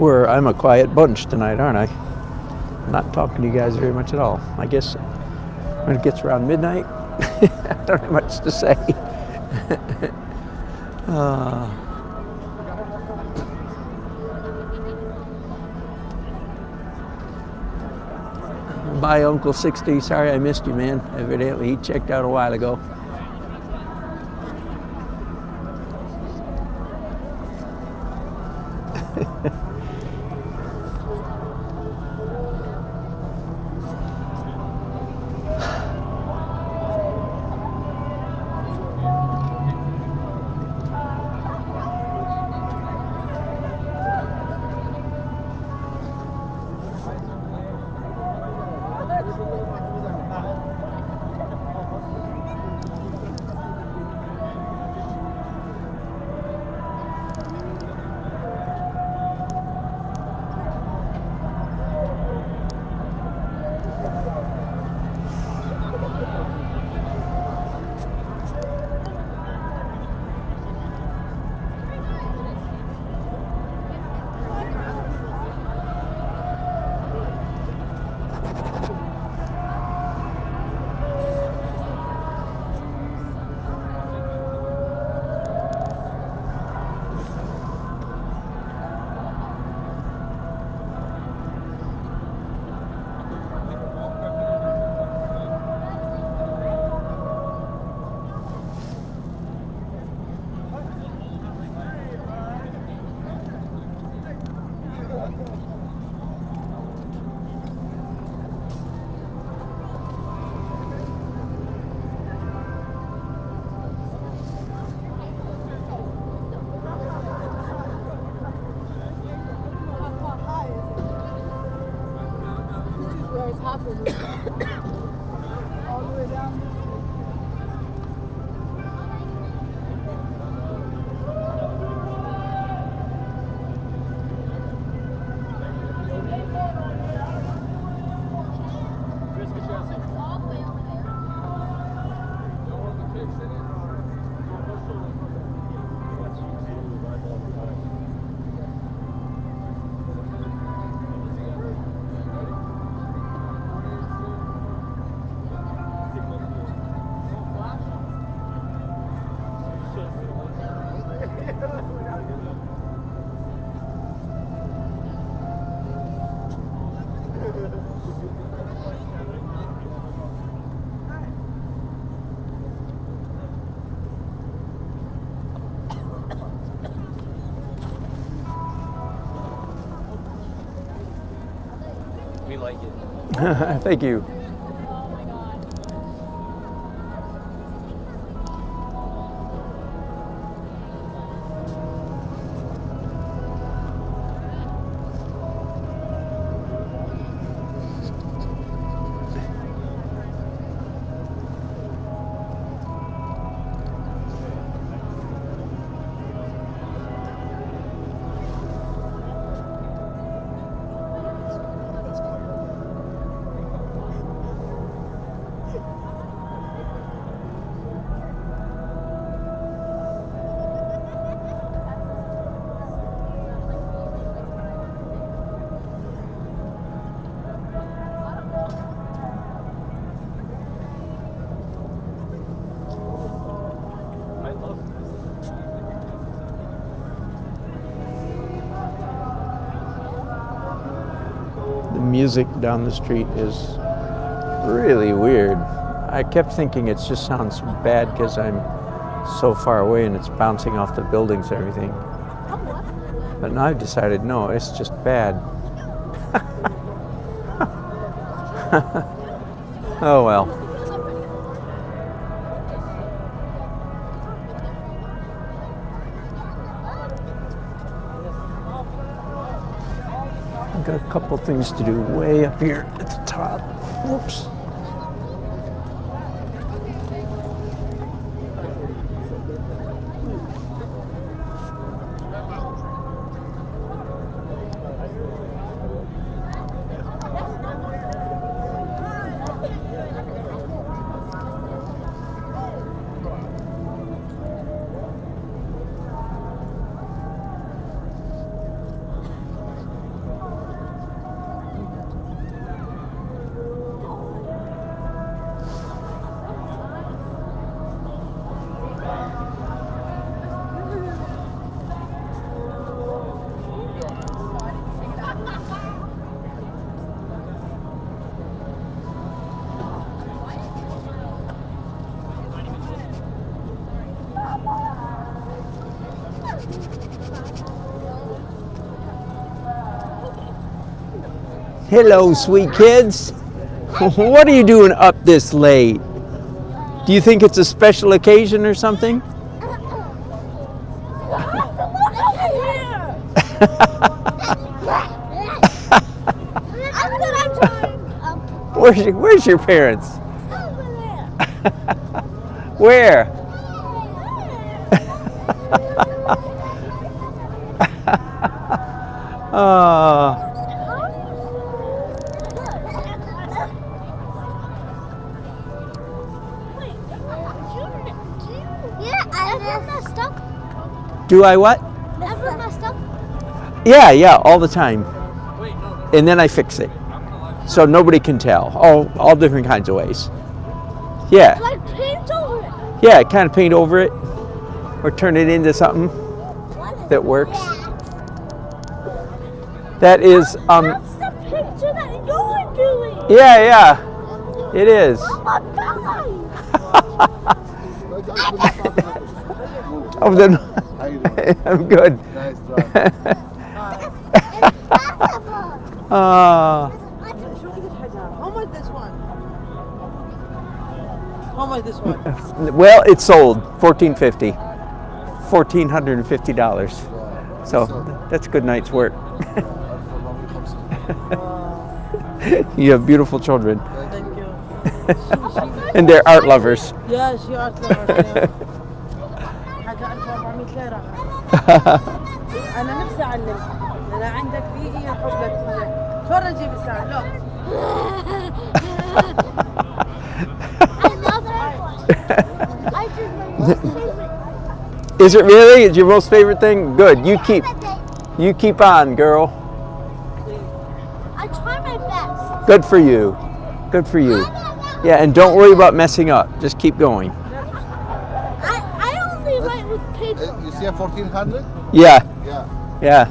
I'm a quiet bunch tonight, aren't I? Not talking to you guys very much at all. I guess when it gets around midnight, I don't have much to say. Bye, Uncle 60. Sorry I missed you, man. Evidently he checked out a while ago. We like it. Thank you. Music down the street is really weird. I kept thinking it just sounds bad because I'm so far away and it's bouncing off the buildings and everything. But now I've decided, no, it's just bad. Oh well. Got a couple things to do way up here at the top. Whoops. Hello, sweet kids. What are you doing up this late? Do you think it's a special occasion or something? Where's your parents? Where? Oh. Do I what? Ever messed up? Yeah, all the time. And then I fix it. So nobody can tell. All different kinds of ways. Yeah. Like paint over it. Yeah, kind of paint over it. Or turn it into something that works. That is, That's the picture that you're doing. yeah, it is. Oh my God. Oh, then, I'm good. Nice job. How much this one? How much this one? Well, it's sold $1,450. $1,450. So that's a good night's work. You have beautiful children. Thank you. And they're art lovers. Yeah, she art lover. حاجة 1400 ليرة. أنا نفسي أعلم. أنا عندك بيئي حبك تفرجي بساعة. لا. Is it really? It's your most favorite thing? Good. You keep on, girl. I try my best. Good for you. Good for you. Yeah, and don't worry about messing up. Just keep going. I only write with paper. You see a 1400? Yeah. Yeah.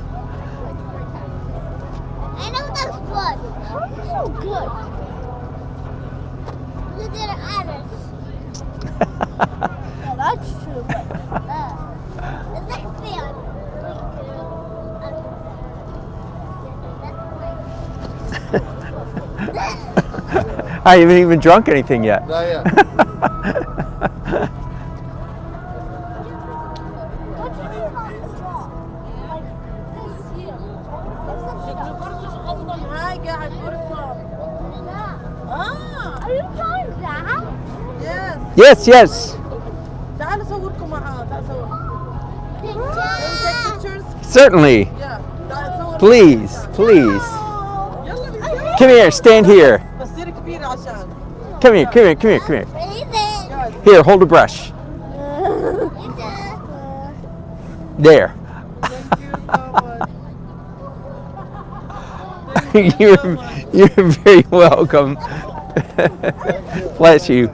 I know that's good. How are you so good? You did it honest. Yeah, that's true, but is that fair? I haven't even drunk anything yet. Not yet. What did you have to draw? Like this here. هاي قاعد غرفة. Are you drawing that? Yes. Yes. تعالوا صوركم معاه. تعالوا صور. Picture. Take pictures. Certainly. Yeah. تعالوا صور. Please. يلا Come here. Stand here. بصير كبيرة عشان. Come here. Here, hold a brush. There. Thank you so much. You're very welcome. Bless you.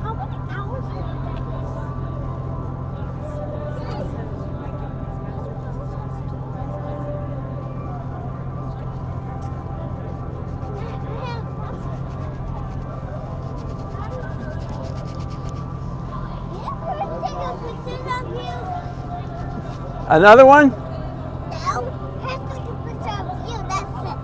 How many hours is Another one? No, have to take a picture of you, that's it.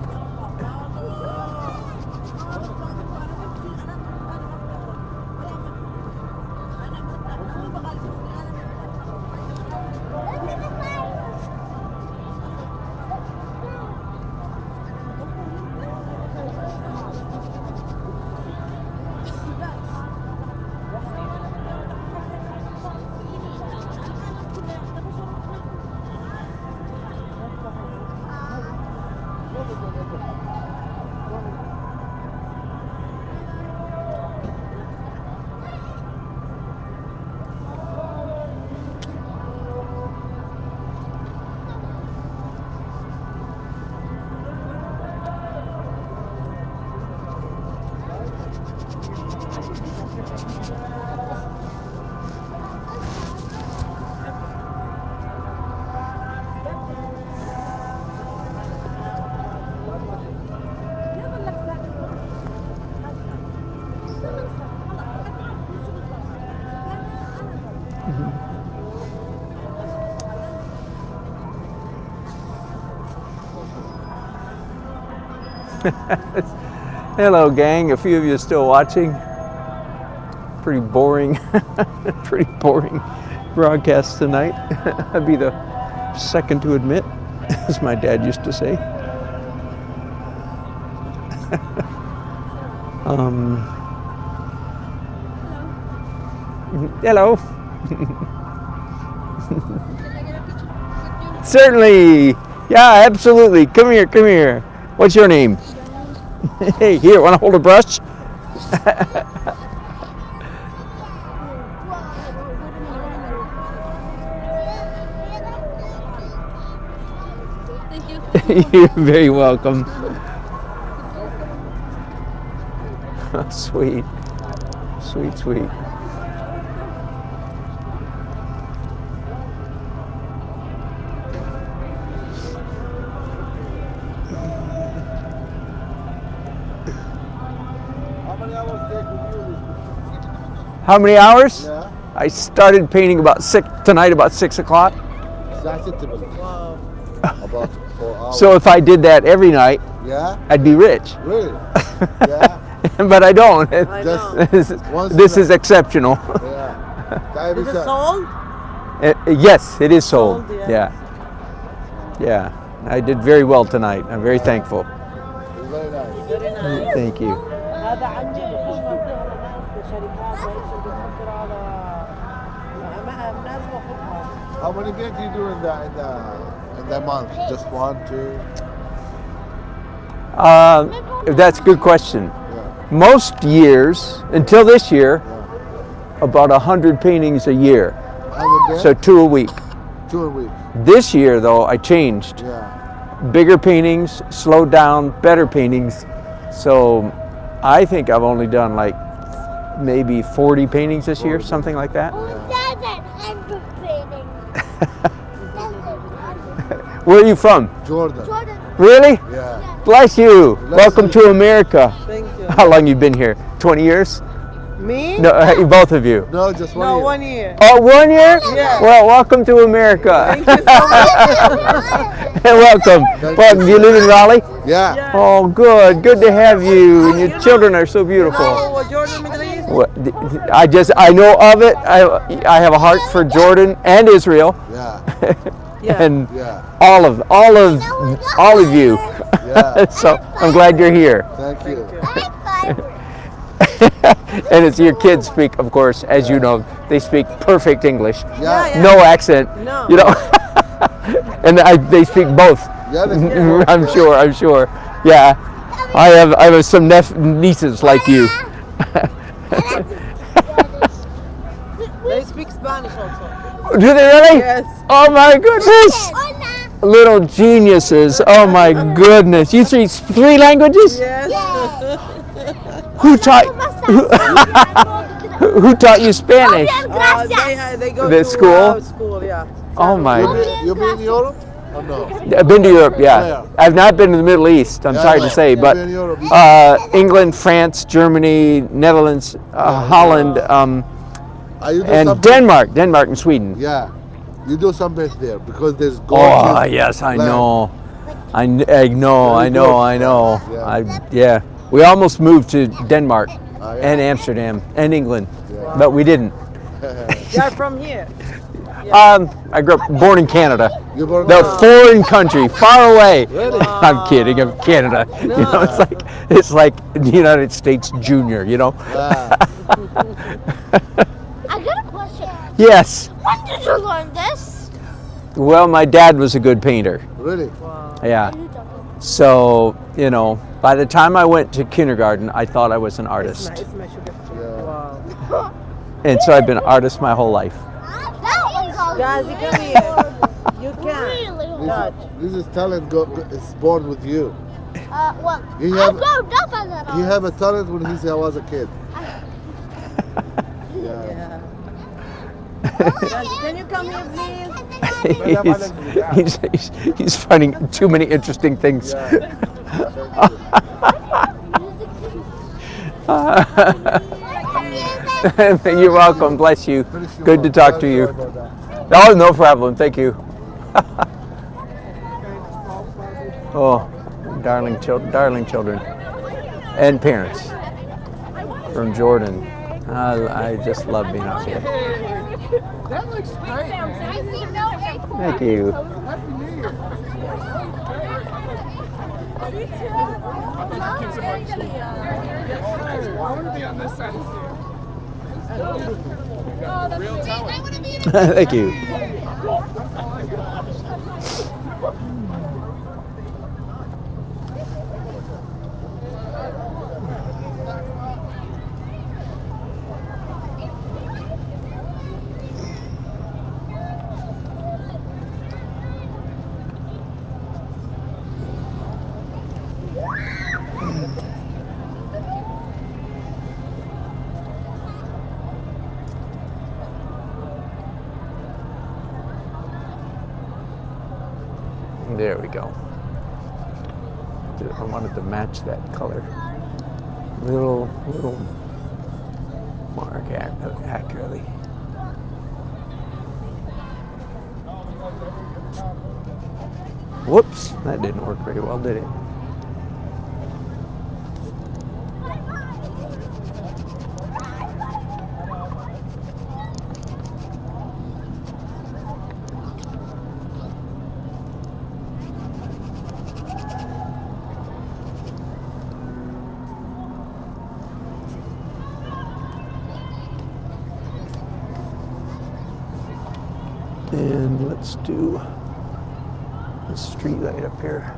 Hello, gang. A few of you are still watching. Pretty boring, pretty boring broadcast tonight. I'd be the second to admit, as my dad used to say. Hello. Certainly. Yeah, absolutely. Come here, come here. What's your name? Hey, here, want to hold a brush? Thank you. You're very welcome. Sweet. Sweet, sweet. How many hours? Yeah. I started painting about 6 o'clock. That's it. About 4 hours. So if I did that every night, Yeah. I'd be rich. Really? Yeah. But I don't. Once This in is exceptional. Yeah. Is it sold? Yes, it is sold. Sold, Yeah. Yeah. I did very well tonight. I'm very thankful. It's very nice. Very nice. Thank you. هذا عمي بخش منطقة ناس شركات ويش بتفكر على ناس بخطها. How many games do you do in the month? Just 1, 2? That's a good question. Yeah. Most years, until this year, about 100 paintings a year. 100 games? So 2 a week. 2 a week. This year, though, I changed. Yeah. Bigger paintings, slowed down, better paintings. So I think I've only done like maybe 40 paintings this year, something like that. Where are you from? Jordan. Really? Yeah. Bless you. Bless Welcome you. to America. Thank you. How long you been here? 20 years? Me? No, both of you. No, just 1 No, year. 1 year. Oh, 1 year? Yeah. Well, welcome to America. Thank you so much. Welcome. Well, do you live in Raleigh? Yeah. Oh, good. Good to have you. And your children are so beautiful. Oh, Jordan, Middle East? What, I know of it. I have a heart for Jordan and Israel. Yeah. Yeah. And Yeah. all of you. Yeah. So I'm glad you're here. Thank you. And it's your kids speak, of course, as you know, they speak perfect English. Yeah. No accent. No. You know. And they speak both. Yeah, they speak I'm sure. Yeah. I have some nieces like you. They speak Spanish also. Do they really? Yes. Oh my goodness. Little geniuses. Oh my goodness. You speak 3 languages? Yes. Who taught you Spanish? They go The to school? School, yeah. Oh my. You been in Europe? Or no? I've been to Europe, yeah. Yeah. I've not been to the Middle East, I'm Yeah, sorry yeah. to say, You've but been in Europe. England, France, Germany, Netherlands, Holland, You do and something- Denmark and Sweden. Yeah. You do something there because there's Oh, gorgeous yes, I land. know. I know. Yeah. Yeah. We almost moved to Denmark Oh, yeah. and Amsterdam and England, Yeah. but we didn't. They're from here. I grew up born in Canada. You born The there? foreign country, far away. Really? I'm kidding. I'm Canada. You know, it's like the United States Junior. You know. Ah. I got a question. Yes. When did you learn this? Well, my dad was a good painter. Really? Yeah. So by the time I went to kindergarten, I thought I was an artist, It's my sugar. Yeah. Wow. and so I've been an artist my whole life. Guys, you come here. You can. Really? This is talent is born with you. Well, You I have- grew up as an He have a talent when he was a kid. Yeah. Yeah. Guys, can you come here, please? he's finding too many interesting things. You're welcome. Bless you. Good to talk to you. Oh, no problem. Thank you. Oh, darling children and parents from Jordan. I just love being out here. That looks great, man. Thank you. Happy New Year. I want to be on this side of you. Thank you. There we go. I wanted to match that color. Little mark accurately. Whoops, that didn't work very well, did it? And let's do the street light up here.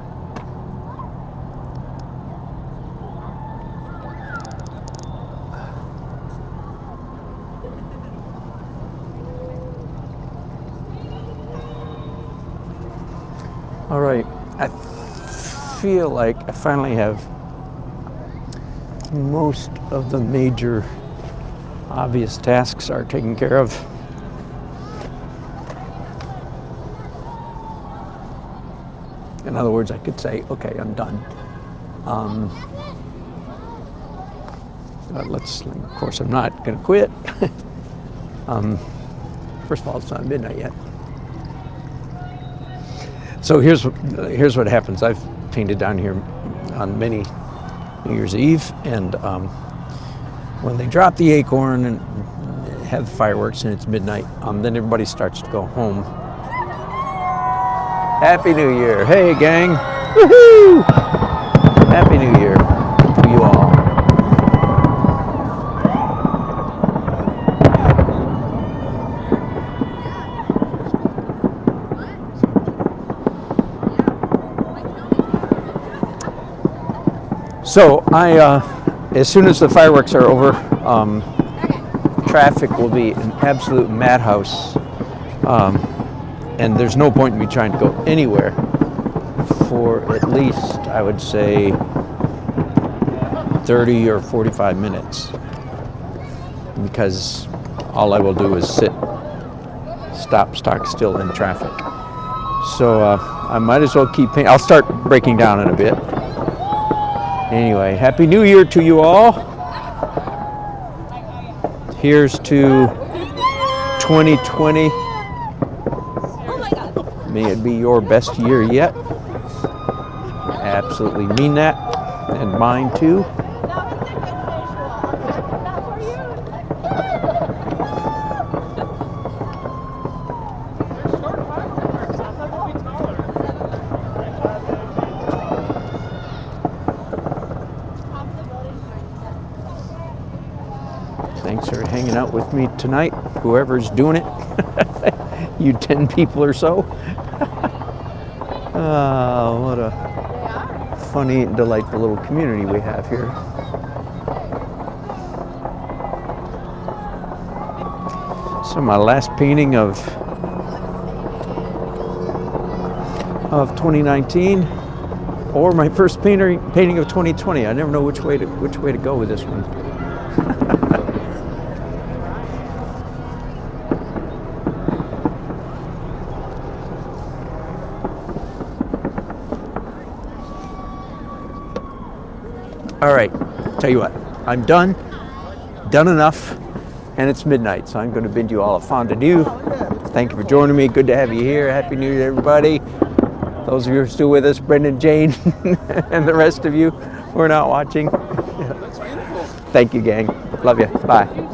All right, I feel like I finally have most of the major obvious tasks are taken care of. In other words, I could say, okay, I'm done. Of course, I'm not going to quit. First of all, it's not midnight yet. So here's what happens. I've painted down here on many New Year's Eve, and when they drop the acorn and have the fireworks and it's midnight, then everybody starts to go home. Happy New Year. Hey, gang. Woohoo! Happy New Year to you all. So as soon as the fireworks are over, traffic will be an absolute madhouse. And there's no point in me trying to go anywhere for at least, I would say, 30 or 45 minutes. Because all I will do is stop still in traffic. So I might as well keep painting. I'll start breaking down in a bit. Anyway, Happy New Year to you all. Here's to 2020. May it be your best year yet. I absolutely mean that, and mine too. Thanks for hanging out with me tonight, whoever's doing it. You 10 people or so. What a funny, delightful little community we have here. So my last painting of 2019, or my first painting of 2020. I never know which way to go with this one. All right, tell you what, I'm done enough. and it's midnight, so I'm going to bid you all a fondue. Thank you for joining me. Good to have you here. Happy New Year, everybody. Those of you who are still with us, Brendan, Jane, and the rest of you who are not watching. Thank you, gang. Love you. Bye.